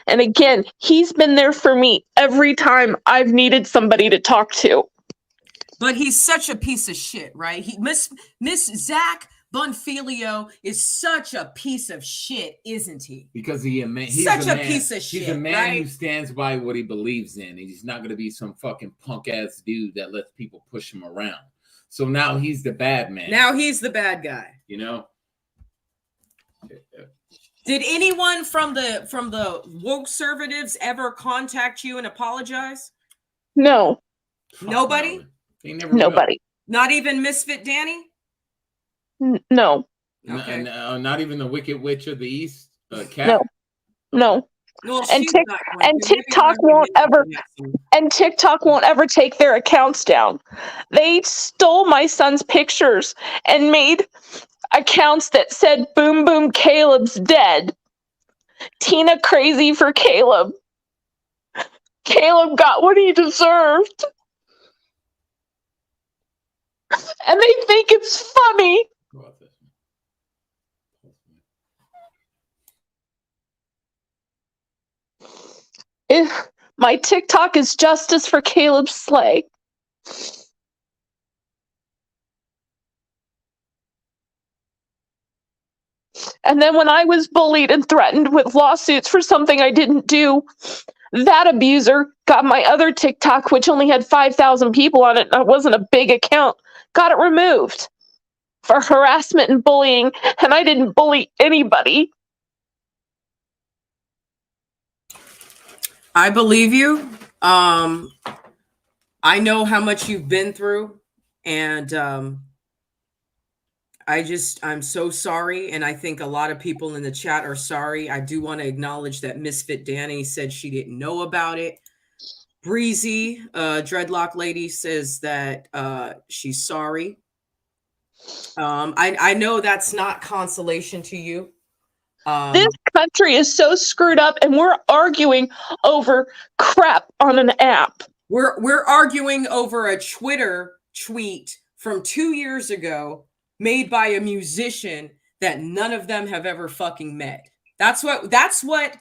And again, he's been there for me every time I've needed somebody to talk to. But he's such a piece of shit, right? Miss Zach Bonfilio is such a piece of shit, isn't he? Because he's Such a man, piece of He's shit, a man right? who stands by what he believes in. He's not going to be some fucking punk ass dude that lets people push him around. So now he's the bad man. Now he's the bad guy. You know. Did anyone from the woke conservatives ever contact you and apologize? No. Nobody? They never Nobody. Not even Misfit Danny? No. Okay. Not even the Wicked Witch of the East, Cat? No. No. Well, And, she's Tik- not going and to. Maybe TikTok one of won't them ever has some- and TikTok won't ever take their accounts down. They stole my son's pictures and made accounts that said boom boom Caleb's dead. Tina crazy for Caleb. Caleb got what he deserved. And they think it's funny. If my TikTok is justice for Caleb Slay. And then when I was bullied and threatened with lawsuits for something I didn't do, that abuser got my other TikTok, which only had 5,000 people on it, and it wasn't a big account, got it removed for harassment and bullying, and I didn't bully anybody. I believe you. I know how much you've been through, and I'm so sorry, and I think a lot of people in the chat are sorry. I do want to acknowledge that Misfit Danny said she didn't know about it. Breezy, dreadlock lady, says that she's sorry. I know that's not consolation to you. This country is so screwed up, and we're arguing over crap on an app. We're arguing over a Twitter tweet from 2 years ago made by a musician that none of them have ever fucking met. That's what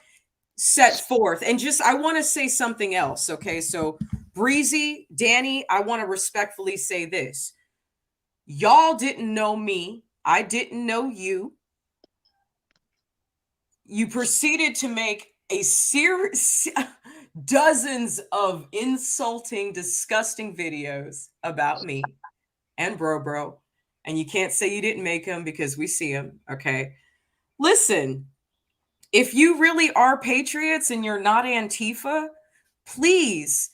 set forth. And just, I want to say something else. Okay. So Breezy, Danny, I want to respectfully say this. Y'all didn't know me. I didn't know you. You proceeded to make a series, dozens of insulting, disgusting videos about me and Bro. And you can't say you didn't make them because we see them. Okay. Listen, if you really are patriots and you're not Antifa, please,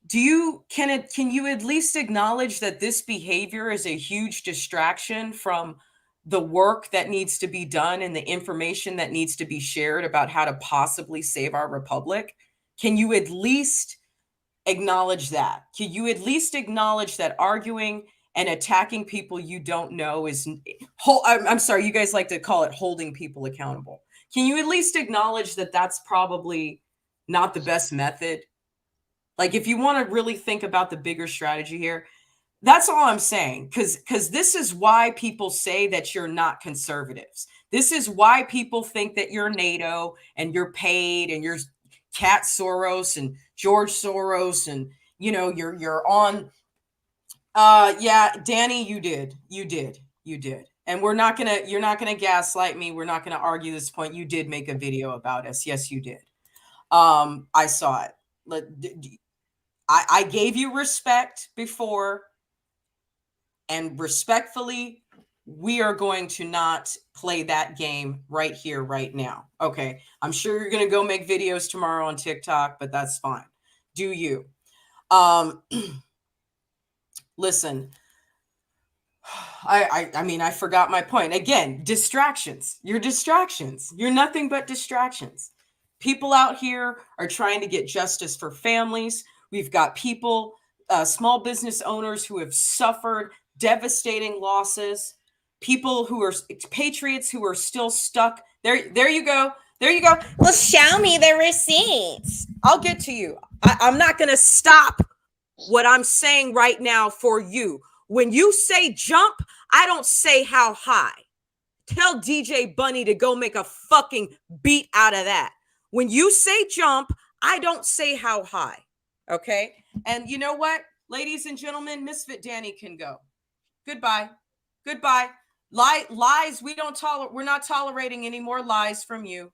can you at least acknowledge that this behavior is a huge distraction from the work that needs to be done and the information that needs to be shared about how to possibly save our republic? Can you at least acknowledge that? Can you at least acknowledge that arguing and attacking people you don't know is, I'm sorry, you guys like to call it holding people accountable. Can you at least acknowledge that that's probably not the best method? Like, if you want to really think about the bigger strategy here, that's all I'm saying. Because this is why people say that you're not conservatives. This is why people think that you're NATO and you're paid and you're Cat Soros and George Soros and, you know, you're on. Yeah, Danny, you did. And you're not gonna gaslight me. We're not gonna argue this point. You did make a video about us. Yes, you did. I saw it. I gave you respect before, and respectfully, we are going to not play that game right here, right now. Okay. I'm sure you're gonna go make videos tomorrow on TikTok, but that's fine. Do you? Listen, I mean, I forgot my point. Again, distractions. You're distractions. You're nothing but distractions. People out here are trying to get justice for families. We've got people, small business owners who have suffered devastating losses. People who are patriots who are still stuck. There you go. There you go. Well, show me the receipts. I'll get to you. I'm not going to stop what I'm saying right now for you. When you say jump, I don't say how high. Tell DJ Bunny to go make a fucking beat out of that. When you say jump, I don't say how high. Okay? And you know what? Ladies and gentlemen, Misfit Danny can go. Goodbye. Goodbye. Lies, we don't tolerate. We're not tolerating any more lies from you.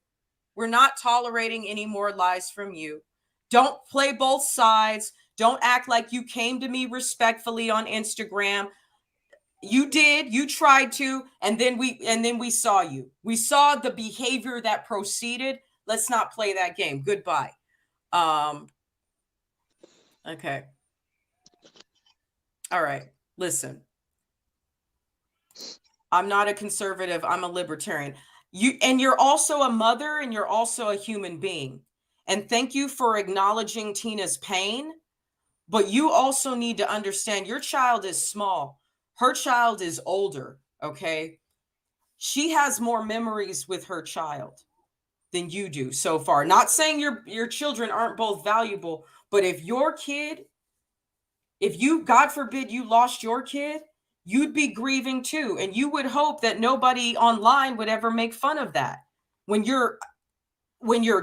We're not tolerating any more lies from you. Don't play both sides. Don't act like you came to me respectfully on Instagram. You did, you tried to, and then we saw you. We saw the behavior that proceeded. Let's not play that game. Goodbye. Okay. All right. Listen. I'm not a conservative. I'm a libertarian. You're also a mother, and you're also a human being. And thank you for acknowledging Tina's pain. But you also need to understand your child is small. Her child is older. Okay. She has more memories with her child than you do so far. Not saying your children aren't both valuable, but if your kid, if you, God forbid, you lost your kid, you'd be grieving too. And you would hope that nobody online would ever make fun of that. When you're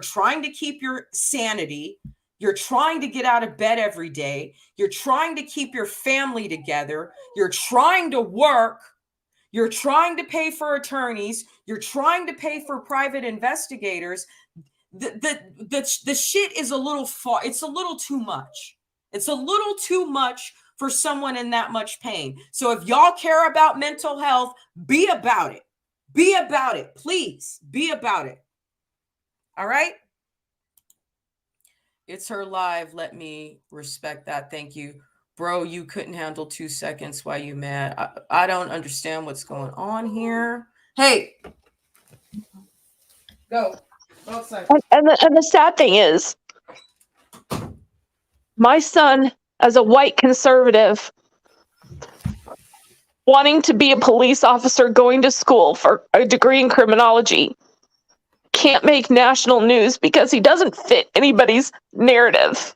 trying to keep your sanity, you're trying to get out of bed every day, you're trying to keep your family together, you're trying to work, you're trying to pay for attorneys, you're trying to pay for private investigators. The shit is a little far. It's a little too much. It's a little too much for someone in that much pain. So if y'all care about mental health, be about it. Be about it. Please be about it. All right. It's her live. Let me respect that. Thank you. Bro, you couldn't handle 2 seconds. Why you mad? I don't understand what's going on here. Hey. Go. Outside. And the sad thing is, my son, as a white conservative, wanting to be a police officer, going to school for a degree in criminology, can't make national news because he doesn't fit anybody's narrative.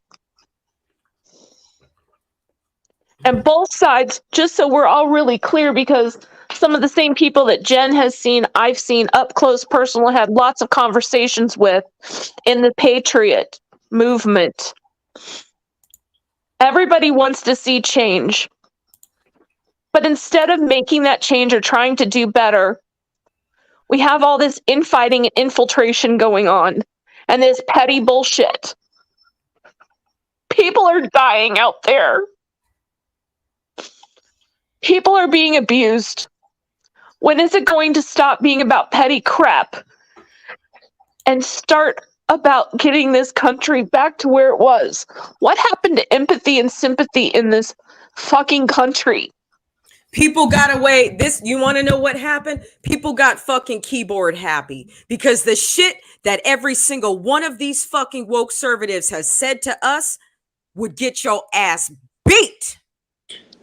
And both sides, just so we're all really clear, because some of the same people that Jen has seen, I've seen up close, personal, had lots of conversations with in the patriot movement. Everybody wants to see change. But instead of making that change or trying to do better, we have all this infighting and infiltration going on, and this petty bullshit. People are dying out there. People are being abused. When is it going to stop being about petty crap and start about getting this country back to where it was? What happened to empathy and sympathy in this fucking country? People got away. You want to know what happened? People got fucking keyboard happy because the shit that every single one of these fucking woke conservatives has said to us would get your ass beat.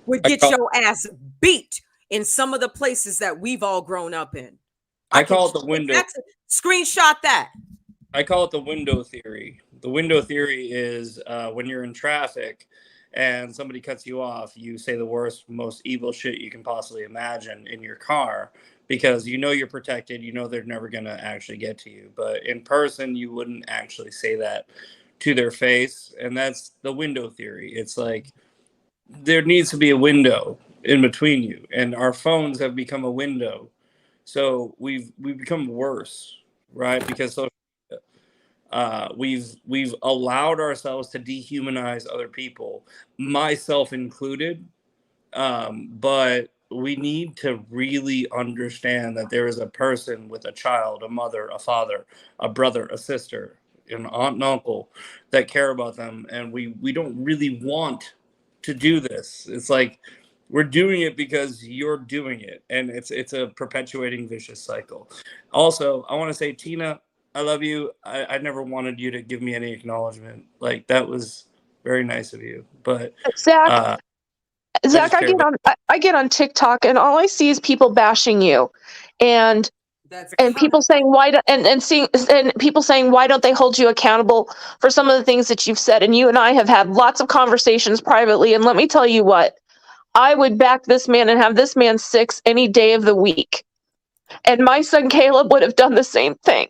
Would get your ass beat in some of the places that we've all grown up in. I call it the window. Screenshot that. I call it the window theory. The window theory is when you're in traffic and somebody cuts you off, you say the worst, most evil shit you can possibly imagine in your car because you know you're protected. You know they're never going to actually get to you. But in person, you wouldn't actually say that to their face. And that's the window theory. It's like there needs to be a window in between you. And our phones have become a window. So we've become worse, right? Because social we've allowed ourselves to dehumanize other people, myself included. But we need to really understand that there is a person with a child, a mother, a father, a brother, a sister, an aunt and uncle that care about them. And we don't really want to do this. It's like we're doing it because you're doing it. And it's a perpetuating vicious cycle. Also, I want to say, Tina, I love you. I never wanted you to give me any acknowledgement. Like, that was very nice of you. But Zach, I get on TikTok and all I see is people bashing you, and people saying people saying why don't they hold you accountable for some of the things that you've said. And you and I have had lots of conversations privately. And let me tell you what, I would back this man and have this man 6 any day of the week. And my son Caleb would have done the same thing.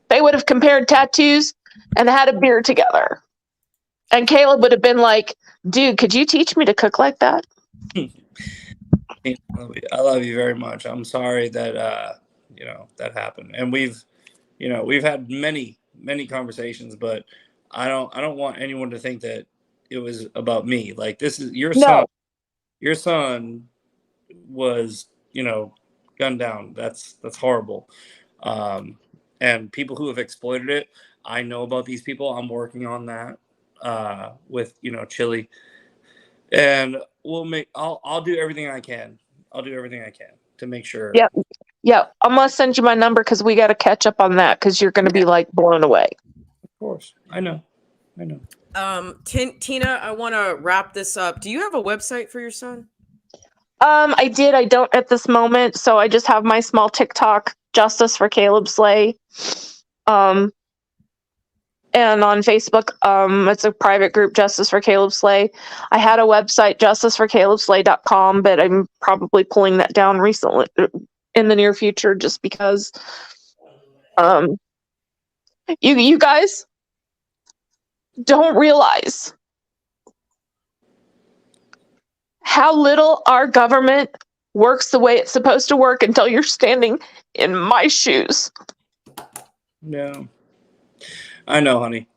They would have compared tattoos and had a beer together. And Caleb would have been like, dude, could you teach me to cook like that? I love you very much. I'm sorry that that happened, and we've had many conversations, but I don't want anyone to think that it was about me. Like, this is your son. Your son was gunned down. That's horrible. And people who have exploited it, I know about these people. I'm working on that with Chile, and I'll do everything I can. I'll do everything I can to make sure. Yeah, I'm gonna send you my number because we got to catch up on that because you're gonna be like blown away. Of course, I know. Tina, I want to wrap this up. Do you have a website for your son? I did. I don't at this moment, so I just have my small TikTok, Justice for Caleb Slay. And on Facebook, it's a private group, Justice for Caleb Slay. I had a website, justiceforcalebslay.com, but I'm probably pulling that down recently in the near future just because you guys don't realize how little our government works the way it's supposed to work until you're standing in my shoes. No, I know, honey,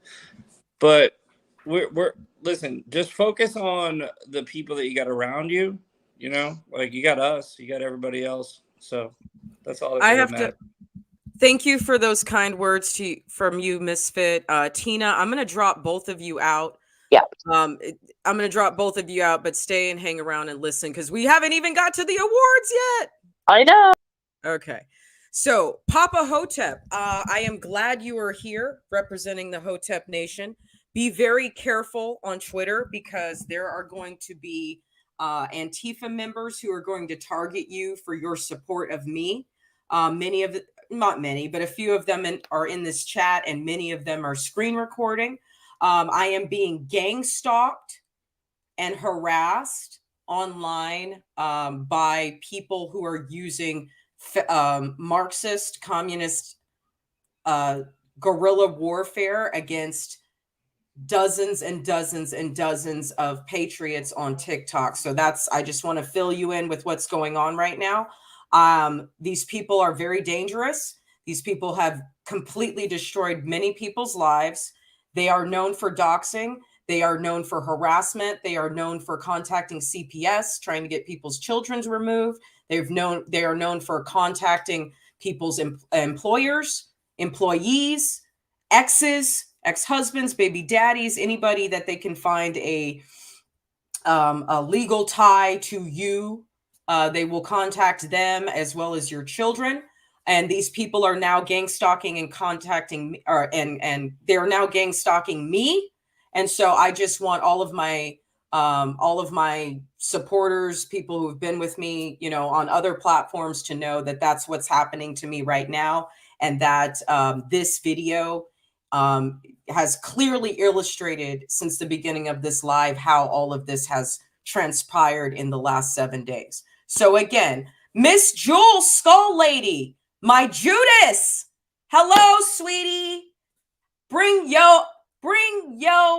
but we're listen. Just focus on the people that you got around you. Like, you got us, you got everybody else. So that's all. I have to thank you for those kind words from you, Misfit. Tina, I'm going to drop both of you out. Yeah. I'm going to drop both of you out, but stay and hang around and listen because we haven't even got to the awards yet. I know. Okay. So, Papa Hotep, I am glad you are here representing the Hotep Nation. Be very careful on Twitter because there are going to be Antifa members who are going to target you for your support of me. Not many, but a few of them are in this chat, and many of them are screen recording. I am being gang stalked and harassed online by people who are using Marxist, communist guerrilla warfare against dozens and dozens and dozens of patriots on TikTok. So I just want to fill you in with what's going on right now. These people are very dangerous. These people have completely destroyed many people's lives. They are known for doxing. They are known for harassment. They are known for contacting CPS, trying to get people's children removed. They are known for contacting people's employers, employees, exes, ex-husbands, baby daddies, anybody that they can find a legal tie to you. They will contact them as well as your children. And these people are now gang stalking and contacting me, and they're now gang stalking me. And so I just want all of my supporters, people who have been with me, on other platforms, to know that that's what's happening to me right now, and that this video has clearly illustrated since the beginning of this live how all of this has transpired in the last 7 days. So again, Miss Jewel Skull Lady, my Judas, hello, sweetie. Bring yo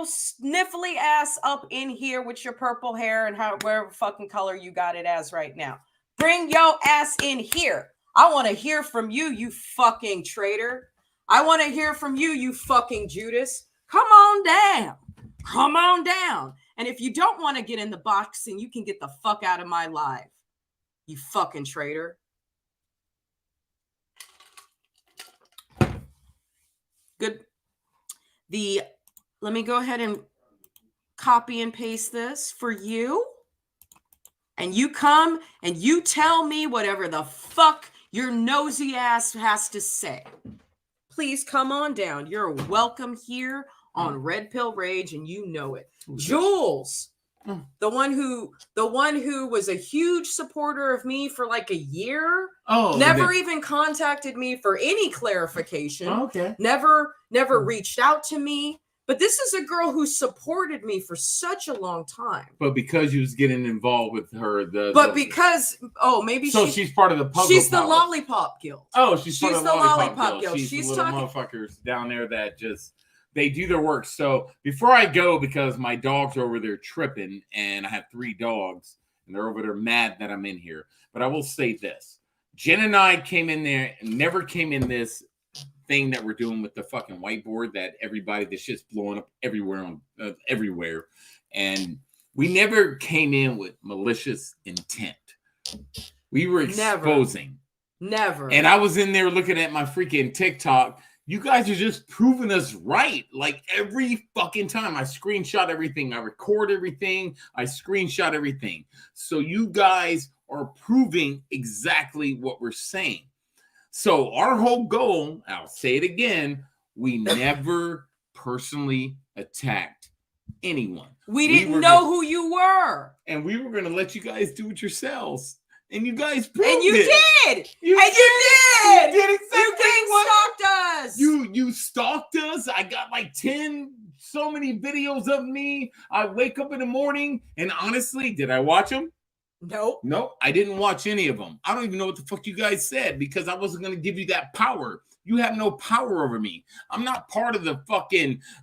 sniffly ass up in here with your purple hair and whatever fucking color you got it as right now. Bring yo ass in here. I want to hear from you, you fucking traitor. I want to hear from you, you fucking Judas. Come on down. Come on down. And if you don't want to get in the box, then you can get the fuck out of my live, you fucking traitor. Good. Let me go ahead and copy and paste this for you. And you come and you tell me whatever the fuck your nosy ass has to say. Please come on down. You're welcome here on Red Pill Rage, and you know it. Jules, the one who was a huge supporter of me for like a year. Never even contacted me for any clarification. Okay. Never reached out to me. But this is a girl who supported me for such a long time. But because you was getting involved with her, she's part of the puzzle. She's the Lollipop Guild. Oh, she's part of the Lollipop Guild. She's little motherfuckers down there that they do their work. So before I go, because my dogs are over there tripping, and I have 3 dogs, and they're over there mad that I'm in here. But I will say this. Jen and I came in there and never came in this thing that we're doing with the fucking whiteboard that this shit's blowing up everywhere. And we never came in with malicious intent. We were exposing. Never. And I was in there looking at my freaking TikTok. You guys are just proving us right. Like every fucking time I screenshot everything, I record everything, I screenshot everything. So you guys are proving exactly what we're saying. So our whole goal, I'll say it again, we never personally attacked anyone. We didn't know who you were. And we were going to let you guys do it yourselves. And you guys proved and you it. Did. You and did. You did. You did exactly You stalked us. You stalked us. I got like 10 so many videos of me. I wake up in the morning and honestly, did I watch them? Nope. I didn't watch any of them. I don't even know what the fuck you guys said because I wasn't going to give you that power. You have no power over me. I'm not part of the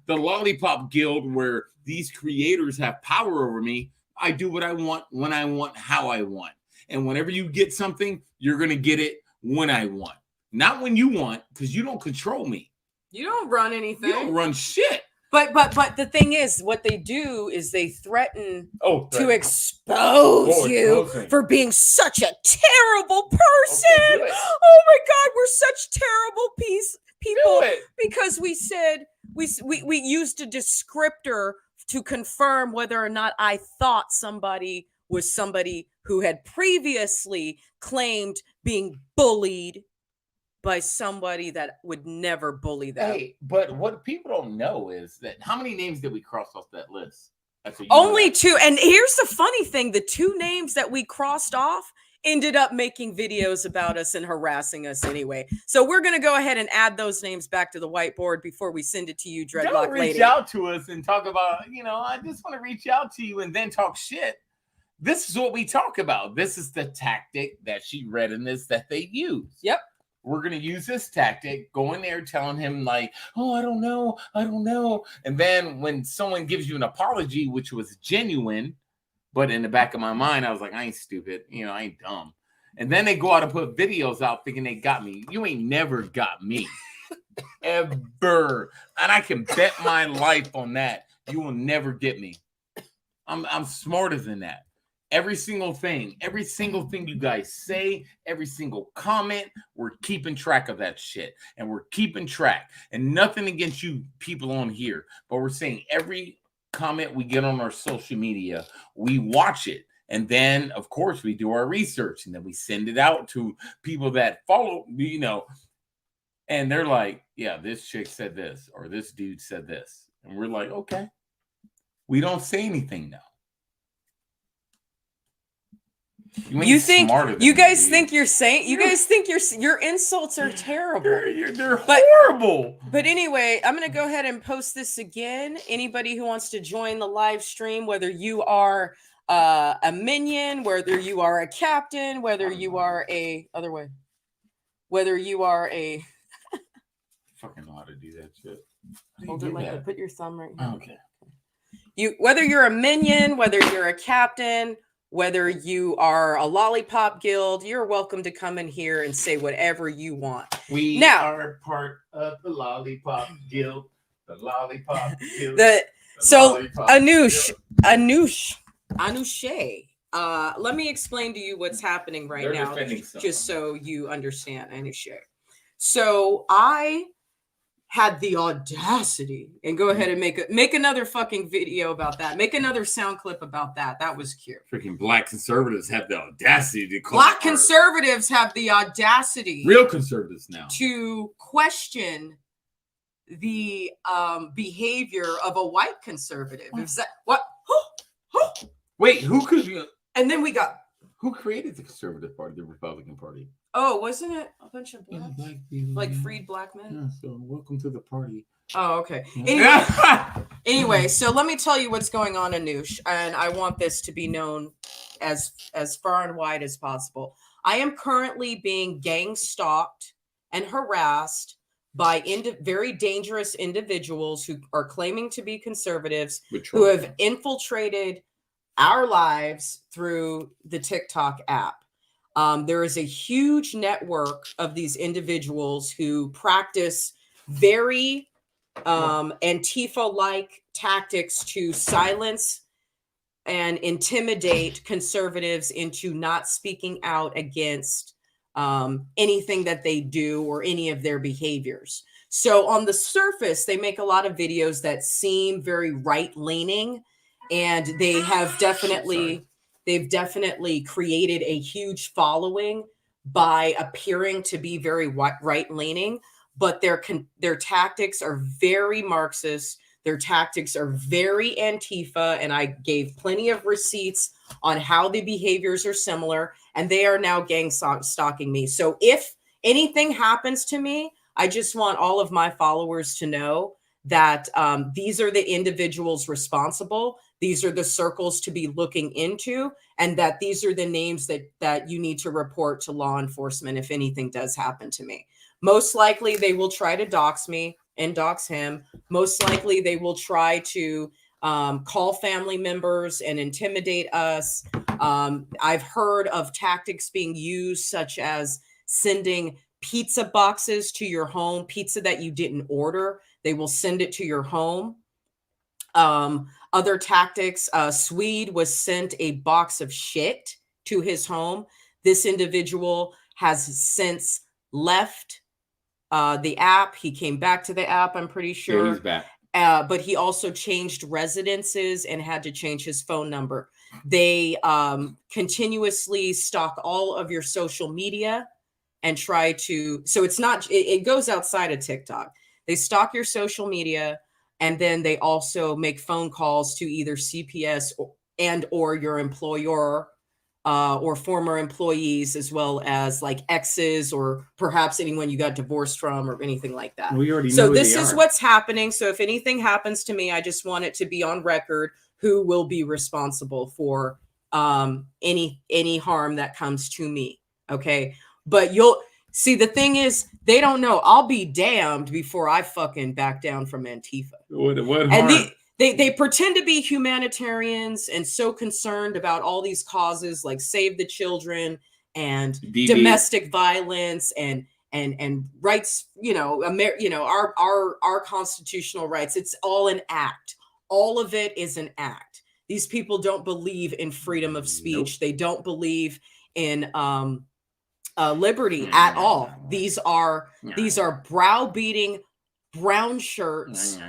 Lollipop Guild where these creators have power over me. I do what I want, when I want, how I want. And whenever you get something, you're going to get it when I want. Not when you want, because you don't control me. You don't run anything. You don't run shit. But the thing is, what they do is they threaten to expose you for being such a terrible person. Okay, oh my God, we're such terrible people because we said we used a descriptor to confirm whether or not I thought somebody was somebody who had previously claimed being bullied by somebody that would never bully them. Hey, but what people don't know is that how many names did we cross off that list? Only 2. And here's the funny thing. The 2 names that we crossed off ended up making videos about us and harassing us anyway. So we're going to go ahead and add those names back to the whiteboard before we send it to you, Dreadlock Don't Lady. reach out to us and talk about, I just want to reach out to you and then talk shit. This is what we talk about. This is the tactic that she read in this that they use. Yep. We're going to use this tactic, go in there telling him like, oh, I don't know. And then when someone gives you an apology, which was genuine, but in the back of my mind, I was like, I ain't stupid. I ain't dumb. And then they go out and put videos out thinking they got me. You ain't never got me. Ever. And I can bet my life on that. You will never get me. I'm smarter than that. Every single thing you guys say, every single comment, we're keeping track of that shit. And we're keeping track. And nothing against you people on here, but we're saying every comment we get on our social media, we watch it. And then, of course, we do our research. And then we send it out to people that follow, and they're like, yeah, this chick said this, or this dude said this. And we're like, okay. We don't say anything now. You think you guys think you're saying your insults are terrible. They're horrible. But anyway, I'm gonna go ahead and post this again. Anybody who wants to join the live stream, whether you are a minion, whether you are a captain, whether you are fucking know how to do that shit. Hold it like that. Put your thumb right here. Okay. Whether you're a minion, whether you're a captain, whether you are a Lollipop Guild, you're welcome to come in here and say whatever you want. We are part of the Lollipop Guild. The Lollipop Guild. Anushe, let me explain to you what's happening right now, just so you understand, Anushe. So I had the audacity, and go ahead and make another fucking video about that. Make another sound clip about that. That was cute. Freaking black conservatives have the audacity to call black conservatives have the audacity. Real conservatives now. To question the behavior of a white conservative. Is that what? Wait, who could you? And then we got who created the Conservative Party, the Republican Party? Oh, wasn't it a bunch of blacks? Black people, like freed black men? Yeah, so welcome to the party. Oh, okay. Yeah. Anyway, so let me tell you what's going on, Anush, and I want this to be known as far and wide as possible. I am currently being gang stalked and harassed by very dangerous individuals who are claiming to be conservatives who have infiltrated our lives through the TikTok app. There is a huge network of these individuals who practice very Antifa-like tactics to silence and intimidate conservatives into not speaking out against anything that they do or any of their behaviors. So on the surface, they make a lot of videos that seem very right-leaning, and they have definitely created a huge following by appearing to be very right-leaning, but their tactics are very Marxist. Their tactics are very Antifa, and I gave plenty of receipts on how the behaviors are similar, and they are now gang stalking me. So if anything happens to me, I just want all of my followers to know that these are the individuals responsible. These are the circles to be looking into, and that these are the names that you need to report to law enforcement if anything does happen to me. Most likely they will try to dox me and dox him. Most likely they will try to call family members and intimidate us. I've heard of tactics being used, such as sending pizza boxes to your home, pizza that you didn't order. They will send it to your home. Other tactics, Swede was sent a box of shit to his home. This individual has since left the app. He came back to the app, I'm pretty sure. Yeah, he's back. But he also changed residences and had to change his phone number. They continuously stalk all of your social media and try to, so it's not, it goes outside of TikTok. They stalk your social media, and then they also make phone calls to either CPS or your employer or former employees, as well as like exes or perhaps anyone you got divorced from or anything like that. We already know So who this they is are. what's happening. So if anything happens to me, I just want it to be on record who will be responsible for any harm that comes to me. Okay. But you'll see, the thing is, they don't know. I'll be damned before I fucking back down from Antifa. What harm? And they pretend to be humanitarians and so concerned about all these causes like Save the Children and domestic violence and rights, our constitutional rights. It's all an act. All of it is an act. These people don't believe in freedom of speech. Nope. They don't believe in liberty at all. These are browbeating brown shirts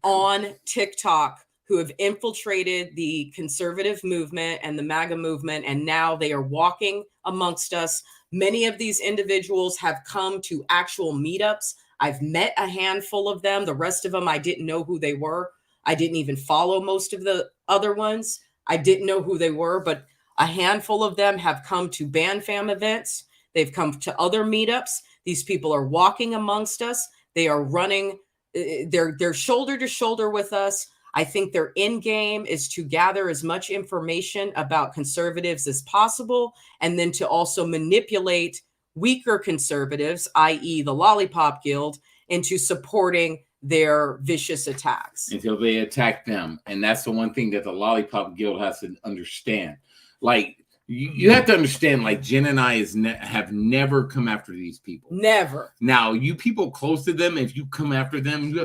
on TikTok who have infiltrated the conservative movement and the Maga movement, and now they are walking amongst us. Many of these individuals have come to actual meetups. I've met a handful of them. The rest of them, I didn't know who they were. I didn't even follow most of the other ones. I didn't know who they were, but a handful of them have come to BanFam events. They've come to other meetups. These people are walking amongst us. They are running. They're shoulder to shoulder with us. I think their end game is to gather as much information about conservatives as possible, and then to also manipulate weaker conservatives, i.e. the Lollipop Guild, into supporting their vicious attacks. Until they attack them. And that's the one thing that the Lollipop Guild has to understand. Like, you have to understand, like, Jen and I have never come after these people. Never. Now, you people close to them, if you come after them, you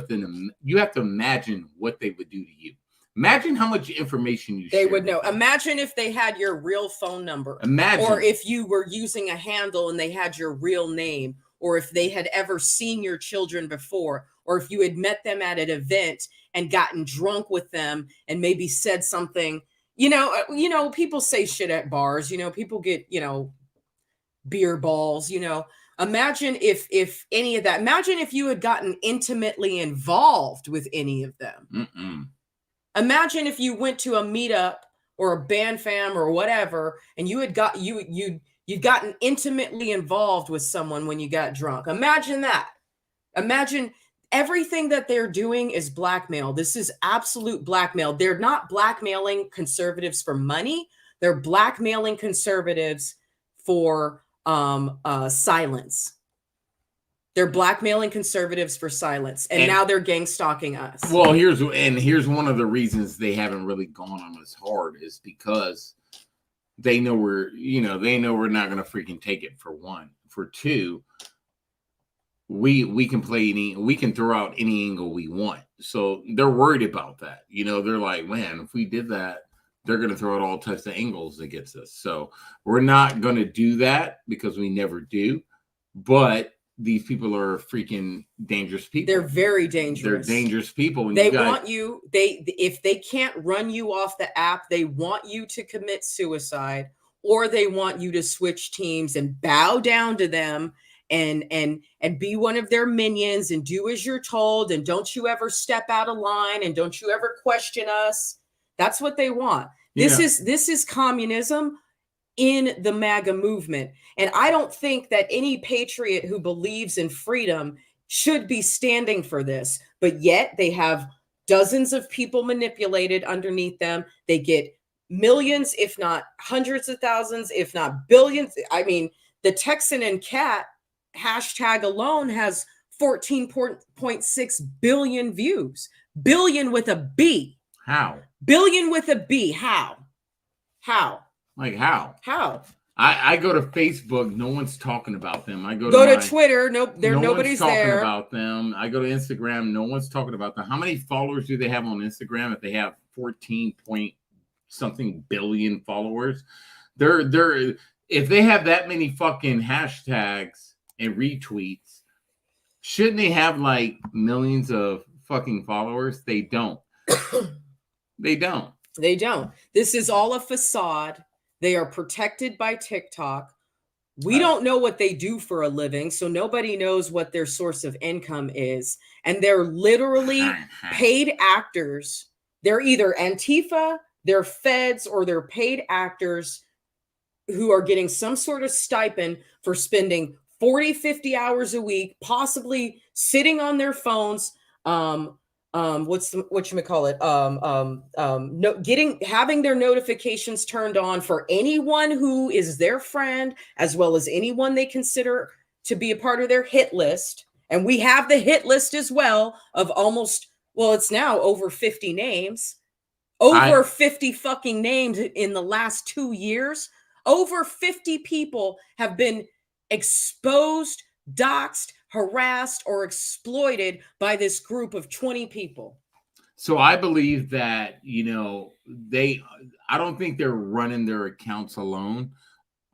have to imagine what they would do to you. Imagine how much information they would know. Imagine if they had your real phone number. Imagine. Or if you were using a handle and they had your real name, or if they had ever seen your children before, or if you had met them at an event and gotten drunk with them and maybe said something. You know, people say shit at bars, people get, beer balls, imagine if any of that, imagine if you had gotten intimately involved with any of them. Mm-mm. Imagine if you went to a meetup or a BanFam or whatever, and you had you'd gotten intimately involved with someone when you got drunk. Imagine that. Imagine everything that they're doing is blackmail. This is absolute blackmail. They're not blackmailing conservatives for money. They're blackmailing conservatives for silence. They're blackmailing conservatives for silence, and now they're gang stalking us. Well, here's one of the reasons they haven't really gone on as hard is because they know we're not going to freaking take it, for one. For two, we can throw out any angle we want. So they're worried about that. They're like, man, if we did that, they're going to throw out all types of angles against us. So we're not going to do that because we never do. But these people are freaking dangerous people. They're very dangerous. They're dangerous people. And if they can't run you off the app, they want you to commit suicide, or they want you to switch teams and bow down to them and be one of their minions and do as you're told. And don't you ever step out of line, and don't you ever question us. That's what they want. This is communism in the MAGA movement. And I don't think that any patriot who believes in freedom should be standing for this. But yet they have dozens of people manipulated underneath them. They get millions, if not hundreds of thousands, if not billions. I mean, the Texan and Cat hashtag alone has 14.6 billion views. Billion with a B. How? Billion with a B. How? Like how? How? I go to Facebook, no one's talking about them. I go to Twitter, nobody's one's talking there about them. I go to Instagram, no one's talking about them. How many followers do they have on Instagram? If they have 14 point something billion followers, they're if they have that many fucking hashtags and retweets, shouldn't they have like millions of fucking followers? They don't. They don't. This is all a facade. They are protected by TikTok. We don't know what they do for a living, so nobody knows what their source of income is. And they're literally paid actors. They're either Antifa, they're feds, or they're paid actors who are getting some sort of stipend for spending 40, 50 hours a week, possibly sitting on their phones, having their notifications turned on for anyone who is their friend, as well as anyone they consider to be a part of their hit list. And we have the hit list as well of it's now over 50 names, 50 fucking names in the last 2 years. Over 50 people have been exposed, doxxed, harassed, or exploited by this group of 20 people. So I believe that, I don't think they're running their accounts alone.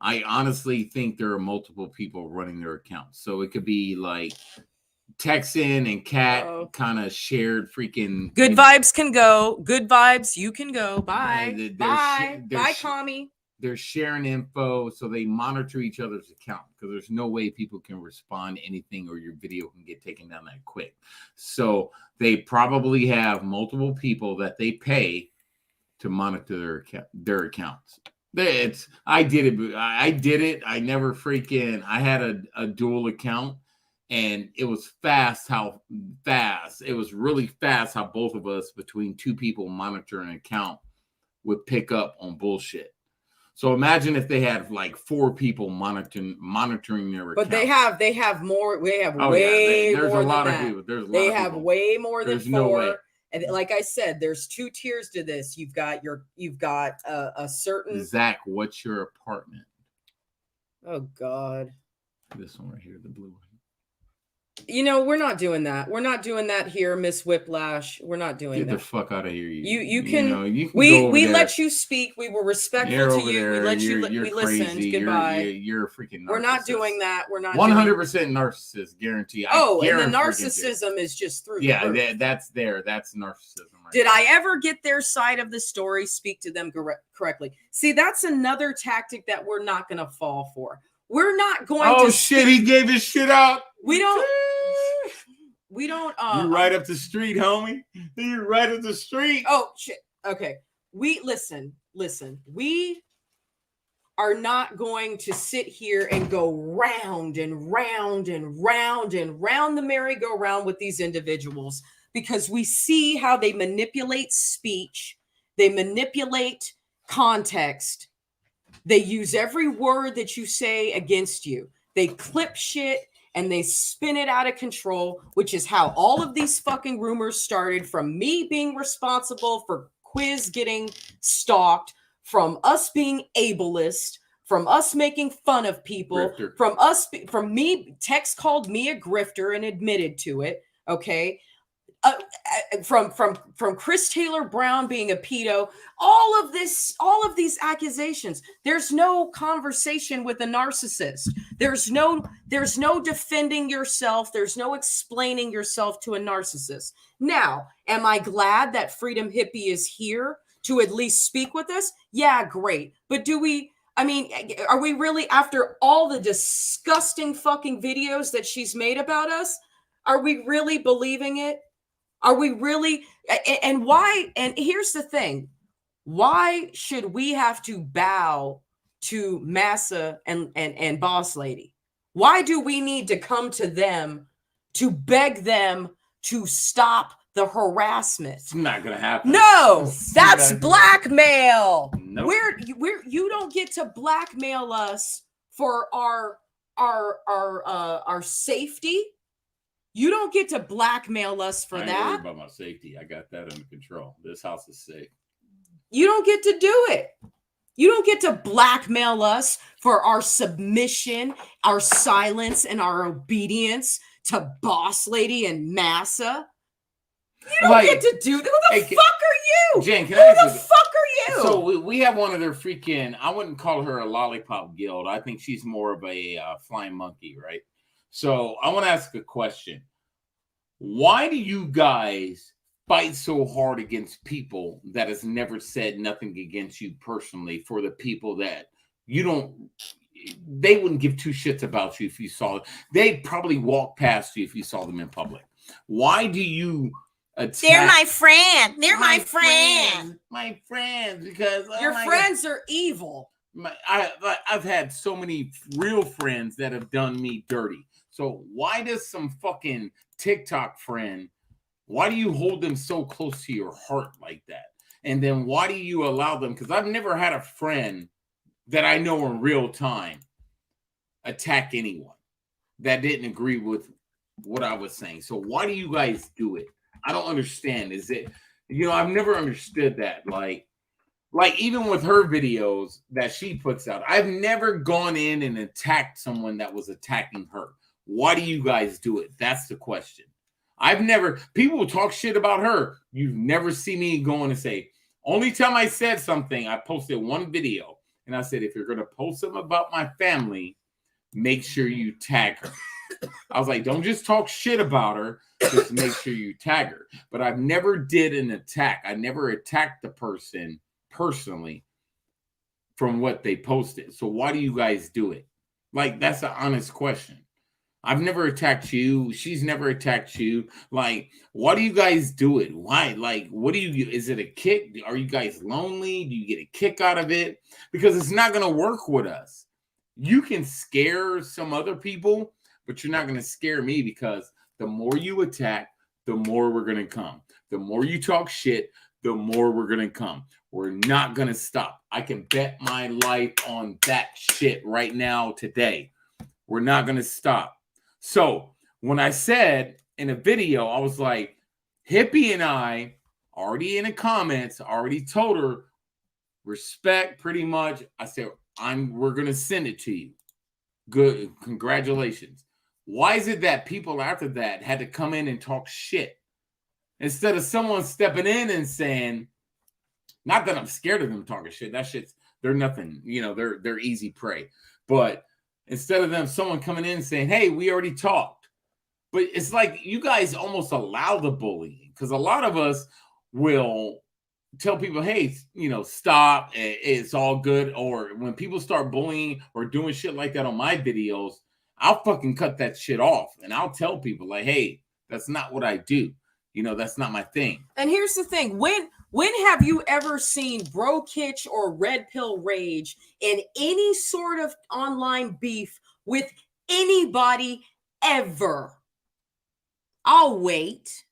I honestly think there are multiple people running their accounts. So it could be like Texan and Cat kind of shared freaking. Good vibes can go. Good vibes, you can go. Bye. Bye, commie. They're sharing info, so they monitor each other's account, because there's no way people can respond to anything or your video can get taken down that quick. So they probably have multiple people that they pay to monitor their accounts. I did it. I never I had a dual account, and it was it was really fast how both of us, between two people monitoring an account, would pick up on bullshit. So imagine if they had like 4 people monitoring their account. But they have more. They have there's more a lot than of that. people. There's They have way more than 4. No way. And like I said, there's 2 tiers to this. You've got a certain. Zach, what's your apartment? Oh God. This one right here, the blue one. We're not doing that. We're not doing that here, Miss Whiplash. We're not doing that. Get the fuck out of here. You can we let you speak. We were respectful to you. There. We let you. You're we crazy. listened. Goodbye. You're a freaking narcissist. We're not doing that. We're not 100% narcissist, guarantee. And the narcissism is just through. That's narcissism. Right Did I ever get their side of the story? Speak to them correctly. See, that's another tactic that we're not going to fall for. We're not going to. Oh shit! He gave his shit out. We don't. You're right up the street, homie. You're right up the street. Oh shit. Okay. We listen. We are not going to sit here and go round and round and round and round the merry-go-round with these individuals, because we see how they manipulate speech. They manipulate context. They use every word that you say against you. They clip shit and they spin it out of control, which is how all of these fucking rumors started, from me being responsible for Quiz getting stalked, from us being ableist, from us making fun of people, Grifter. from me, Tex called me a grifter and admitted to it, okay? From Chris Taylor Brown being a pedo, all of these accusations. There's no conversation with a narcissist. There's no defending yourself. There's no explaining yourself to a narcissist. Now, am I glad that Freedom Hippie is here to at least speak with us? Yeah, great. But are we really, after all the disgusting fucking videos that she's made about us, are we really believing it? Are we really? And why? And here's the thing. Why should we have to bow to Massa and Boss Lady? Why do we need to come to them to beg them to stop the harassment? It's not going to happen. No, that's blackmail. Nope. You don't get to blackmail us for our safety. You don't get to blackmail us for I ain't that. worried about my safety. I got that under control. This house is safe. You don't get to do it. You don't get to blackmail us for our submission, our silence, and our obedience to Boss Lady and Massa. You don't get to do that. Who the fuck are you? Jen, Who the fuck are you? So we have one of their freaking, I wouldn't call her a lollipop guild. I think she's more of a flying monkey, right? So I want to ask a question. Why do you guys fight so hard against people that has never said nothing against you personally, for the people that they wouldn't give two shits about you if you saw it. They'd probably walk past you if you saw them in public. Why do you attack? They're my friend. They're my friend. My friends, because your friends are evil. I've had so many real friends that have done me dirty. So why does some fucking TikTok friend, why do you hold them so close to your heart like that? And then why do you allow them? Because I've never had a friend that I know in real time attack anyone that didn't agree with what I was saying. So why do you guys do it? I don't understand. Is it, I've never understood that. Like even with her videos that she puts out, I've never gone in and attacked someone that was attacking her. Why do you guys do it? That's the question. People will talk shit about her. You've never seen me go in and say, only time I said something, I posted one video and I said, if you're going to post something about my family, make sure you tag her. I was like, don't just talk shit about her. Just make sure you tag her. But I've never did an attack. I never attacked the person personally from what they posted. So why do you guys do it? Like, that's an honest question. I've never attacked you. She's never attacked you. Like, why do you guys do it? Why? Like, what do you, is it a kick? Are you guys lonely? Do you get a kick out of it? Because it's not going to work with us. You can scare some other people, but you're not going to scare me, because the more you attack, the more we're going to come. The more you talk shit, the more we're going to come. We're not going to stop. I can bet my life on that shit right now today. We're not going to stop. So when I said in a video, I was like, Hippie and I already in the comments, already told her, respect pretty much. I said, we're going to send it to you. Good. Congratulations. Why is it that people after that had to come in and talk shit instead of someone stepping in and saying, not that I'm scared of them talking shit. That shit's, they're nothing, they're easy prey. But instead of someone coming in and saying, hey, we already talked. But it's like you guys almost allow the bullying, because a lot of us will tell people, hey, stop. It's all good. Or when people start bullying or doing shit like that on my videos, I'll fucking cut that shit off. And I'll tell people like, hey, that's not what I do. That's not my thing. And here's the thing. When have you ever seen Bro Kitsch or Red Pill Rage in any sort of online beef with anybody ever? I'll wait.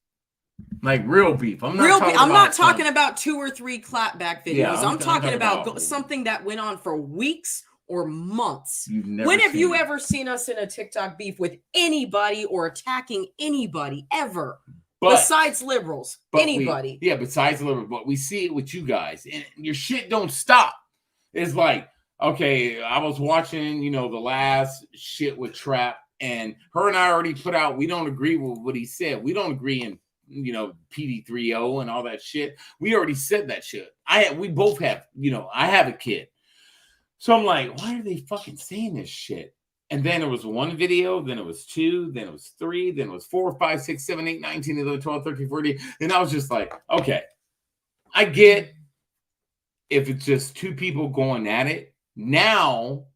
Like real beef. I'm not talking about 2 or 3 clapback videos. Yeah, I'm talking about something that went on for weeks or months. You've When have seen you it. ever seen us in a TikTok beef with anybody or attacking anybody ever? Besides liberals, anybody. Besides liberals, but we see it with you guys, and your shit don't stop. It's like, okay, I was watching, the last shit with Trap, and her and I already put out, we don't agree with what he said. We don't agree in, PD30 and all that shit. We already said that shit. We both have, I have a kid. So I'm like, why are they fucking saying this shit? And then it was one video, then it was two, then it was three, then it was 4, 5, 6, 7, 8, 9, 10, 11, 12, 13, 14. And I was just like, okay, I get if it's just two people going at it. Now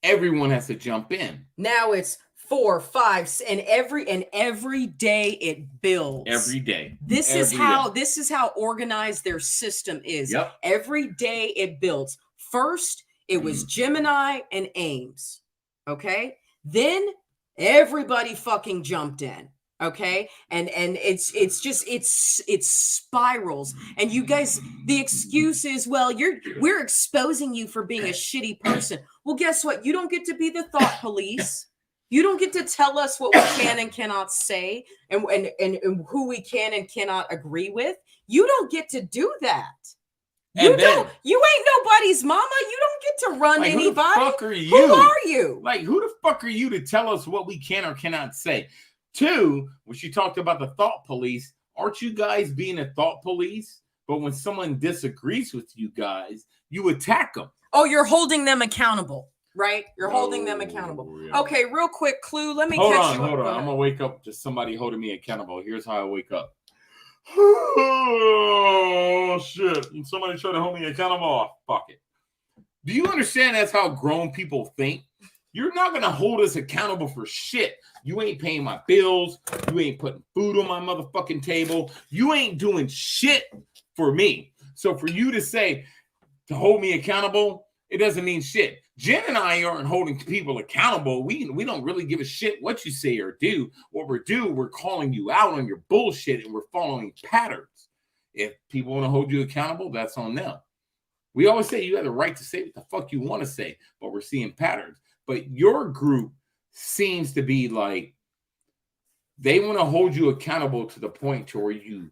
everyone has to jump in. Now it's 4, 5, and every day it builds. Every day. This is how organized their system is. Yep. Every day it builds. First, it was Gemini and Ames. Okay. Then everybody fucking jumped in. Okay. And it spirals. And you guys, the excuse is, well, we're exposing you for being a shitty person. Well, guess what? You don't get to be the thought police. You don't get to tell us what we can and cannot say and who we can and cannot agree with. You don't get to do that. You ain't nobody's mama. You don't get to run anybody. Who the fuck are you? Who are you? Like, who the fuck are you to tell us what we can or cannot say? Two, when she talked about the thought police, aren't you guys being a thought police? But when someone disagrees with you guys, you attack them. Oh, you're holding them accountable, right? You're holding them accountable. Yeah. Okay, real quick clue. Let me Hold catch on. you. I'm going to wake up to somebody holding me accountable. Here's how I wake up. Oh, shit. Somebody trying to hold me accountable. Oh, fuck it. Do you understand that's how grown people think? You're not going to hold us accountable for shit. You ain't paying my bills. You ain't putting food on my motherfucking table. You ain't doing shit for me. So for you to say, to hold me accountable, it doesn't mean shit. Jen and I aren't holding people accountable. We don't really give a shit what you say or do. What we're calling you out on your bullshit, and we're following patterns. If people want to hold you accountable, that's on them. We always say you have the right to say what the fuck you want to say, but we're seeing patterns. But your group seems to be like they want to hold you accountable to the point to where you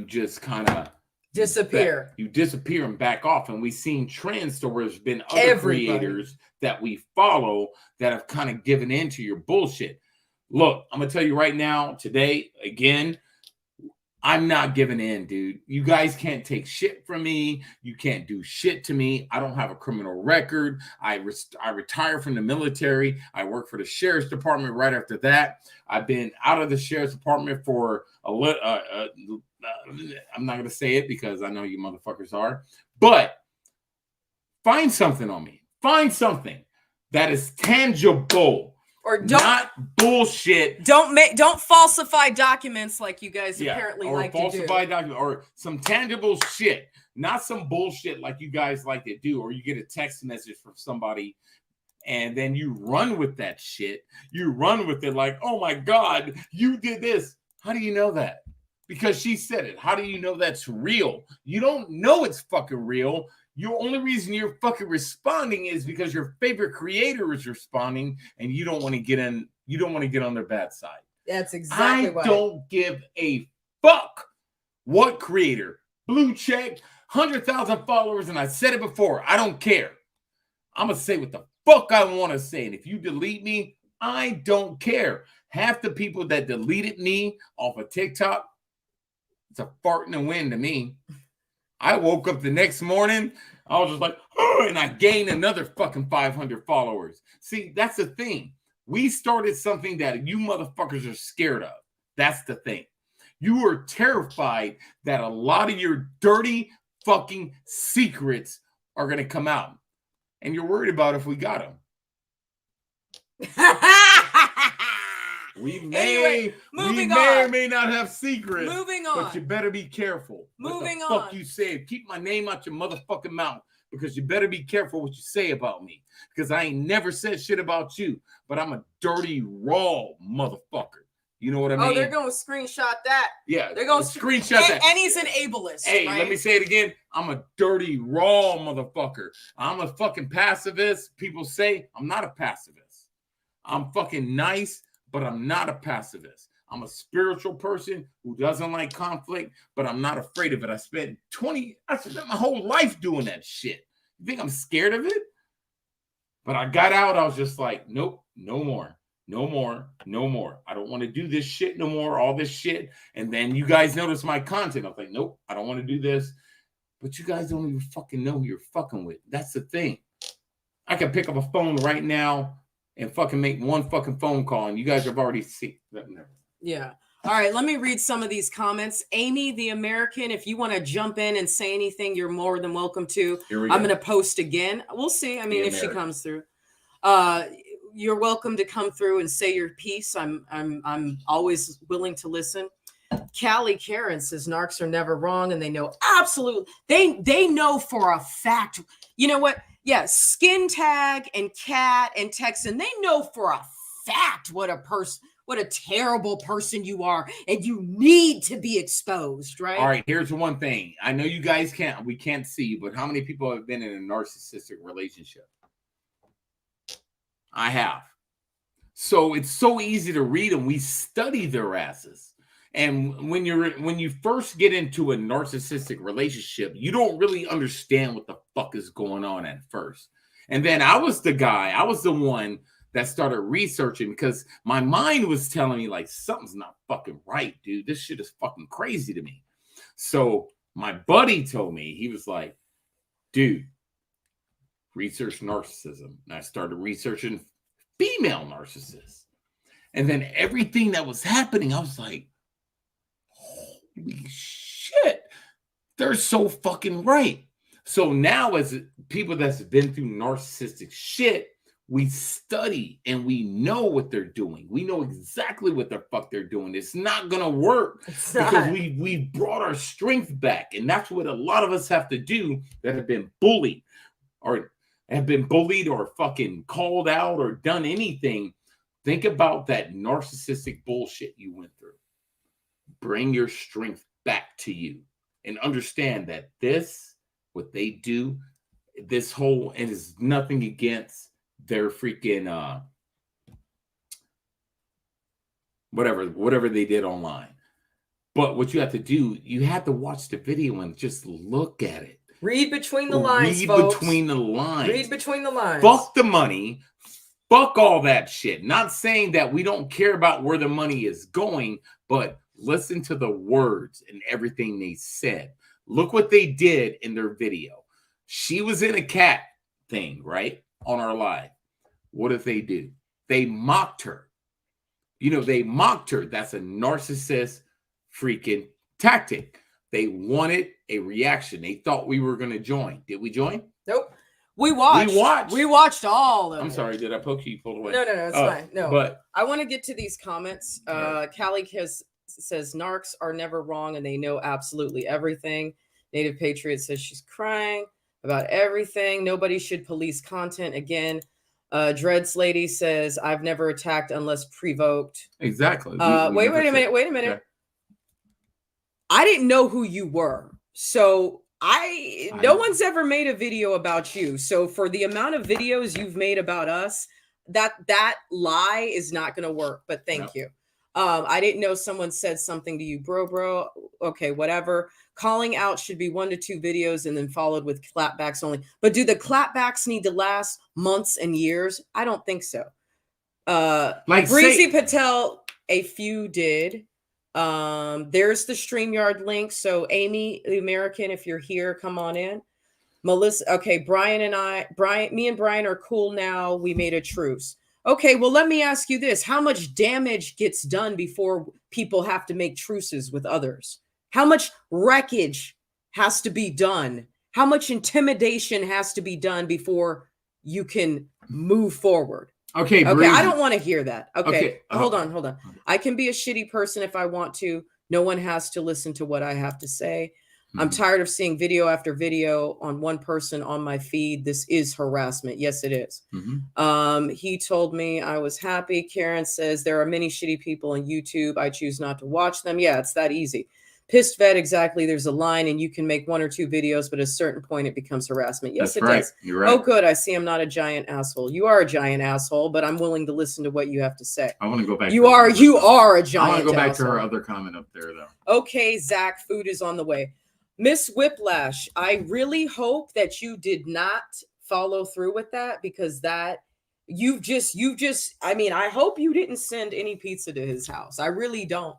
just kind of disappear. You disappear and back off. And we've seen trends to where there's been other creators that we follow that have kind of given in to your bullshit. Look, I'm going to tell you right now, today, again, I'm not giving in, dude. You guys can't take shit from me. You can't do shit to me. I don't have a criminal record. I retired from the military. I work for the sheriff's department right after that. I've been out of the sheriff's department for I'm not going to say it because I know you motherfuckers are. But find something on me. Find something that is tangible. Or don't, not bullshit. Don't falsify documents like you guys apparently like to do. Or falsify documents or some tangible shit, not some bullshit like you guys like to do. Or you get a text message from somebody and then you run with that shit. You run with it like, oh my God, you did this. How do you know that? Because she said it. How do you know that's real? You don't know it's fucking real. Your only reason you're fucking responding is because your favorite creator is responding, and you don't want to get in. You don't want to get on their bad side. That's exactly I don't give a fuck what creator, blue check, 100,000 followers, and I said it before. I don't care. I'm gonna say what the fuck I want to say, and if you delete me, I don't care. Half the people that deleted me off of TikTok, it's a fart in the wind to me. I woke up the next morning, I was just like, oh, and I gained another fucking 500 followers. See, that's the thing. We started something that you motherfuckers are scared of. That's the thing. You are terrified that a lot of your dirty fucking secrets are going to come out. And you're worried about if we got them. We may or may not have secrets. Moving on. But you better be careful. Moving what the fuck on. you say. Keep my name out your motherfucking mouth. Because you better be careful what you say about me. Because I ain't never said shit about you. But I'm a dirty, raw motherfucker. You know what I mean? Oh, they're going to screenshot that. Yeah, they're going to screenshot that. And he's an ableist. Hey, right? let me say it again. I'm a dirty, raw motherfucker. I'm a fucking pacifist. People say I'm not a pacifist. I'm fucking nice, but I'm not a pacifist. I'm a spiritual person who doesn't like conflict, but I'm not afraid of it. I spent my whole life doing that shit. You think I'm scared of it? But I got out. I was just like, nope, no more. No more, no more. I don't want to do this shit no more, all this shit. And then you guys notice my content. I was like, nope, I don't want to do this. But you guys don't even fucking know who you're fucking with. That's the thing. I can pick up a phone right now and fucking make one fucking phone call, and you guys have already seen that. Yeah. All right, let me read some of these comments. Amy, the American, if you want to jump in and say anything, you're more than welcome to. I'm going to post again. We'll see. I mean, if she comes through. You're welcome to come through and say your piece. I'm always willing to listen. Callie Karen says narcs are never wrong, and they know absolutely. They know for a fact. You know what? Yeah, Skin Tag and Cat and Texan, they know for a fact what a terrible person you are, and you need to be exposed, right? All right, here's one thing. I know you guys we can't see, but how many people have been in a narcissistic relationship? I have. So it's so easy to read them. We study their asses. And when you first get into a narcissistic relationship, you don't really understand what the fuck is going on at first. And then I was the one that started researching because my mind was telling me like something's not fucking right, dude. This shit is fucking crazy to me. So my buddy told me, he was like, dude, research narcissism. And I started researching female narcissists. And then everything that was happening, I was like, holy shit, they're so fucking right. So now as people that's been through narcissistic shit, we study and we know what they're doing. We know exactly what the fuck they're doing. It's not gonna work because we brought our strength back. And that's what a lot of us have to do that have been bullied or fucking called out or done anything. Think about that narcissistic bullshit you went through. Bring your strength back to you and understand that what they do, and is nothing against their freaking whatever they did online. But what you have to do, you have to watch the video and just look at it. Read between the lines, folks. Between the lines. Read between the lines. Fuck the money. Fuck all that shit. Not saying that we don't care about where the money is going, but listen to the words and everything they said. Look what they did in their video. She was in a cat thing, right? On our live. What did they do? They mocked her. They mocked her. That's a narcissist freaking tactic. They wanted a reaction. They thought we were going to join. Did we join? Nope. We watched all of it. I'm sorry. Did I poke you? Pulled away. No, it's fine. No, but I want to get to these comments. Callie says narcs are never wrong and they know absolutely everything. Native Patriot says she's crying about everything. Nobody should police content again. Dreads Lady says I've never attacked unless provoked. Exactly. Wait a minute. Okay. I didn't know who you were. So no one's ever made a video about you. So for the amount of videos you've made about us, that lie is not going to work, but thank you. I didn't know someone said something to you, bro. Okay, whatever. Calling out should be 1 to 2 videos and then followed with clapbacks only. But do the clapbacks need to last months and years? I don't think so. Breezy Patel, a few did. There's the StreamYard link. So Amy, the American, if you're here, come on in. Melissa, okay, me and Brian are cool now. We made a truce. Okay, well, let me ask you this. How much damage gets done before people have to make truces with others? How much wreckage has to be done? How much intimidation has to be done before you can move forward? Okay, I don't want to hear that. Okay. Hold on. I can be a shitty person if I want to. No one has to listen to what I have to say. I'm tired of seeing video after video on one person on my feed. This is harassment. Yes, it is. He told me I was happy. Karen says there are many shitty people on YouTube. I choose not to watch them. Yeah, it's that easy. Pissed vet, exactly. There's a line and you can make 1 or 2 videos, but at a certain point it becomes harassment. Yes, That's it right. does. You're right. Oh, good. I see I'm not a giant asshole. You are a giant asshole, but I'm willing to listen to what you have to say. I want to go back. You are a giant I want to go back asshole. to her other comment up there, though. Okay, Zach, food is on the way. Miss Whiplash, I really hope that you did not follow through with that, because that you've just, I mean, I hope you didn't send any pizza to his house. I really don't.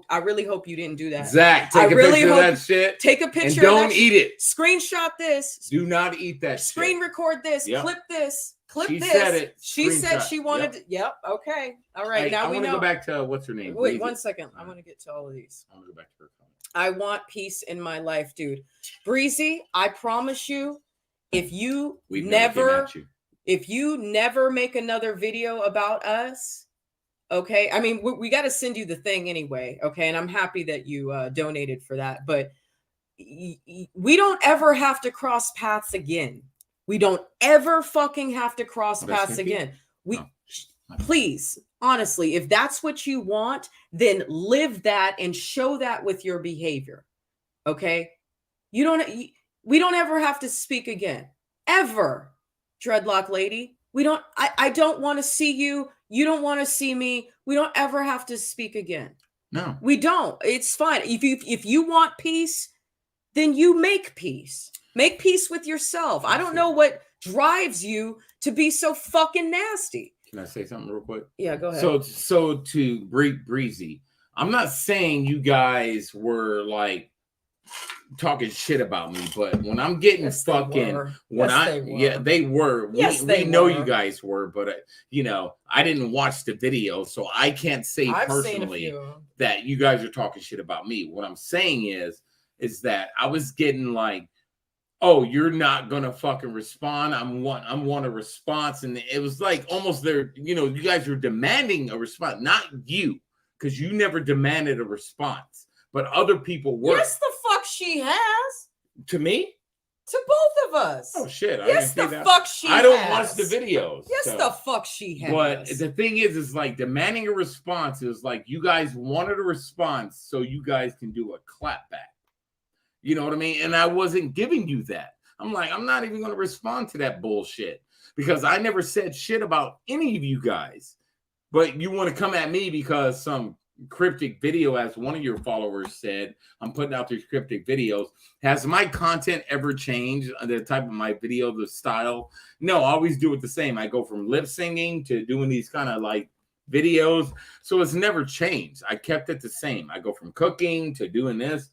I really hope you didn't do that. Zach, take a picture of that shit. Take a picture. And don't eat it. Screenshot this. Do not eat that Screen shit. record this. Yep. Clip this. Clip She this. said it. She said Screenshot. she wanted. Yep. Yep. Okay. All right. Hey, now I we want to know. go back to what's her name. Wait Breathe 1 it. second. I want to get to all of these. I want to go back to her comment. I want peace in my life, dude. Breezy, I promise you, if you never make another video about us, okay? I mean, we got to send you the thing anyway, okay? And I'm happy that you donated for that, but we don't ever have to cross paths again. We don't ever fucking have to cross paths again. Please, honestly, if that's what you want, then live that and show that with your behavior. Okay? We don't ever have to speak again. Ever. Dreadlock lady. I don't want to see you. You don't want to see me. We don't ever have to speak again. No. We don't. It's fine. If you want peace, then you make peace. Make peace with yourself. I don't know what drives you to be so fucking nasty. Can I say something real quick? Yeah, go ahead. So to Breezy, I'm not saying you guys were like talking shit about me, but when I'm getting they were. We know you guys were, but I didn't watch the video, so I can't say personally that you guys are talking shit about me. What I'm saying is that I was getting like, oh, you're not gonna fucking respond. I want a response, and it was like almost there. You guys were demanding a response, not you, because you never demanded a response, but other people were. Yes, the fuck she has. To me? To both of us. Oh shit! Yes, the fuck she. I don't watch the videos. Yes, the fuck she has. But the thing is like demanding a response is like you guys wanted a response, so you guys can do a clap back. You know what I mean? And I wasn't giving you that. I'm like, I'm not even going to respond to that bullshit because I never said shit about any of you guys. But you want to come at me because some cryptic video, as one of your followers said, I'm putting out these cryptic videos. Has my content ever changed? The type of my video, the style? No, I always do it the same. I go from lip singing to doing these kind of like videos. So it's never changed. I kept it the same. I go from cooking to doing this.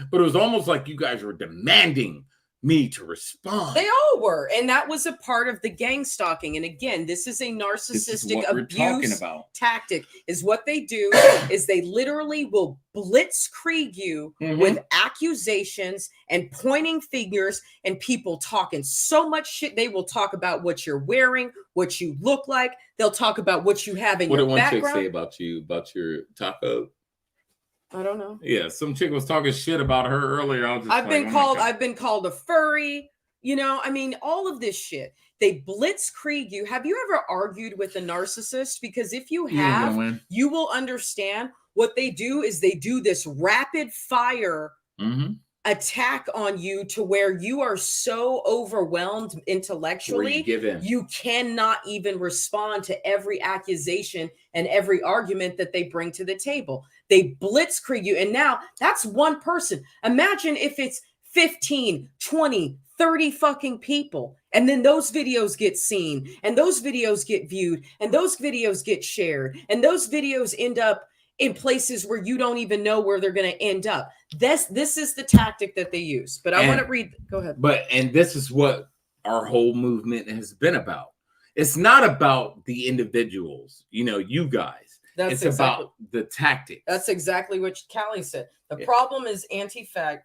But it was almost like you guys were demanding me to respond. They all were. And that was a part of the gang stalking. And again, this is a narcissistic abuse tactic. Is what they do is they literally will blitzkrieg you with accusations and pointing fingers and people talking so much shit. They will talk about what you're wearing, what you look like. They'll talk about what you have in your background. What did one chick say about you, about your taco? I don't know. Yeah, some chick was talking shit about her earlier. I've been called a furry. I mean, all of this shit. They blitzkrieg you. Have you ever argued with a narcissist? Because if you have, you will understand what they do is they do this rapid fire attack on you to where you are so overwhelmed intellectually, you cannot even respond to every accusation and every argument that they bring to the table. They blitzkrieg you. And now that's one person. Imagine if it's 15, 20, 30 fucking people. And then those videos get seen and those videos get viewed and those videos get shared and those videos end up in places where you don't even know where they're going to end up. This is the tactic that they use. But I want to read. Go ahead. And this is what our whole movement has been about. It's not about the individuals, you guys. It's about the tactics. That's exactly what Callie said. The problem is anti-Tifas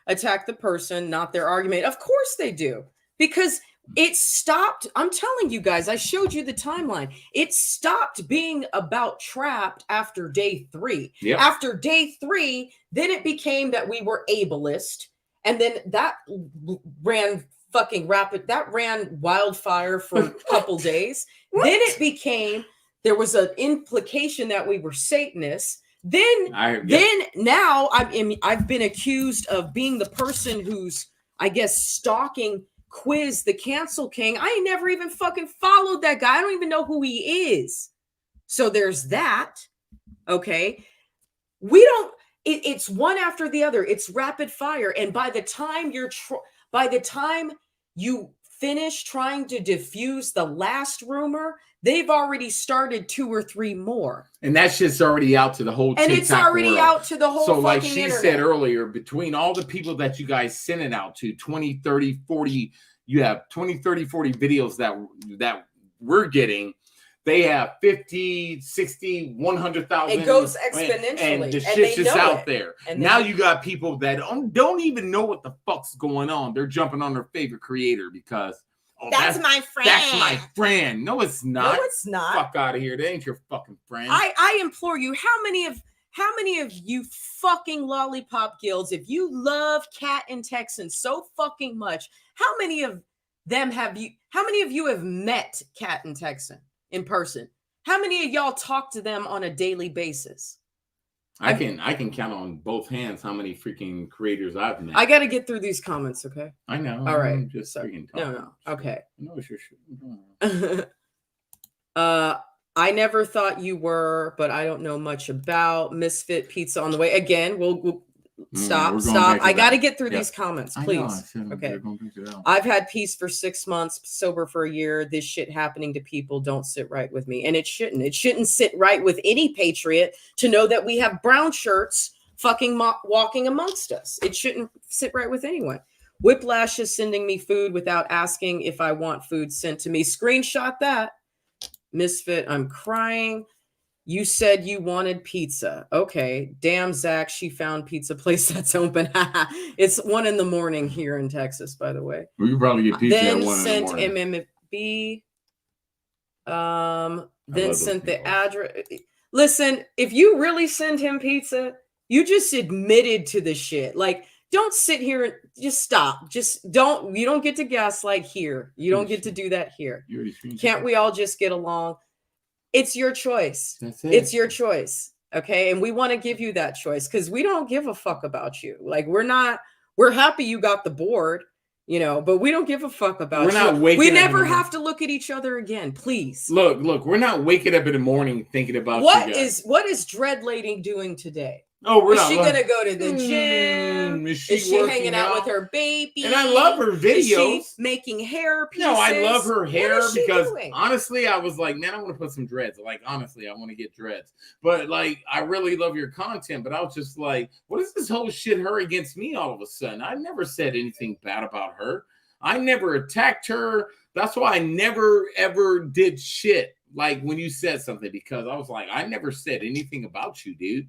attack the person, not their argument. Of course they do. Because It stopped. I'm telling you guys, I showed you the timeline. It stopped being about Trapped after day 3. Yep. After day 3, then it became that we were ableist. And then that ran fucking rapid. That ran wildfire for a couple days. Then it became, there was an implication that we were Satanists. Then now I've been accused of being the person who's, I guess, stalking Quiz the Cancel King. I ain't never even fucking followed that guy. I don't even know who he is. So there's that. Okay. We don't, it's one after the other. It's rapid fire. And by the time you finish trying to diffuse the last rumor, they've already started 2 or 3 more. And that shit's already out to the whole TikTok it's already world. out to the whole So like fucking she internet. said earlier, between all the people that you guys sent it out to, 20, 30, 40, you have 20, 30, 40 videos that we're getting. They have 50, 60, 100,000. It goes exponentially. And the shit's just out there. And now you got people that don't even know what the fuck's going on. They're jumping on their favorite creator because that's my friend. That's my friend. No, it's not. No, it's not. Fuck out of here. That ain't your fucking friend. I implore you, how many of you fucking lollipop guilds, if you love Cat and Texan so fucking much, how many of you have met Cat and Texan in person? How many of y'all talk to them on a daily basis? I can count on both hands how many freaking creators I've met. I got to get through these comments, okay? I know. All right. I'm just freaking talking. No. Okay. No, it's your shit. I never thought you were, but I don't know much about Misfit Pizza on the way. Again, we'll stop. I got to get through these comments, please. Okay. I've had peace for 6 months, sober for a year. This shit happening to people don't sit right with me. And it shouldn't. It shouldn't sit right with any patriot to know that we have brown shirts fucking walking amongst us. It shouldn't sit right with anyone. Whiplash is sending me food without asking if I want food sent to me. Screenshot that. Misfit, I'm crying. You said you wanted pizza. Okay. Damn, Zach, she found pizza place that's open. It's 1 a.m. here in Texas, by the way. We could probably get pizza then at 1 sent MMFB. Then sent the address. Listen, if you really send him pizza, you just admitted to the shit. Like, don't sit here and just stop. You don't get to gaslight here. You don't get to do that here. Can't we all just get along? It's your choice. That's it. It's your choice. Okay. And we want to give you that choice because we don't give a fuck about you. Like, we're happy you got the board, but we don't give a fuck about you. We never have to look at each other again. Please. Look, we're not waking up in the morning thinking about what you guys. What is Dread Lady doing today? Oh, we're is not. She gonna go to the gym? Is she hanging out with her baby? And I love her videos. Is she making hair pieces? No, I love her hair because doing? honestly, I was like, man, I want to put some dreads. Like, honestly, I want to get dreads. But like, I really love your content. But I was just like, what is this whole shit her against me all of a sudden? I never said anything bad about her. I never attacked her. That's why I never ever did shit like when you said something, because I was like, I never said anything about you, dude.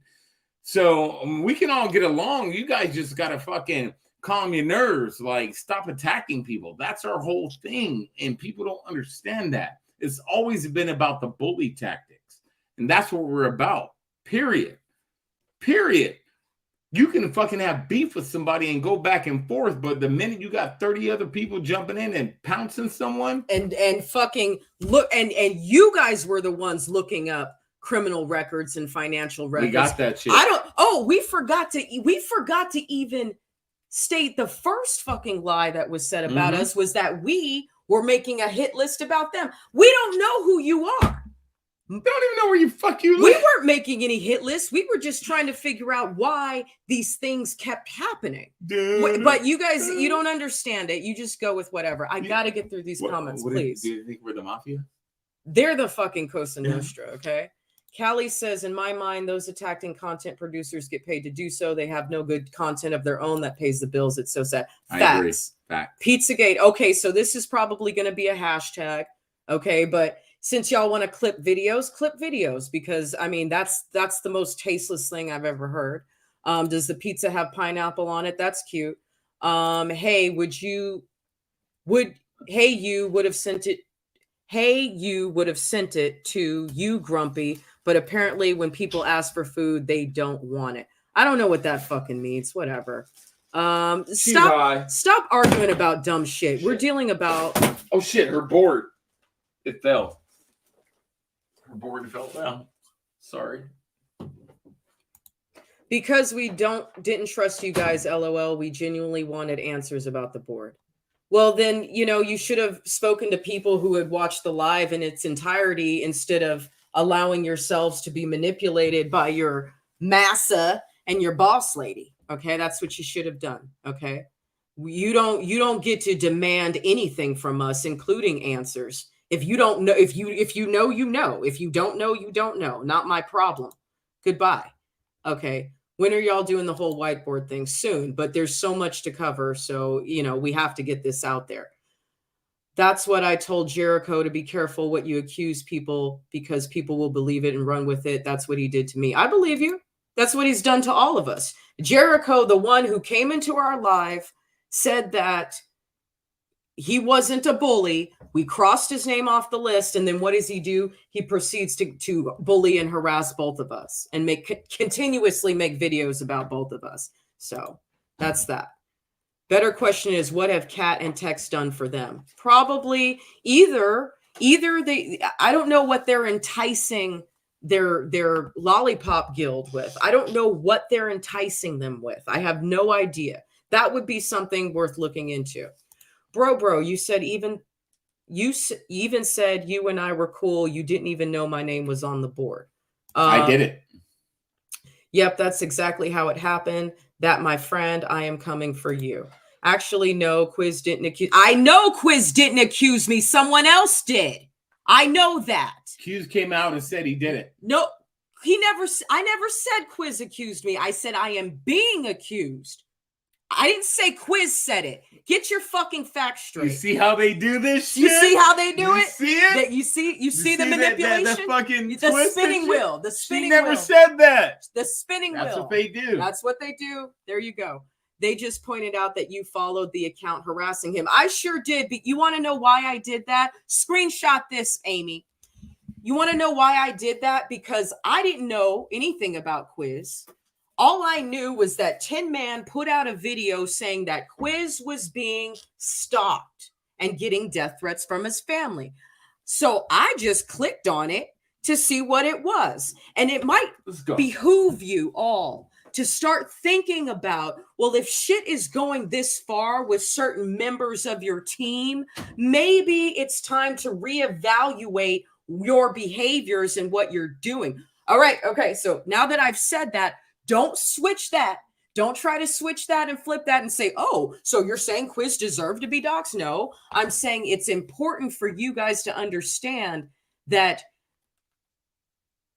So we can all get along. You guys just got to fucking calm your nerves. Like, stop attacking people. That's our whole thing. And people don't understand that. It's always been about the bully tactics. And that's what we're about. Period. You can fucking have beef with somebody and go back and forth. But the minute you got 30 other people jumping in and pouncing someone. And fucking look. And you guys were the ones looking up criminal records and financial records. We got that shit. We forgot to even state the first fucking lie that was said about us was that we were making a hit list about them. We don't know who you are. Don't even know where you live. We weren't making any hit lists. We were just trying to figure out why these things kept happening. But you guys, you don't understand it. You just go with whatever. I got to get through these comments, please. Do you think we're the mafia? They're the fucking Cosa Nostra, okay? Callie says, in my mind, those attacking content producers get paid to do so. They have no good content of their own that pays the bills. It's so sad. I agree. Facts. Pizzagate. Okay, so this is probably going to be a hashtag. Okay, but since y'all want to clip videos, because I mean that's the most tasteless thing I've ever heard. Does the pizza have pineapple on it? That's cute. Hey, would Hey, you would have sent it. Hey, you would have sent it to you, Grumpy. But apparently, when people ask for food, they don't want it. I don't know what that fucking means. Whatever. Stop arguing about dumb shit. We're dealing about. Oh shit! Her board. It fell. Her board fell down. Sorry. Because we didn't trust you guys, LOL. We genuinely wanted answers about the board. Well, then, you should have spoken to people who had watched the live in its entirety instead of allowing yourselves to be manipulated by your massa and your boss lady. Okay, that's what you should have done. Okay, you don't get to demand anything from us, including answers. If you don't know, if you know, you know. If you don't know, you don't know. Not my problem. Goodbye. Okay. When are y'all doing the whole whiteboard thing? Soon, but there's so much to cover. So, we have to get this out there. That's what I told Jericho, to be careful what you accuse people, because people will believe it and run with it. That's what he did to me. I believe you. That's what he's done to all of us. Jericho, the one who came into our live, said that he wasn't a bully. We crossed his name off the list. And then what does he do? He proceeds to bully and harass both of us and continuously make videos about both of us. So that's that. Better question is, what have Kat and Tex done for them? Probably either they, I don't know what they're enticing their lollipop guild with. I don't know what they're enticing them with. I have no idea. That would be something worth looking into. Bro, you said even said you and I were cool. You didn't even know my name was on the board. I did it. Yep, that's exactly how it happened. That, my friend, I am coming for you. Actually, no, Quiz didn't accuse. I know Quiz didn't accuse me. Someone else did. I know that. Quiz came out and said he did it. No, I never said Quiz accused me. I said I am being accused. I didn't say Quiz said it. Get your fucking facts straight. You see how they do this shit? You see how they do it? See it? You see the manipulation? That fucking the spinning wheel. The spinning wheel. She never wheel. said that. The spinning wheel. That's what they do. That's what they do. There you go. They just pointed out that you followed the account harassing him. I sure did. But you want to know why I did that? Screenshot this, Amy. You want to know why I did that? Because I didn't know anything about Quiz. All I knew was that Tin Man put out a video saying that Quiz was being stalked and getting death threats from his family. So I just clicked on it to see what it was. And it might behoove you all to start thinking about, well, if shit is going this far with certain members of your team, maybe it's time to reevaluate your behaviors and what you're doing. All right. Okay. So now that I've said that, don't switch that. Don't try to switch that and flip that and say, oh, so you're saying Quiz deserved to be doxxed? No, I'm saying it's important for you guys to understand that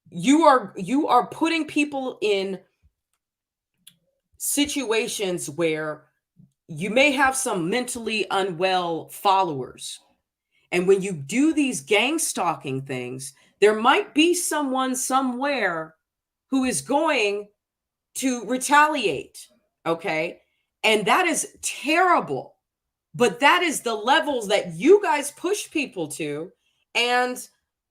you are putting people in situations where you may have some mentally unwell followers. And when you do these gang stalking things, there might be someone somewhere who is going to retaliate, okay? And that is terrible. But that is the levels that you guys push people to. And,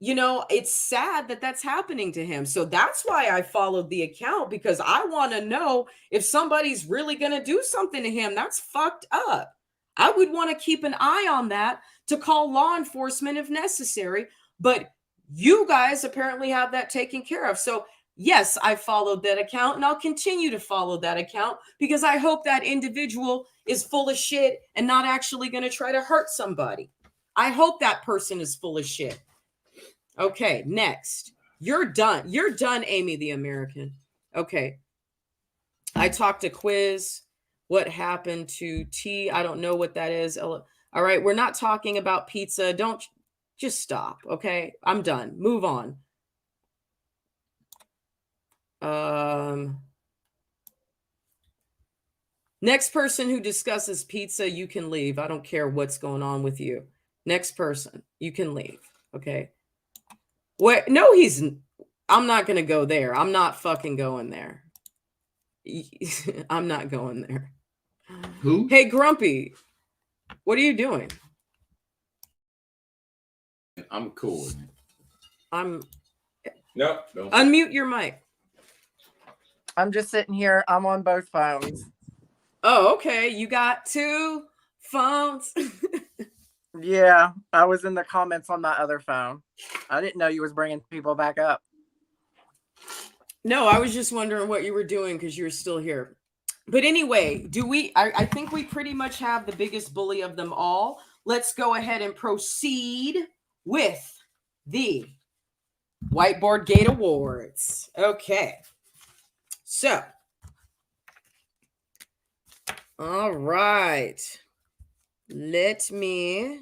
it's sad that that's happening to him. So that's why I followed the account, because I want to know if somebody's really going to do something to him. That's fucked up. I would want to keep an eye on that to call law enforcement if necessary. But you guys apparently have that taken care of. So yes, I followed that account, and I'll continue to follow that account because I hope that individual is full of shit and not actually going to try to hurt somebody. I hope that person is full of shit. Okay, next. You're done. You're done, Amy the American. Okay. I talked to Quiz. What happened to T? I don't know what that is. All right, we're not talking about pizza. Don't just stop, okay? I'm done. Move on. Next person who discusses pizza, you can leave. I don't care what's going on with you. Next person, you can leave. Okay. Wait, no, I'm not going to go there. I'm not fucking going there. I'm not going there. Who? Hey, Grumpy, what are you doing? I'm cool with it. Nope. Unmute your mic. I'm just sitting here. I'm on both phones. Oh, okay. You got 2 phones. Yeah, I was in the comments on my other phone. I didn't know you was bringing people back up. No, I was just wondering what you were doing because you were still here. But anyway, I think we pretty much have the biggest bully of them all. Let's go ahead and proceed with the Whiteboard Gate Awards. Okay. So, all right. Let me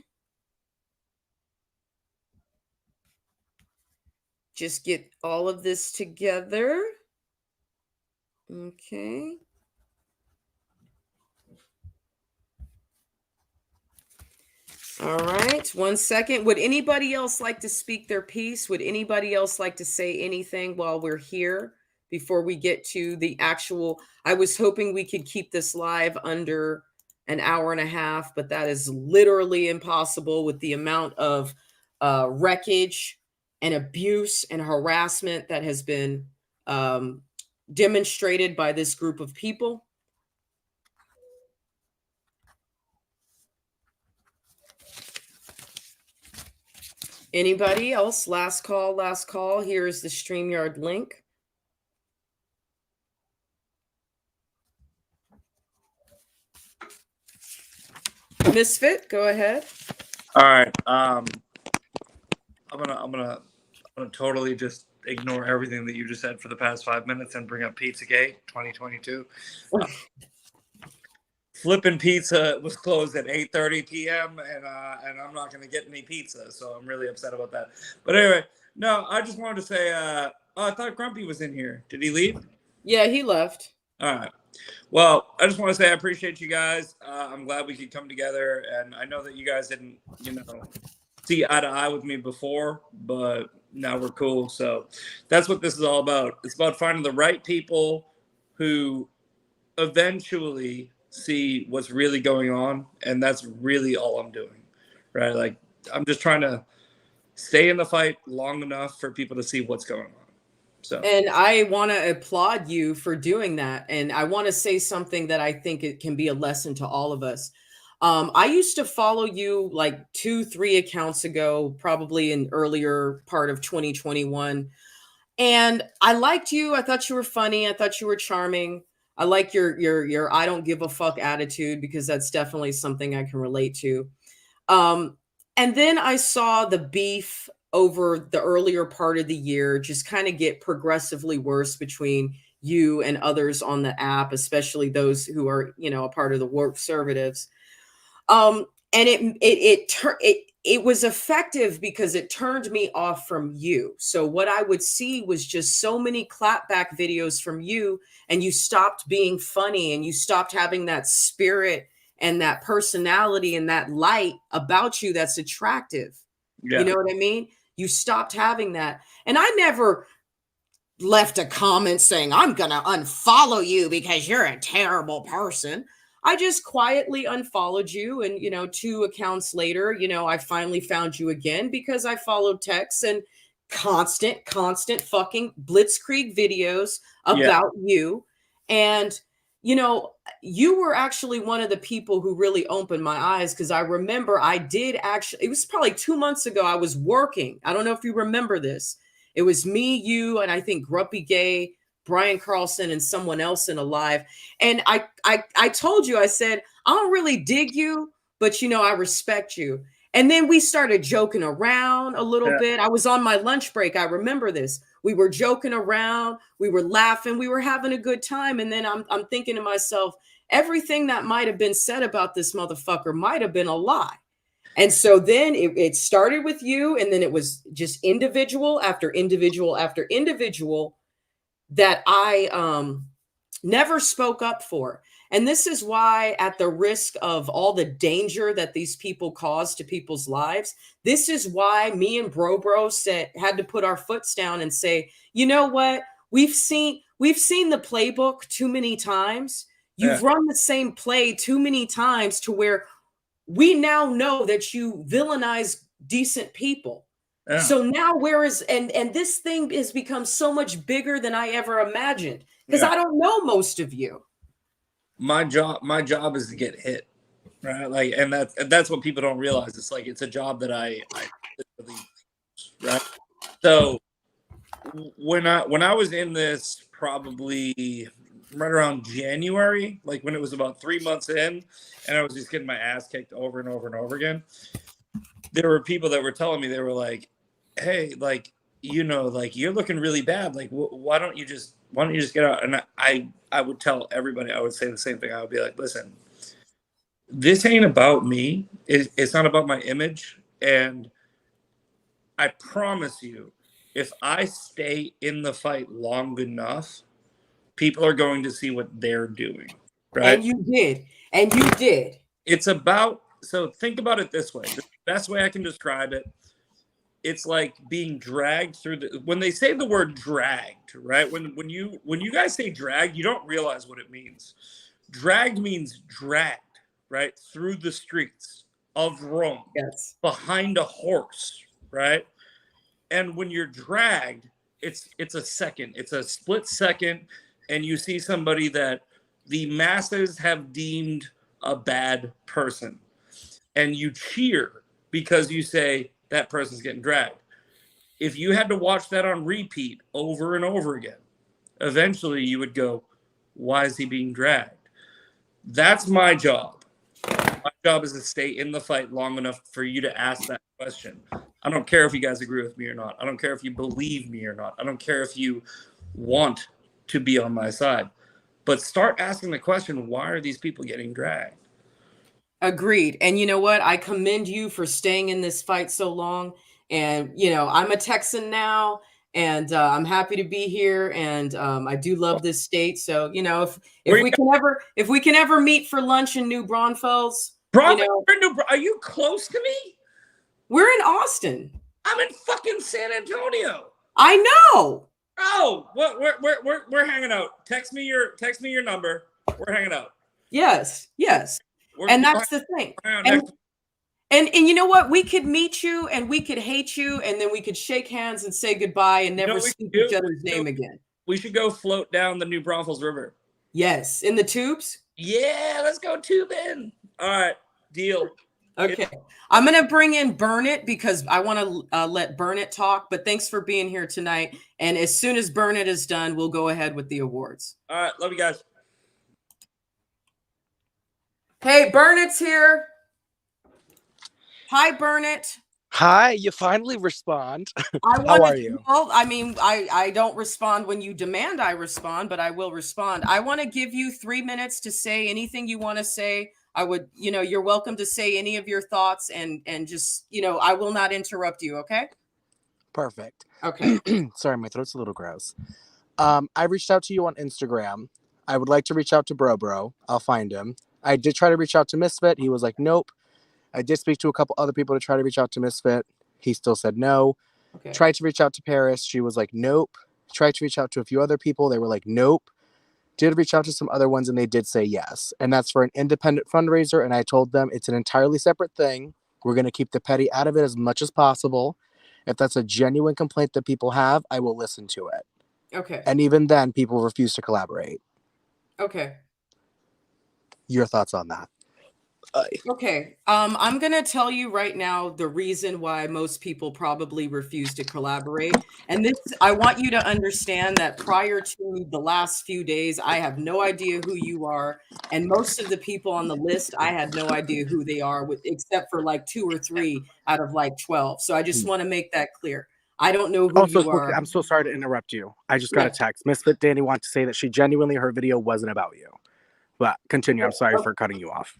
just get all of this together. Okay. All right. 1 second. Would anybody else like to speak their piece? Would anybody else like to say anything while we're here before we get to the actual? I was hoping we could keep this live under an hour and a half, but that is literally impossible with the amount of wreckage and abuse and harassment that has been demonstrated by this group of people. Anybody else? Last call, last call. Here's the StreamYard link. Misfit, go ahead. All right. I'm gonna totally just ignore everything that you just said for the past 5 minutes and bring up Pizzagate 2022. Flippin' Pizza was closed at 8:30 p.m. and I'm not gonna get any pizza, so I'm really upset about that. But anyway, no, I just wanted to say, I thought Grumpy was in here. Did he leave? Yeah, he left. All right. Well, I just want to say I appreciate you guys. I'm glad we could come together, and I know that you guys didn't, see eye to eye with me before, but now we're cool. So that's what this is all about. It's about finding the right people who eventually see what's really going on, and that's really all I'm doing, right? Like, I'm just trying to stay in the fight long enough for people to see what's going on. So, and I want to applaud you for doing that. And I want to say something that I think it can be a lesson to all of us. I used to follow you like 2-3 accounts ago, probably in earlier part of 2021. And I liked you. I thought you were funny. I thought you were charming. I like your I don't give a fuck attitude, because that's definitely something I can relate to. And then I saw the beef over the earlier part of the year just kind of get progressively worse between you and others on the app, especially those who are, a part of the woke conservatives. And it was effective because it turned me off from you. So what I would see was just so many clapback videos from you, and you stopped being funny, and you stopped having that spirit and that personality and that light about you that's attractive. yeah. You know what I mean? You stopped having that. And I never left a comment saying, I'm going to unfollow you because you're a terrible person. I just quietly unfollowed you. And, 2 accounts later, I finally found you again because I followed texts and constant fucking blitzkrieg videos about you. And, you were actually one of the people who really opened my eyes, because I remember it was probably 2 months ago. I was working. I don't know if you remember this. It was me, you, and I think Grumpy Gay, Brian Carlson, and someone else in a live. And I told you, I said, I don't really dig you, but I respect you. And then we started joking around a little bit. I was on my lunch break. I remember this. We were joking around, we were laughing, we were having a good time. And then I'm thinking to myself, everything that might have been said about this motherfucker might have been a lie. And so then it started with you, and then it was just individual after individual after individual that I never spoke up for. And this is why, at the risk of all the danger that these people cause to people's lives, this is why me and Bro had to put our foots down and say, you know what? We've seen the playbook too many times. You've run the same play too many times to where we now know that you villainize decent people. Yeah. So now where is and this thing has become so much bigger than I ever imagined because Yeah. I don't know most of you. My job is to get hit, right? Like, and that's what people don't realize. It's like it's a job that I literally, right? So when I was in this probably right around January, like when it was about 3 months in, and I was just getting my ass kicked over and over and over again, there were people that were telling me, they were like, hey, like, you know, like you're looking really bad. Like, why don't you just get out? And I would tell everybody, I would say the same thing. I would be like, listen, this ain't about me. It's not about my image. And I promise you, if I stay in the fight long enough, people are going to see what they're doing. Right. And you did. And you did. It's about, so think about it this way. The best way I can describe it, it's like being dragged through when they say the word dragged, right? When you guys say dragged, you don't realize what it means. Dragged means dragged, right? Through the streets of Rome. Yes. Behind a horse, right? And when you're dragged, it's a second. It's a split second, and you see somebody that the masses have deemed a bad person. And you cheer because you say that person's getting dragged. If you had to watch that on repeat over and over again, eventually you would go, why is he being dragged? That's my job. My job is to stay in the fight long enough for you to ask that question. I don't care if you guys agree with me or not. I don't care if you believe me or not. I don't care if you want to be on my side. But start asking the question, why are these people getting dragged? Agreed. And you know what? I commend you for staying in this fight so long. And, you know, I'm a Texan now, and I'm happy to be here. And I do love this state. So, you know, if we can ever meet for lunch in New Braunfels, you know, are you close to me? We're in Austin. I'm in fucking San Antonio. I know. Oh, we're hanging out. Text me your number. We're hanging out. Yes. And that's the thing. And you know what? We could meet you and we could hate you, and then we could shake hands and say goodbye and never speak each other's name again. We should go float down the New Braunfels River. Yes, in the tubes. Yeah, let's go tubing. All right, deal. Okay, I'm gonna bring in Burnett because I want to let Burnett talk. But thanks for being here tonight. And as soon as Burnett is done, we'll go ahead with the awards. All right, love you guys. Hey, Burnett's here. Hi, Burnett. Hi, you finally respond. How are you? Well, I mean, I don't respond when you demand I respond, but I will respond. I want to give you 3 minutes to say anything you want to say. I would, you know, you're welcome to say any of your thoughts and just, you know, I will not interrupt you. Okay. Perfect. Okay. Sorry, my throat's a little gross. I reached out to you on Instagram. I would like to reach out to Bro. I'll find him. I did try to reach out to Misfit. He was like, nope. I did speak to a couple other people to try to reach out to Misfit. He still said no. Okay. Tried to reach out to Paris. She was like, nope. Tried to reach out to a few other people. They were like, nope. Did reach out to some other ones and they did say yes. And that's for an independent fundraiser. And I told them it's an entirely separate thing. We're going to keep the petty out of it as much as possible. If that's a genuine complaint that people have, I will listen to it. Okay. And even then, people refuse to collaborate. Okay. Your thoughts on that? Okay. I'm going to tell you right now the reason why most people probably refuse to collaborate. And this, I want you to understand that prior to the last few days, I have no idea who you are. And most of the people on the list, I had no idea who they are, except for like 2 or 3 out of like 12. So I just want to make that clear. I don't know who you are. I'm so sorry to interrupt you. I just got a text. Misfit Danny wants to say that she genuinely, her video wasn't about you. But continue. I'm sorry for cutting you off.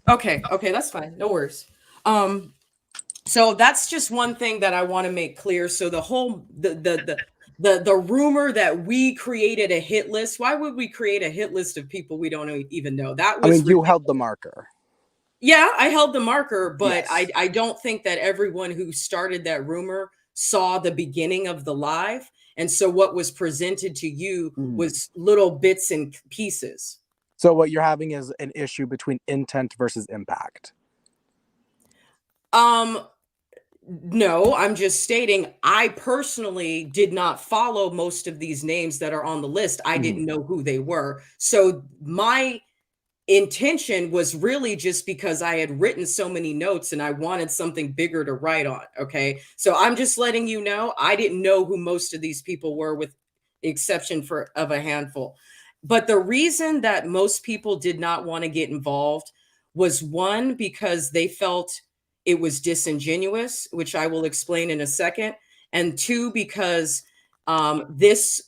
Okay, that's fine. No worries. So that's just one thing that I want to make clear. So the whole the rumor that we created a hit list. Why would we create a hit list of people we don't even know? That was you held the marker. Yeah, I held the marker, but yes. I don't think that everyone who started that rumor saw the beginning of the live. And so what was presented to you was little bits and pieces. So what you're having is an issue between intent versus impact. No, I'm just stating I personally did not follow most of these names that are on the list. I didn't know who they were. So my intention was really just because I had written so many notes and I wanted something bigger to write on. Okay. So I'm just letting you know I didn't know who most of these people were, with the exception of a handful. But the reason that most people did not want to get involved was, one, because they felt it was disingenuous, which I will explain in a second. And two, because this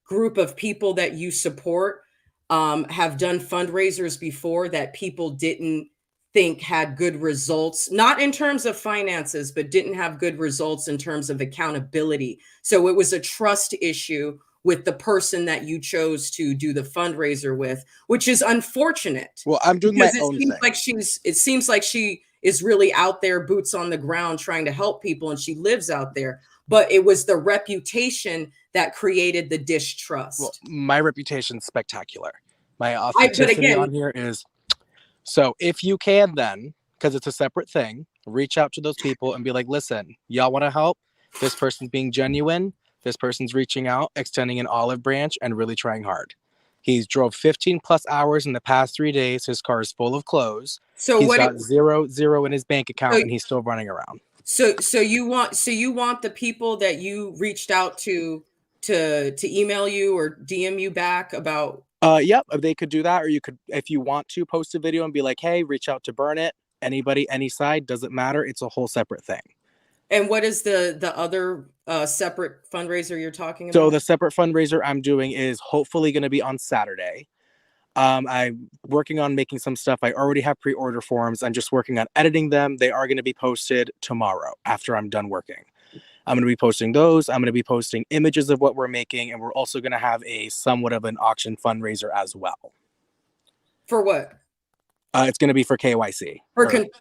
group of people that you support have done fundraisers before that people didn't think had good results, not in terms of finances, but didn't have good results in terms of accountability. So it was a trust issue with the person that you chose to do the fundraiser with, which is unfortunate. Well, I'm doing my own thing. It seems like she is really out there, boots on the ground, trying to help people, and she lives out there. But it was the reputation that created the distrust. Well, my reputation's spectacular. My authenticity on here is, so if you can then, because it's a separate thing, reach out to those people and be like, listen, y'all want to help? This person's being genuine. This person's reaching out, extending an olive branch, and really trying hard. He's drove 15 plus hours in the past 3 days. His car is full of clothes. So he's got zero in his bank account, so, and he's still running around. So you want the people that you reached out to email you or DM you back about? Yep, they could do that, or you could, if you want to, post a video and be like, hey, reach out to Burn It. Anybody, any side, doesn't matter. It's a whole separate thing. And what is the other separate fundraiser you're talking about? So the separate fundraiser I'm doing is hopefully going to be on Saturday. I'm working on making some stuff. I already have pre-order forms. I'm just working on editing them. They are going to be posted tomorrow after I'm done working. I'm going to be posting those. I'm going to be posting images of what we're making. And we're also going to have a somewhat of an auction fundraiser as well. For what? It's going to be for KYC. For Kentucky?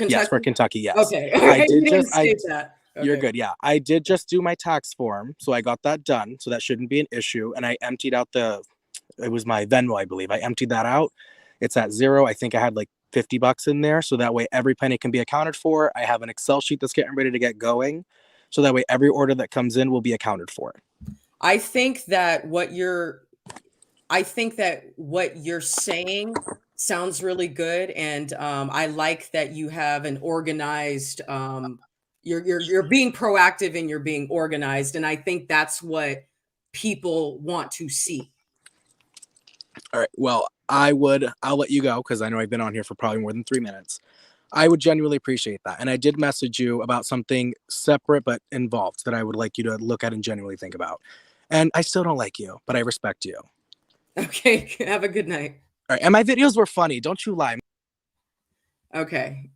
Yes, for Kentucky, yes. Okay. I did just say that. Okay. You're good, yeah. I did just do my tax form, so I got that done. So that shouldn't be an issue. And I emptied out it was my Venmo, I believe. I emptied that out. It's at zero. I think I had like $50 in there. So that way every penny can be accounted for. I have an Excel sheet that's getting ready to get going. So that way every order that comes in will be accounted for. I think that what you're saying sounds really good. And I like that you have an organized, you're being proactive and you're being organized. And I think that's what people want to see. All right. Well, I'll let you go because I know I've been on here for probably more than 3 minutes. I would genuinely appreciate that. And I did message you about something separate but involved that I would like you to look at and genuinely think about. And I still don't like you, but I respect you. Okay. Have a good night. All right. And my videos were funny. Don't you lie. Okay.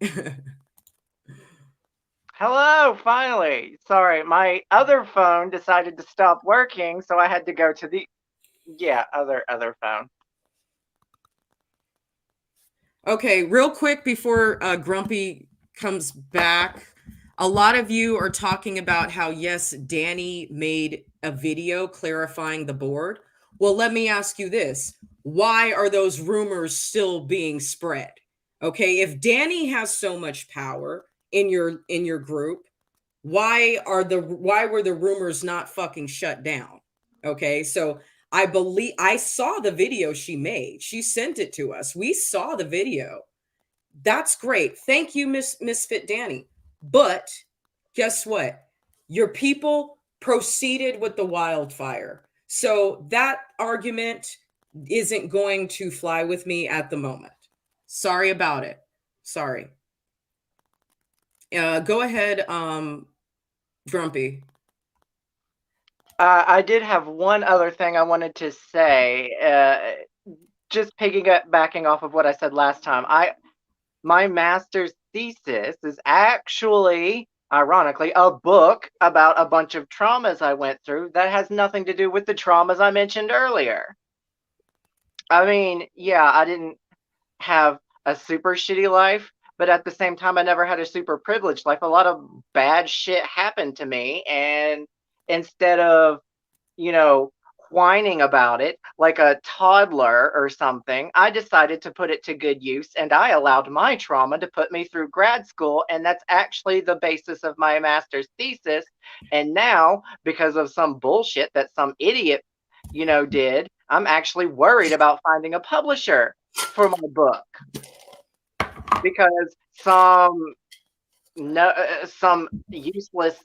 Hello, finally. Sorry, my other phone decided to stop working, so I had to go to the other phone. Okay, real quick before Grumpy comes back, a lot of you are talking about how, yes, Danny made a video clarifying the board. Well, let me ask you this. Why are those rumors still being spread? Okay, if Danny has so much power in your group, why were the rumors not fucking shut down? Okay, so I saw the video she made. She sent it to us. We saw the video. That's great. Thank you, Misfit Danny. But guess what? Your people proceeded with the wildfire. So that argument isn't going to fly with me at the moment. Sorry about it. Sorry. Go ahead, Grumpy. I did have one other thing I wanted to say. Just piggybacking off of what I said last time. My master's thesis is actually, ironically, a book about a bunch of traumas I went through that has nothing to do with the traumas I mentioned earlier. I mean, yeah, I didn't have a super shitty life, but at the same time, I never had a super privileged life. A lot of bad shit happened to me, and instead of, whining about it like a toddler or something, I decided to put it to good use, and I allowed my trauma to put me through grad school, and that's actually the basis of my master's thesis. And now, because of some bullshit that some idiot, did, I'm actually worried about finding a publisher for my book because some useless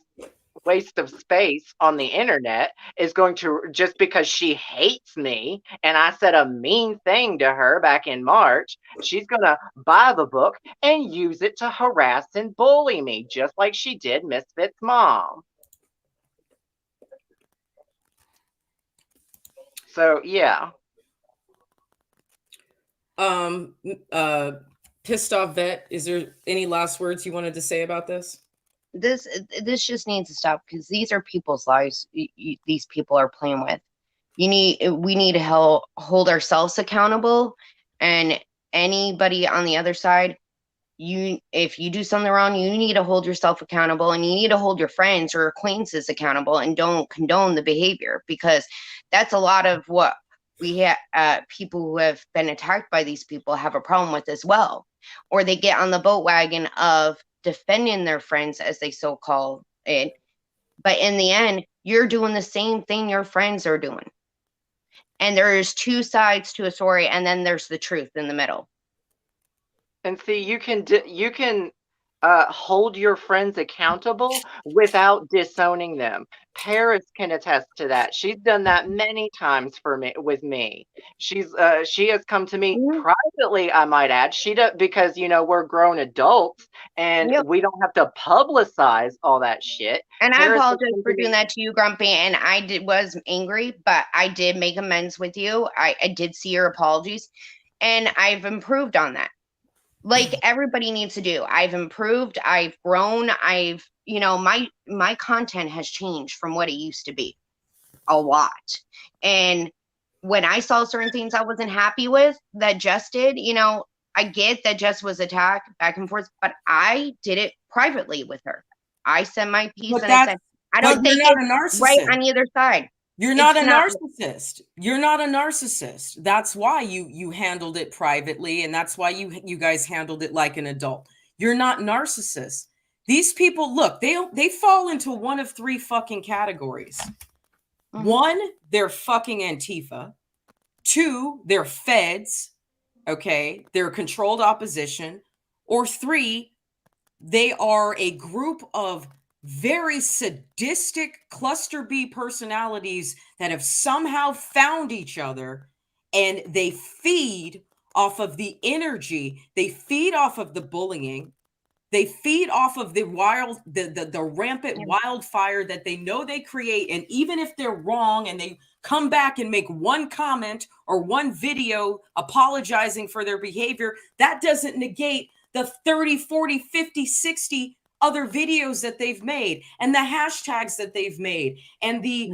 waste of space on the internet is going to, just because she hates me and I said a mean thing to her back in March, she's going to buy the book and use it to harass and bully me, just like she did Misfit's mom. So yeah. Pissed off vet, is there any last words you wanted to say about this? This just needs to stop, because these are people's lives. These people are playing with. We need to hold ourselves accountable, and anybody on the other side, if you do something wrong, you need to hold yourself accountable, and you need to hold your friends or acquaintances accountable, and don't condone the behavior, because that's a lot of what we have. People who have been attacked by these people have a problem with as well, or they get on the boat wagon of defending their friends, as they so call it, but in the end, you're doing the same thing your friends are doing. And there's two sides to a story, and then there's the truth in the middle. And see, you can hold your friends accountable without disowning them. Paris can attest to that. She's done that many times with me. She has come to me privately, I might add. She does, because we're grown adults and we don't have to publicize all that shit. And I apologize for doing that to you, Grumpy. And I was angry, but I did make amends with you. I did see your apologies, and I've improved on that. Like everybody needs to do. I've improved. I've grown. My content has changed from what it used to be a lot. And when I saw certain things I wasn't happy with that Jess did, I get that Jess was attacked back and forth, but I did it privately with her. I said my piece, and I said, I don't think it's right on either side. You're not a narcissist. You're not a narcissist. That's why you handled it privately, and that's why you guys handled it like an adult. You're not narcissists. These people, look, they fall into one of three fucking categories. One, they're fucking Antifa. Two, they're feds. Okay, they're controlled opposition. Or three, they are a group of very sadistic cluster B personalities that have somehow found each other, and they feed off of the energy. They feed off of the bullying. They feed off of the rampant wildfire that they know they create. And even if they're wrong and they come back and make one comment or one video apologizing for their behavior, that doesn't negate the 30, 40, 50, 60 other videos that they've made, and the hashtags that they've made, and the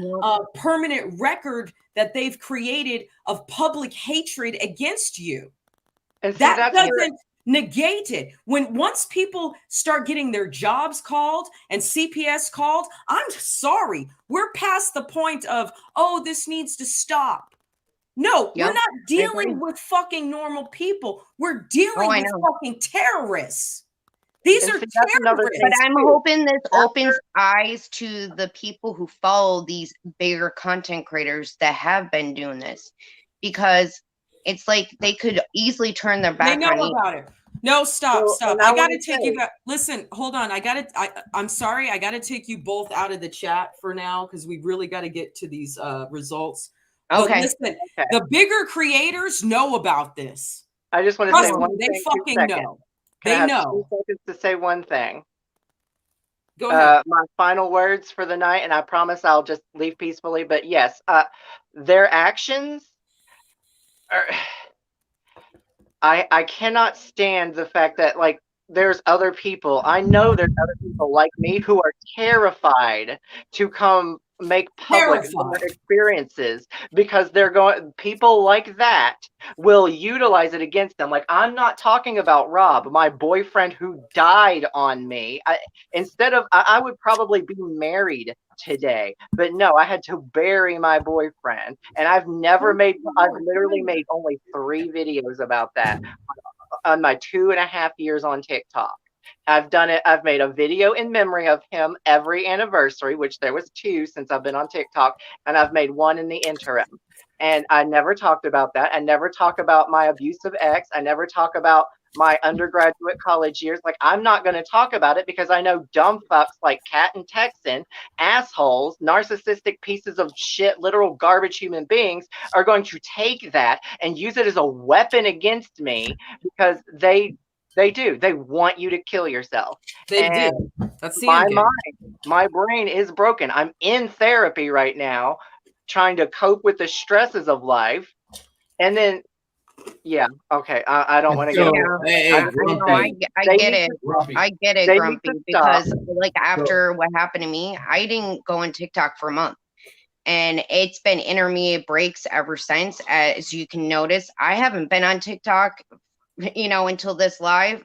permanent record that they've created of public hatred against you. And that doesn't negate it. Once people start getting their jobs called and CPS called, I'm sorry, we're past the point of, oh, this needs to stop. No, we're not dealing with fucking normal people. We're dealing with fucking terrorists. These are terrorists. But I'm hoping this opens eyes to the people who follow these bigger content creators that have been doing this, because it's like they could easily turn their back on you. They know about it. No, stop. I got to take you back. Listen, hold on. I'm sorry. I got to take you both out of the chat for now, because we really got to get to these results. Okay. But listen, the bigger creators know about this. I just want to say one thing. They fucking know. They know. 2 seconds to say one thing. Go ahead. My final words for the night, and I promise I'll just leave peacefully. But yes, their actions are. I cannot stand the fact that, like, there's other people. I know there's other people like me who are terrified to come make public their Terrified. experiences, because people like that will utilize it against them. Like, I'm not talking about Rob, my boyfriend who died on me. I would probably be married today, but no, I had to bury my boyfriend, and I've literally made only 3 videos about that on my 2.5 years on TikTok. I've done it. I've made a video in memory of him every anniversary, which there was 2 since I've been on TikTok, and I've made 1 in the interim. And I never talked about that. I never talk about my abusive ex. I never talk about my undergraduate college years. Like, I'm not going to talk about it because I know dumb fucks like Kat and Texan, assholes, narcissistic pieces of shit, literal garbage human beings, are going to take that and use it as a weapon against me, because they do. They want you to kill yourself. They and do. That's the my end game. mind, my brain is broken. I'm in therapy right now, trying to cope with the stresses of life. And then, yeah, okay, I don't want to So, get. I get it. I get it, Grumpy, because like after what happened to me, I didn't go on TikTok for a month. And it's been intermediate breaks ever since. As you can notice, I haven't been on TikTok, until this live,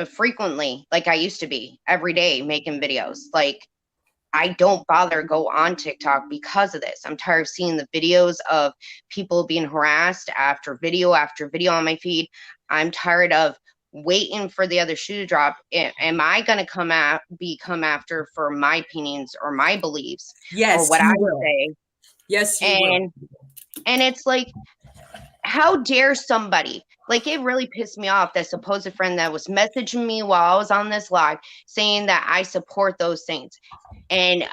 frequently, like I used to be every day making videos. Like, I don't bother go on TikTok because of this. I'm tired of seeing the videos of people being harassed after video on my feed. I'm tired of waiting for the other shoe to drop. Am I going to come after for my opinions or my beliefs? Yes, or what you I will. say? Yes, you will. And it's like, how dare somebody, like, it really pissed me off, that supposed friend that was messaging me while I was on this live saying that I support those things. And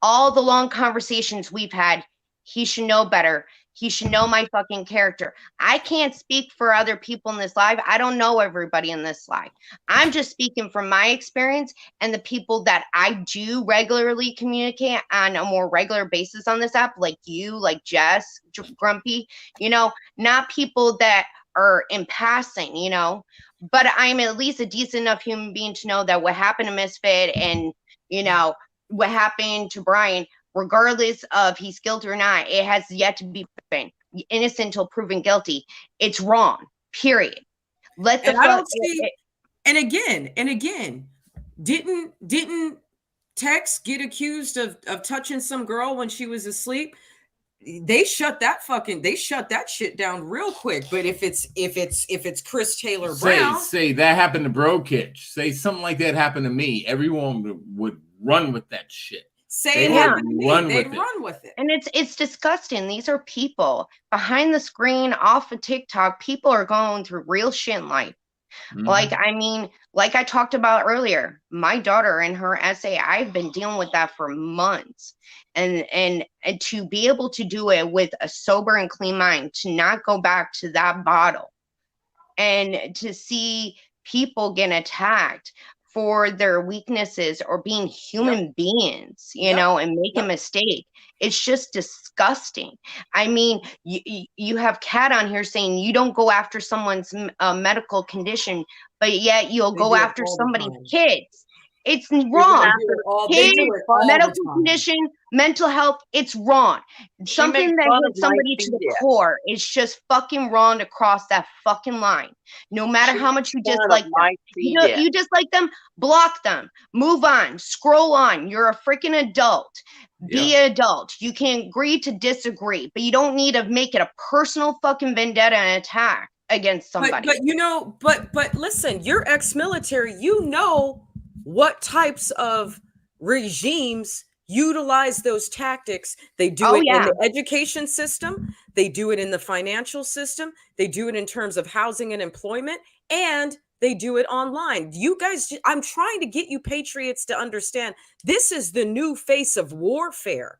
all the long conversations we've had, he should know better. He should know my fucking character. I can't speak for other people in this live. I don't know everybody in this live. I'm just speaking from my experience and the people that I do regularly communicate on a more regular basis on this app, like you, like Jess, Grumpy, not people that are in passing, but I'm at least a decent enough human being to know that what happened to Misfit and, what happened to Brian, regardless of he's guilty or not, it has yet to be proven. Innocent until proven guilty. It's wrong. Period. Let the I don't see. And again, didn't Tex get accused of touching some girl when she was asleep? They shut that shit down real quick. But if it's Chris Taylor Brown, say that happened to Bro Kitch. Say something like that happened to me. Everyone would run with that shit. Say it happened to me. They'd run with it. And it's disgusting. These are people behind the screen, off of TikTok. People are going through real shit in life. Mhm. Like I talked about earlier, my daughter and her essay, I've been dealing with that for months. And to be able to do it with a sober and clean mind, to not go back to that bottle, and to see people get attacked for their weaknesses or being human beings, and make a mistake. It's just disgusting. I mean, you have Kat on here saying you don't go after someone's medical condition, but yet you'll go after somebody's kids. It's wrong. Kids, medical condition, mental health, it's wrong. Something that hits somebody to the core is just fucking wrong to cross that fucking line. No matter how much you dislike them. You dislike them, block them, move on, scroll on. You're a freaking adult. Be an adult. You can agree to disagree, but you don't need to make it a personal fucking vendetta and attack against somebody. But listen, you're ex-military. What types of regimes utilize those tactics. They do it in the education system. They do it in the financial system. They do it in terms of housing and employment, and they do it online. You guys, I'm trying to get you patriots to understand this is the new face of warfare.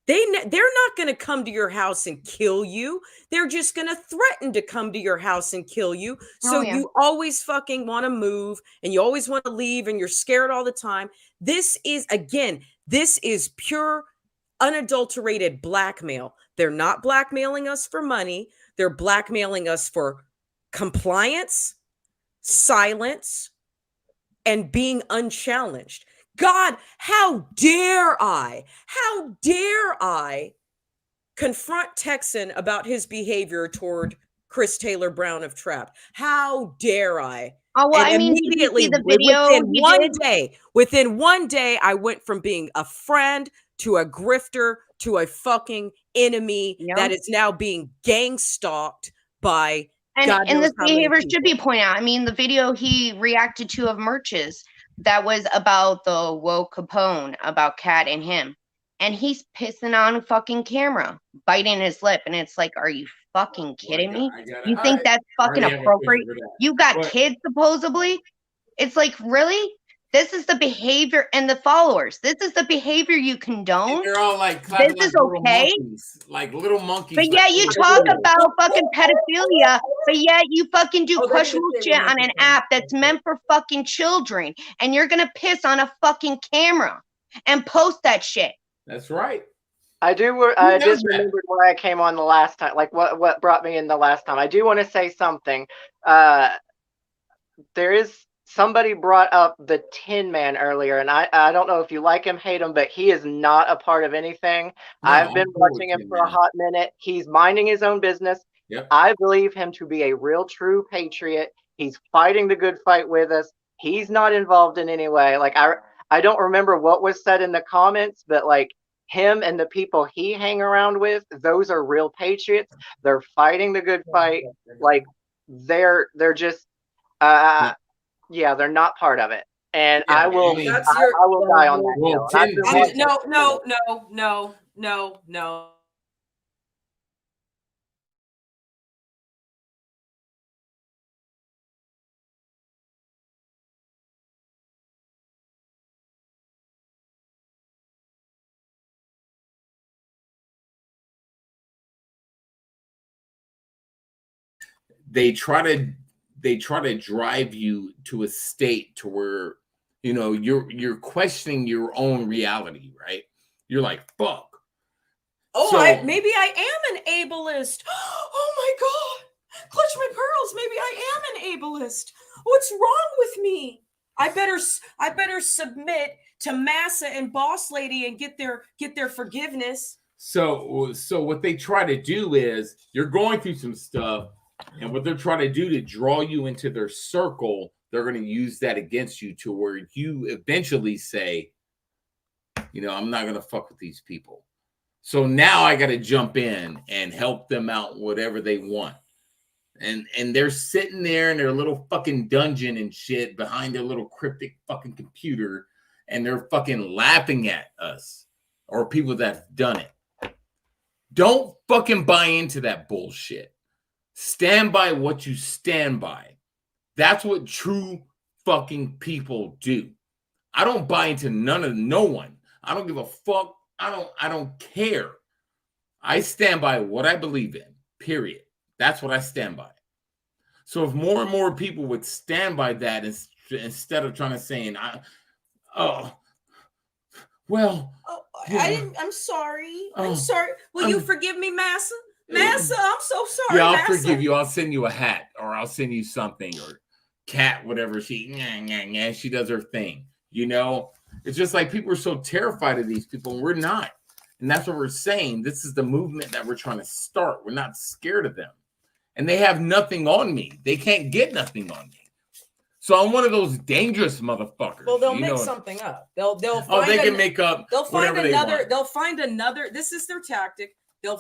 They're not going to come to your house and kill you. They're just going to threaten to come to your house and kill you. So you always fucking want to move and you always want to leave and you're scared all the time. This is pure unadulterated blackmail. They're not blackmailing us for money. They're blackmailing us for compliance, silence, and being unchallenged. God, how dare I confront Texan about his behavior toward Chris Taylor Brown of Trap? How dare I? Oh, well, And I mean, did you immediately, see the video within one day, I went from being a friend to a grifter to a fucking enemy that is now being gang stalked by God And knows this how many behavior people. should be pointed out. I mean, the video he reacted to of Merch's that was about the woke Capone, about Kat and him. And he's pissing on fucking camera, biting his lip. And it's like, are you fucking kidding me? You think that's fucking appropriate? You got kids, supposedly? It's like, really? This is the behavior and the followers. This is the behavior you condone. They're all like clapping This is like little okay. monkeys, like little monkeys. But yet you talk about fucking pedophilia, but yet you fucking do questionable shit on an app that's meant for fucking children, and you're gonna piss on a fucking camera and post that shit. That's right. I just remembered why I came on the last time, like what brought me in the last time. I do want to say something. There is somebody brought up the Tin Man earlier, and I don't know if you like him, hate him, but he is not a part of anything. No, I've been watching him for a hot minute. He's minding his own business. Yep. I believe him to be a real true patriot. He's fighting the good fight with us. He's not involved in any way. Like I don't remember what was said in the comments, but like him and the people he hang around with, those are real patriots. They're fighting the good fight. Like they're just yeah, they're not part of it. And Yeah, I will I mean- I will die on that hill. And I've been watching- No. They try to drive you to a state to where you're questioning your own reality, right? You're like, fuck. Oh, So- maybe I am an ableist. Oh my God. Clutch my pearls. Maybe I am an ableist. What's wrong with me? I better submit to Massa and Boss Lady and get their forgiveness. So what they try to do is you're going through some stuff, and what they're trying to do to draw you into their circle, they're going to use that against you to where you eventually say, I'm not going to fuck with these people. So now I got to jump in and help them out, whatever they want. And they're sitting there in their little fucking dungeon and shit behind their little cryptic fucking computer, and they're fucking laughing at us or people that've done it. Don't fucking buy into that bullshit. Stand by what you stand by. That's what true fucking people do. I don't buy into no one. I don't give a fuck. I don't care. I stand by what I believe in, period. That's what I stand by. So if more and more people would stand by that instead of trying to saying, I'm sorry. I'm sorry. Will you forgive me, Massa? Massa, I'm so sorry. Yeah, I'll Massa. forgive you. I'll send you a hat, or I'll send you something, or Cat, whatever she does her thing. It's just like people are so terrified of these people, and we're not. And that's what we're saying. This is the movement that we're trying to start. We're not scared of them. And they have nothing on me. They can't get nothing on me. So I'm one of those dangerous motherfuckers. Well, they'll make something up. They'll find Oh, they can make up. They'll find whatever another. They want. They'll find another. This is their tactic. They'll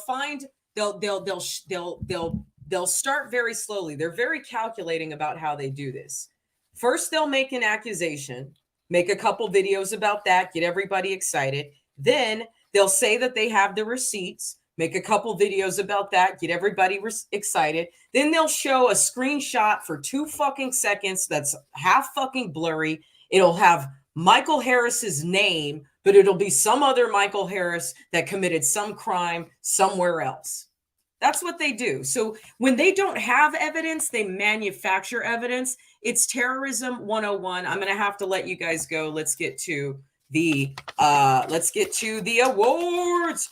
start very slowly. They're very calculating about how they do this. First, they'll make an accusation, make a couple videos about that, get everybody excited. Then they'll say that they have the receipts, make a couple videos about that, get everybody excited. Then they'll show a screenshot for 2 fucking seconds that's half fucking blurry. It'll have Michael Harris's name, but it'll be some other Michael Harris that committed some crime somewhere else. That's what they do. So when they don't have evidence, they manufacture evidence. It's terrorism 101. I'm going to have to let you guys go. Let's get to the awards.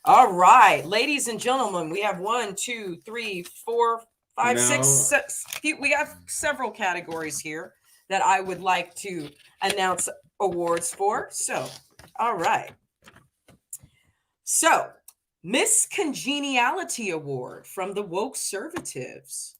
All right, ladies and gentlemen, we have 1, 2, 3, 4, 5, 6, 7. We have several categories here. that I would like to announce awards for. So, all right. So, Miss Congeniality Award from the Woke Conservatives.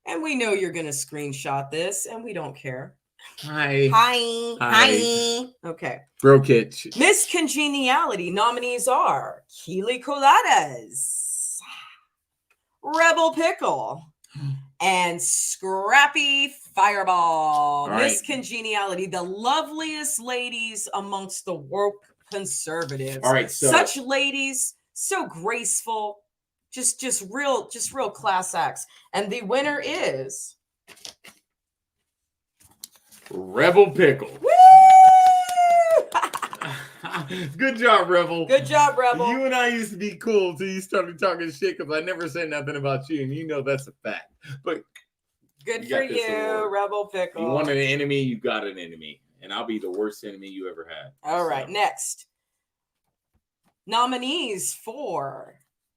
And we know you're going to screenshot this, and we don't care. Hi. Hi. Hi. Okay. Broke it. Miss Congeniality nominees are Keely Coladas, Rebel Pickle, and Scrappy Fireball. All Miss right. Congeniality, the loveliest ladies amongst the woke conservatives. All right, so such ladies, so graceful, just real class acts. And the winner is Rebel Pickle. Woo! Good job, Rebel. Good job, Rebel. You and I used to be cool until you started talking shit because I never said nothing about you, and you know that's a fact. But good you for got this you, award. Rebel Pickle. You want an enemy, you got an enemy. And I'll be the worst enemy you ever had. All right, next. Nominees for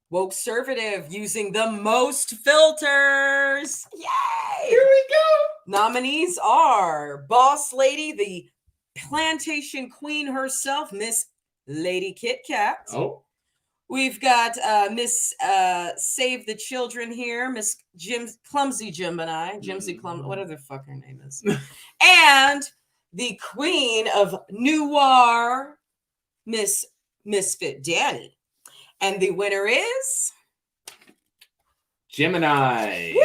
Woke Conservative using the most filters. Yay! Here we go. Nominees are Boss Lady, the plantation queen herself, Miss Lady Kit Kat. Oh. We've got Miss Save the Children here, Miss Clumsy Gemini, whatever the fuck her name is. And the queen of noir, Miss Misfit Danny. And the winner is Gemini. Woo!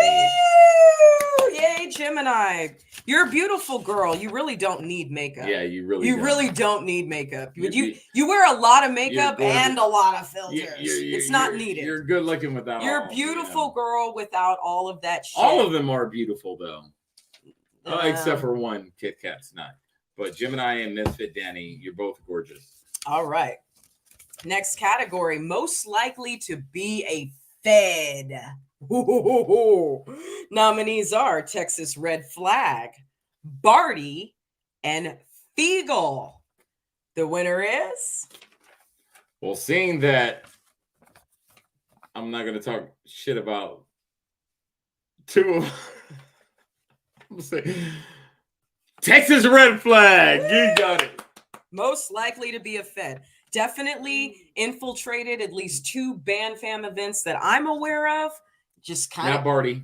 Yay, Gemini. You're a beautiful girl. You really don't need makeup. Yeah, you really You don't. really don't need makeup. You wear a lot of makeup gorgeous. and a lot of filters. You're- It's not you're- needed. You're good looking without You're all, a beautiful girl without all of that shit. All of them are beautiful, though. Except for one, Kit Kat's not. But Gemini and Misfit Danny, you're both gorgeous. All right. Next category, most likely to be a Fed. Nominees are Texas Red Flag, Barty, and Feagle. The winner is? Well, seeing that I'm not going to talk shit about two of them. I'm going to say Texas Red Flag. You got it. Most likely to be a Fed. Definitely infiltrated at least 2 band fam events that I'm aware of. Just kind Not of. Barty.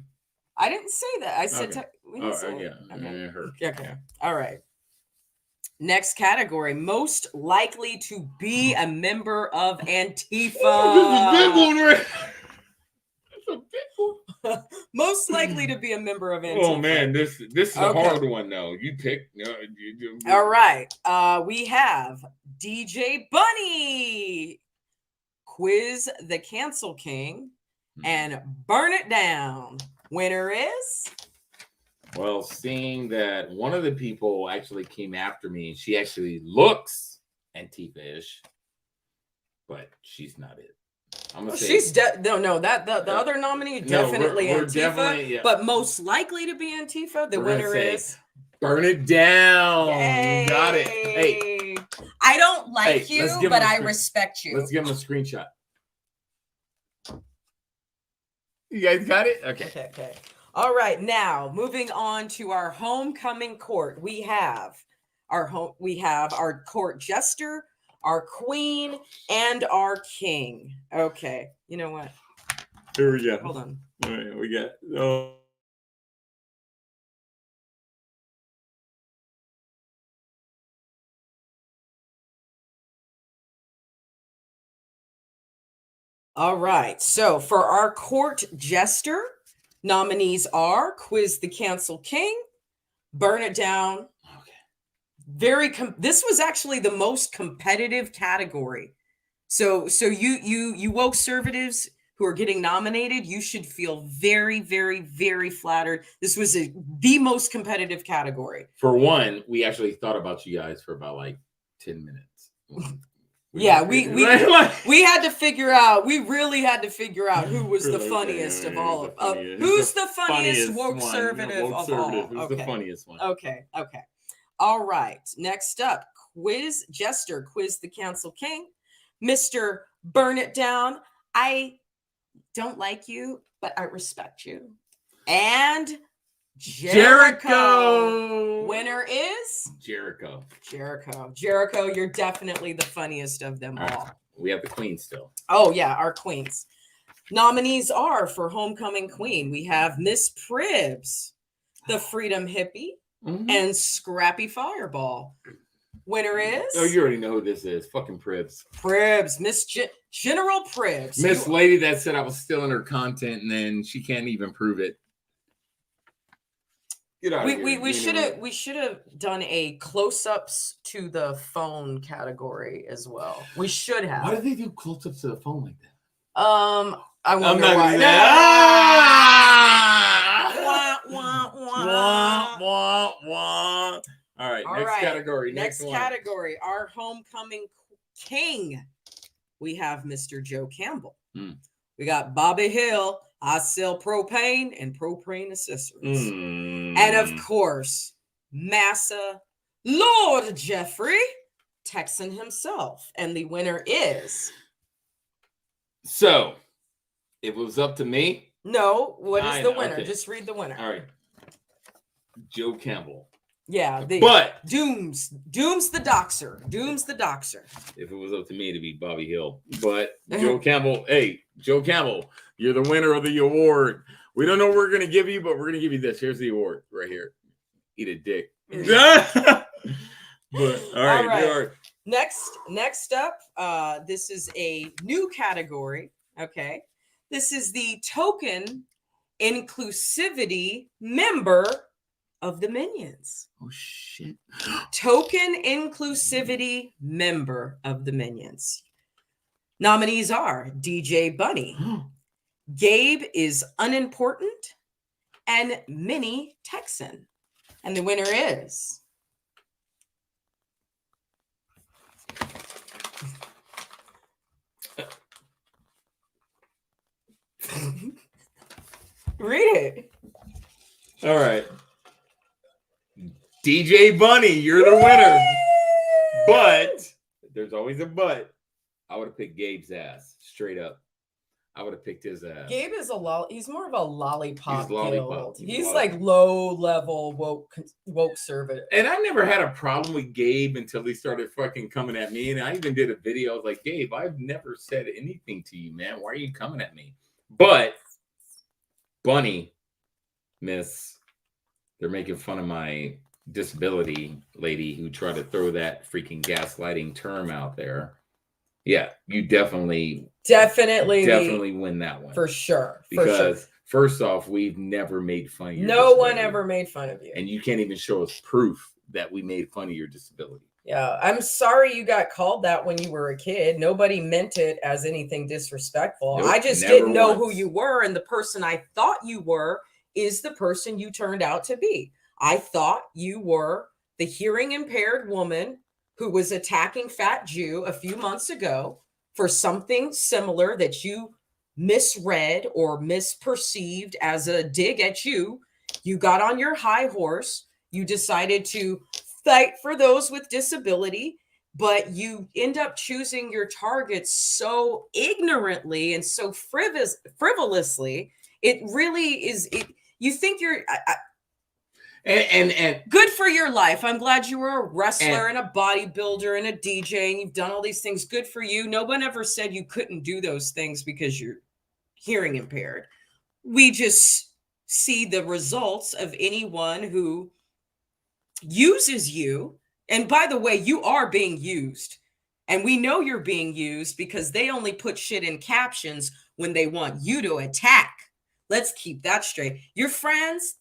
I didn't say that. I said. Okay. We didn't say Yeah. it. Okay. I heard. Okay. All right. Next category, most likely to be a member of Antifa. Most likely to be a member of Antifa. Oh man, this is a hard one though. You pick. All right. We have DJ Bunny, Quiz the Cancel King, and Burn It Down. Winner is? Well, seeing that one of the people actually came after me, she actually looks Antifa-ish, but she's not it. I'm gonna say She's no. That the other nominee definitely we're Antifa, definitely, yeah. but most likely to be Antifa. The winner is Burn It Down. Yay. You got it. Hey, I don't like Hey, you, let's give but him a I screen- respect you. let's give him a screenshot. You guys got it? Okay. Okay. All right. Now moving on to our homecoming court. We have our court jester, our queen, and our king. Okay. You know what? Here we go. Hold on. All right, we got. Oh. All right. So for our court jester, nominees are Quiz the Cancel King, Burn It Down. Okay. This was actually the most competitive category. So you woke conservatives who are getting nominated, you should feel very, very, very flattered. This was the most competitive category. For one, we actually thought about you guys for about like 10 minutes. Yeah, we had to figure out. We really had to figure out who was the funniest of all of. Who's the funniest woke conservative of all? Who's the funniest one? Okay. All right. Next up, quiz jester, Quiz the Cancel King, Mr. Burn It Down. I don't like you, but I respect you. And Jericho. Winner is Jericho. Jericho, you're definitely the funniest of them all. We have the queen still. Oh, yeah, our queens. Nominees are for Homecoming Queen. We have Miss Pribbs, the Freedom Hippie, and Scrappy Fireball. Winner is? Oh, you already know who this is. Fucking Pribbs. Pribbs, General Pribbs. Miss Lady that said I was stealing her content and then she can't even prove it. Get out of here. We should have done a close-ups to the phone category as well. We should have. Why do they do close-ups to the phone like that? I wonder why. All right, next category. Next category, our homecoming king. We have Mr. Joe Campbell. We got Bobby Hill. I sell propane and propane accessories. And of course, Massa Lord Jeffrey, Texan himself. And the winner is... So, if it was up to me... No, what is the winner? Okay. Just read the winner. All right. Joe Campbell. Yeah, but Dooms the doxer. Dooms the doxer. If it was up to me, to be Bobby Hill. But Joe Campbell, hey, Joe Campbell, you're the winner of the award. We don't know what we're gonna give you, but we're gonna give you this. Here's the award right here. Eat a dick. But all right. Next up, this is a new category. Okay. This is the token inclusivity member of the Minions. Oh shit. Token inclusivity member of the Minions. Nominees are DJ Bunny, Gabe is unimportant, and Mini Texan. And the winner is read it. All right. DJ Bunny, you're the winner. But there's always a but. I would have picked Gabe's ass straight up. I would have picked his ass. Gabe is he's more of a lollipop. He's He's like low level woke conservative. And I never had a problem with Gabe until he started fucking coming at me. And I even did a video. I was like, Gabe, I've never said anything to you, man. Why are you coming at me? But Bunny, miss, they're making fun of my disability lady who tried to throw that freaking gaslighting term out there. Yeah, you definitely win that one. For sure. Because first off, we've never made fun of you. No one ever made fun of you. And you can't even show us proof that we made fun of your disability. Yeah, I'm sorry you got called that when you were a kid. Nobody meant it as anything disrespectful. Nope, I just didn't know who you were, and the person I thought you were is the person you turned out to be. I thought you were the hearing impaired woman who was attacking Fat Jew a few months ago for something similar that you misread or misperceived as a dig at you. You got on your high horse. You decided to fight for those with disability, but you end up choosing your targets so ignorantly and so frivolously. It really is. You think you're... And good for your life. I'm glad you were a wrestler and a bodybuilder and a DJ and you've done all these things. Good for you. No one ever said you couldn't do those things because you're hearing impaired. We just see the results of anyone who uses you. And by the way, you are being used. And we know you're being used because they only put shit in captions when they want you to attack. Let's keep that straight. Your friends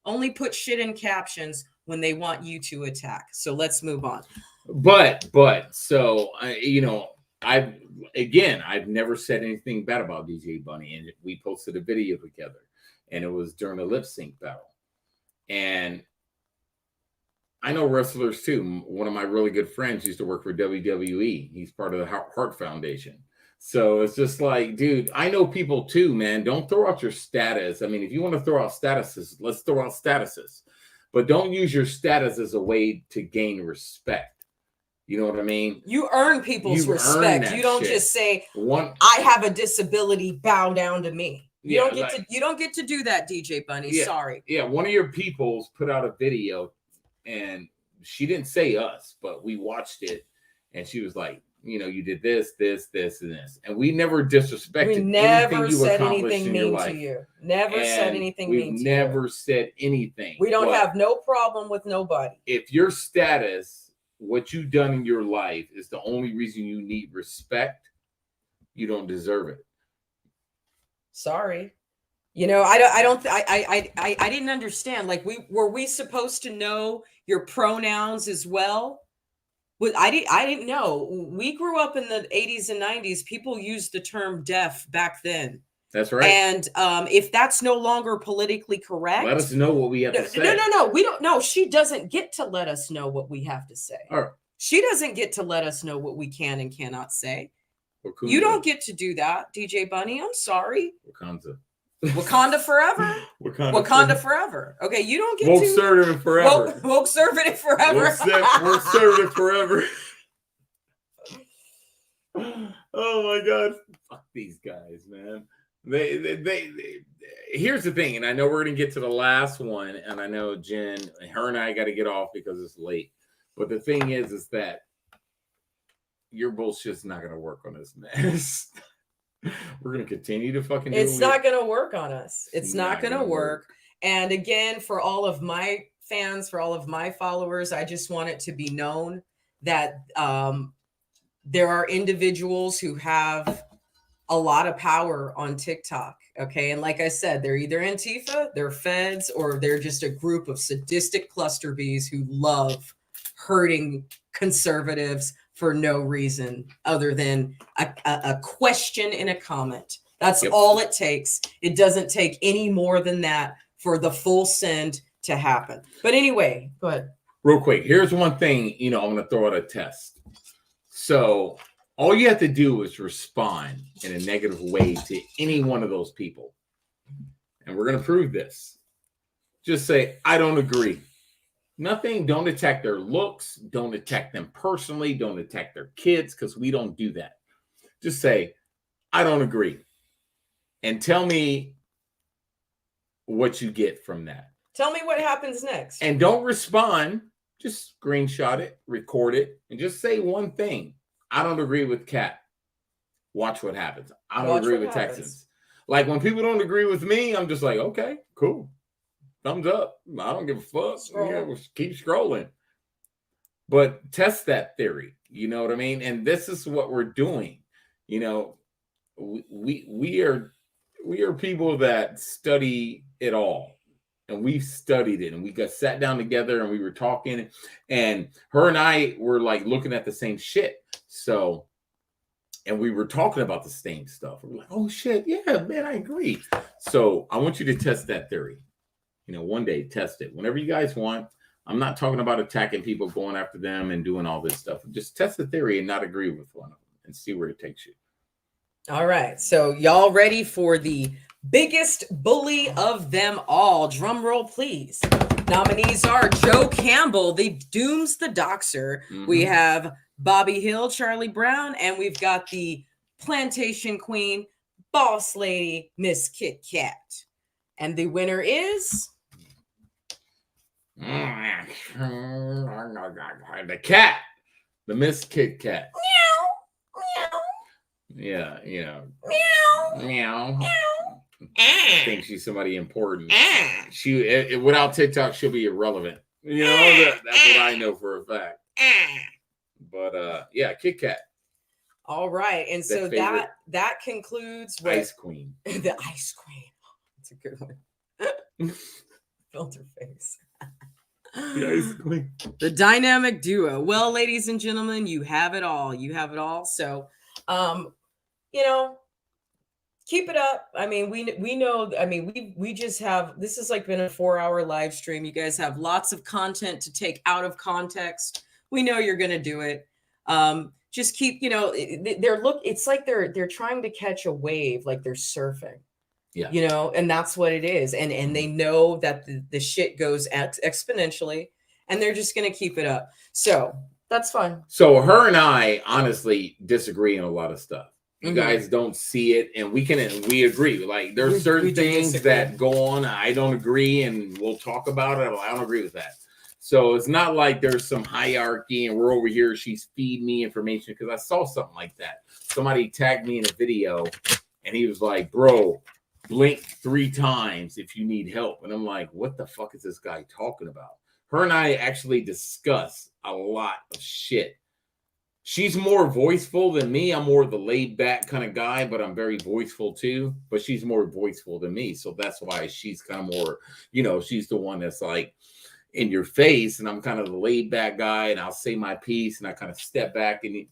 only put shit in captions when they want you to attack. So let's move on. But so I've never said anything bad about DJ Bunny, and we posted a video together, and it was during a lip sync battle. And I know wrestlers too. One of my really good friends used to work for WWE. He's part of the Heart Foundation. So it's just like, dude, I know people too, man. Don't throw out your status. I mean, if you want to throw out statuses, let's throw out statuses. But don't use your status as a way to gain respect. You know what I mean? You earn people's respect. You don't just say, I have a disability, bow down to me. You don't get to you don't get to do that, DJ Bunny. Yeah, Sorry. Yeah, one of your peoples put out a video, and she didn't say us, but we watched it, and she was like, you know, you did this, this, this, and this, and we never disrespected We never anything you said accomplished anything in your mean life. to you. Never said anything mean to you. We've never said anything. We don't But have no problem with nobody. if your status, what you've done in your life, is the only reason you need respect, you don't deserve it. Sorry. You know, I didn't understand. Like, were we supposed to know your pronouns as well? I didn't know. We grew up in the 80s and 90s. People used the term deaf back then. That's right. And if that's no longer politically correct, Let us know what we have to say. No. We don't know. She doesn't get to let us know what we have to say. All right. She doesn't get to let us know what we can and cannot say. Wakanda. You don't get to do that, DJ Bunny. I'm sorry. Wakanda forever. Wakanda forever. Okay, you don't get woke to conservative forever. Woke conservative forever. Woke conservative forever. Oh my God! Fuck these guys, man. They here's the thing, and I know we're gonna get to the last one, and I know Jen, her and I got to get off because it's late. But the thing is that your bullshit's not gonna work on this mess. We're gonna continue to fucking do It's not gonna work on us. It's not gonna work. work. And again, for all of my fans, for all of my followers, I just want it to be known that there are individuals who have a lot of power on TikTok. Okay. And like I said, they're either Antifa, they're feds, or they're just a group of sadistic cluster bees who love hurting conservatives for no reason other than a question in a comment. That's all it takes. It doesn't take any more than that for the full send to happen. But anyway, go ahead. Real quick, here's one thing, I'm going to throw out a test. So all you have to do is respond in a negative way to any one of those people. And we're going to prove this. Just say, I don't agree. Nothing. Don't attack their looks. Don't attack them personally. Don't attack their kids, because we don't do that. Just say, I don't agree. And tell me what you get from that. Tell me what happens next. And don't respond. Just screenshot it, record it, and just say one thing. I don't agree with Kat. Watch what happens. I don't agree with Texans. Like, when people don't agree with me, I'm just like, okay, cool. Thumbs up. I don't give a fuck. Yeah, we'll keep scrolling. But test that theory. You know what I mean? And this is what we're doing. We are people that study it all. And we studied it, and we got sat down together, and we were talking, and her and I were like looking at the same shit. So, and we were talking about the same stuff. We're like, oh shit, yeah, man, I agree. So I want you to test that theory. One day, test it. Whenever you guys want. I'm not talking about attacking people, going after them, and doing all this stuff. Just test the theory and not agree with one of them and see where it takes you. All right. So y'all ready for the biggest bully of them all? Drum roll, please. Nominees are Joe Campbell, the Dooms the Doxer. Mm-hmm. We have Bobby Hill, Charlie Brown, and we've got the Plantation Queen, Boss Lady, Miss Kit Kat. And the winner is the cat, the Miss Kit Kat. Meow. Yeah. Meow. I think she's somebody important. She without TikTok, she'll be irrelevant. That's what I know for a fact. But yeah, Kit Kat. All right, and so that concludes Ice Queen. The Ice Queen. That's a good one. Filter face. The Ice Queen. The dynamic duo. Well, ladies and gentlemen, you have it all. You have it all. So, keep it up. I mean, we know. I mean, we just have. This has been a 4-hour live stream. You guys have lots of content to take out of context. We know you're going to do it. Just keep. It's like they're trying to catch a wave, like they're surfing. Yeah. And that's what it is. And they know that the shit goes exponentially, and they're just going to keep it up. So that's fine. So her and I honestly disagree on a lot of stuff. You guys don't see it, and we agree. Like there's certain things that go on. I don't agree, and we'll talk about it. I don't agree with that. So it's not like there's some hierarchy, and we're over here. She's feeding me information because I saw something like that. Somebody tagged me in a video, and he was like, "Bro, blink 3 times if you need help." And I'm like, "What the fuck is this guy talking about?" Her and I actually discuss a lot of shit. She's more voiceful than me. I'm more the laid back kind of guy, but I'm very voiceful too. But she's more voiceful than me. So that's why she's kind of more, she's the one that's like in your face. And I'm kind of the laid back guy. And I'll say my piece and I kind of step back and,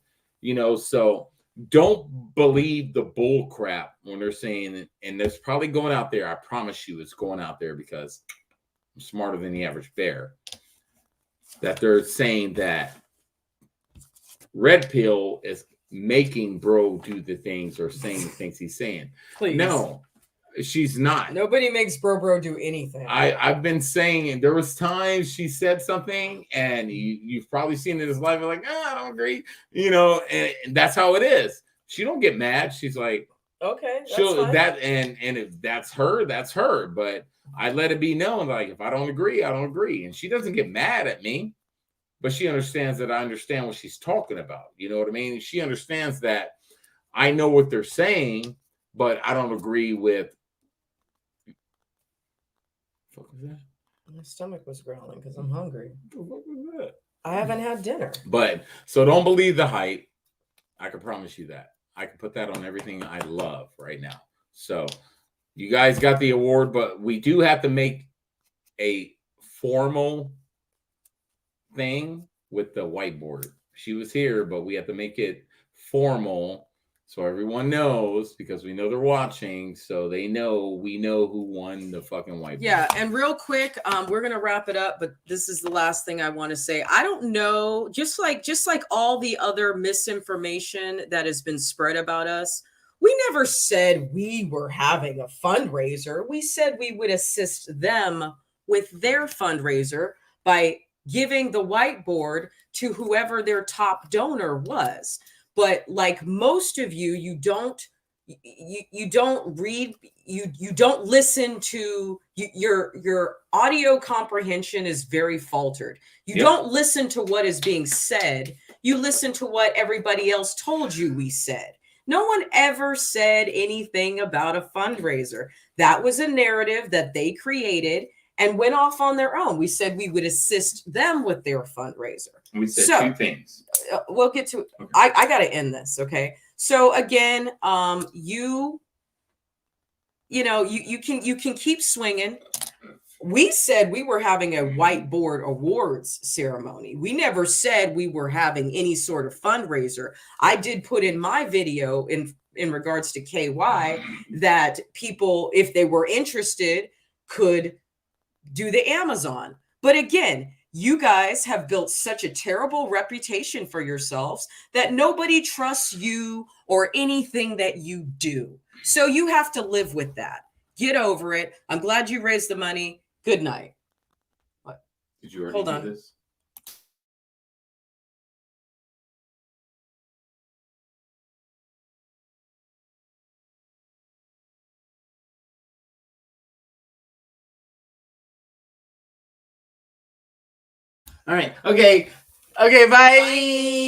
so don't believe the bull crap when they're saying, and it's probably going out there. I promise you it's going out there because I'm smarter than the average bear. That they're saying that Red Pill is making bro do the things or saying the things he's saying. Please. No, she's not. Nobody makes bro do anything. I've been saying, and there was times she said something, and you've probably seen it in his life. You're like, I don't agree, and that's how it is. She don't get mad. She's like, okay, that's she'll fine. that and if that's her, that's her. But I let it be known, like if I don't agree, I don't agree, and she doesn't get mad at me. But she understands that I understand what she's talking about. You know what I mean? She understands that I know what they're saying, but I don't agree with. What was that? My stomach was growling because I'm hungry. What was that? I haven't had dinner. But so don't believe the hype. I can promise you that. I can put that on everything I love right now. So you guys got the award, but we do have to make a formal thing with the whiteboard. She was here, but we have to make it formal so everyone knows, because we know they're watching, so we know who won the fucking whiteboard. Yeah, and real quick, we're gonna wrap it up, but this is the last thing I want to say. I don't know, just like all the other misinformation that has been spread about us, we never said we were having a fundraiser. We said we would assist them with their fundraiser by giving the whiteboard to whoever their top donor was. But like most of you, you don't read, you don't listen to, your audio comprehension is very faltered. You don't listen to what is being said. You listen to what everybody else told you we said. No one ever said anything about a fundraiser. That was a narrative that they created and went off on their own. We said we would assist them with their fundraiser. We said 2 things. We'll get to it. Okay. I got to end this. Okay. So again, you can keep swinging. We said we were having a whiteboard awards ceremony. We never said we were having any sort of fundraiser. I did put in my video in regards to KY that people, if they were interested, could do the Amazon. But again, you guys have built such a terrible reputation for yourselves that nobody trusts you or anything that you do. So you have to live with that. Get over it. I'm glad you raised the money. Good night. What? Did you already Hold do on. this? All right. Okay. Okay. Bye.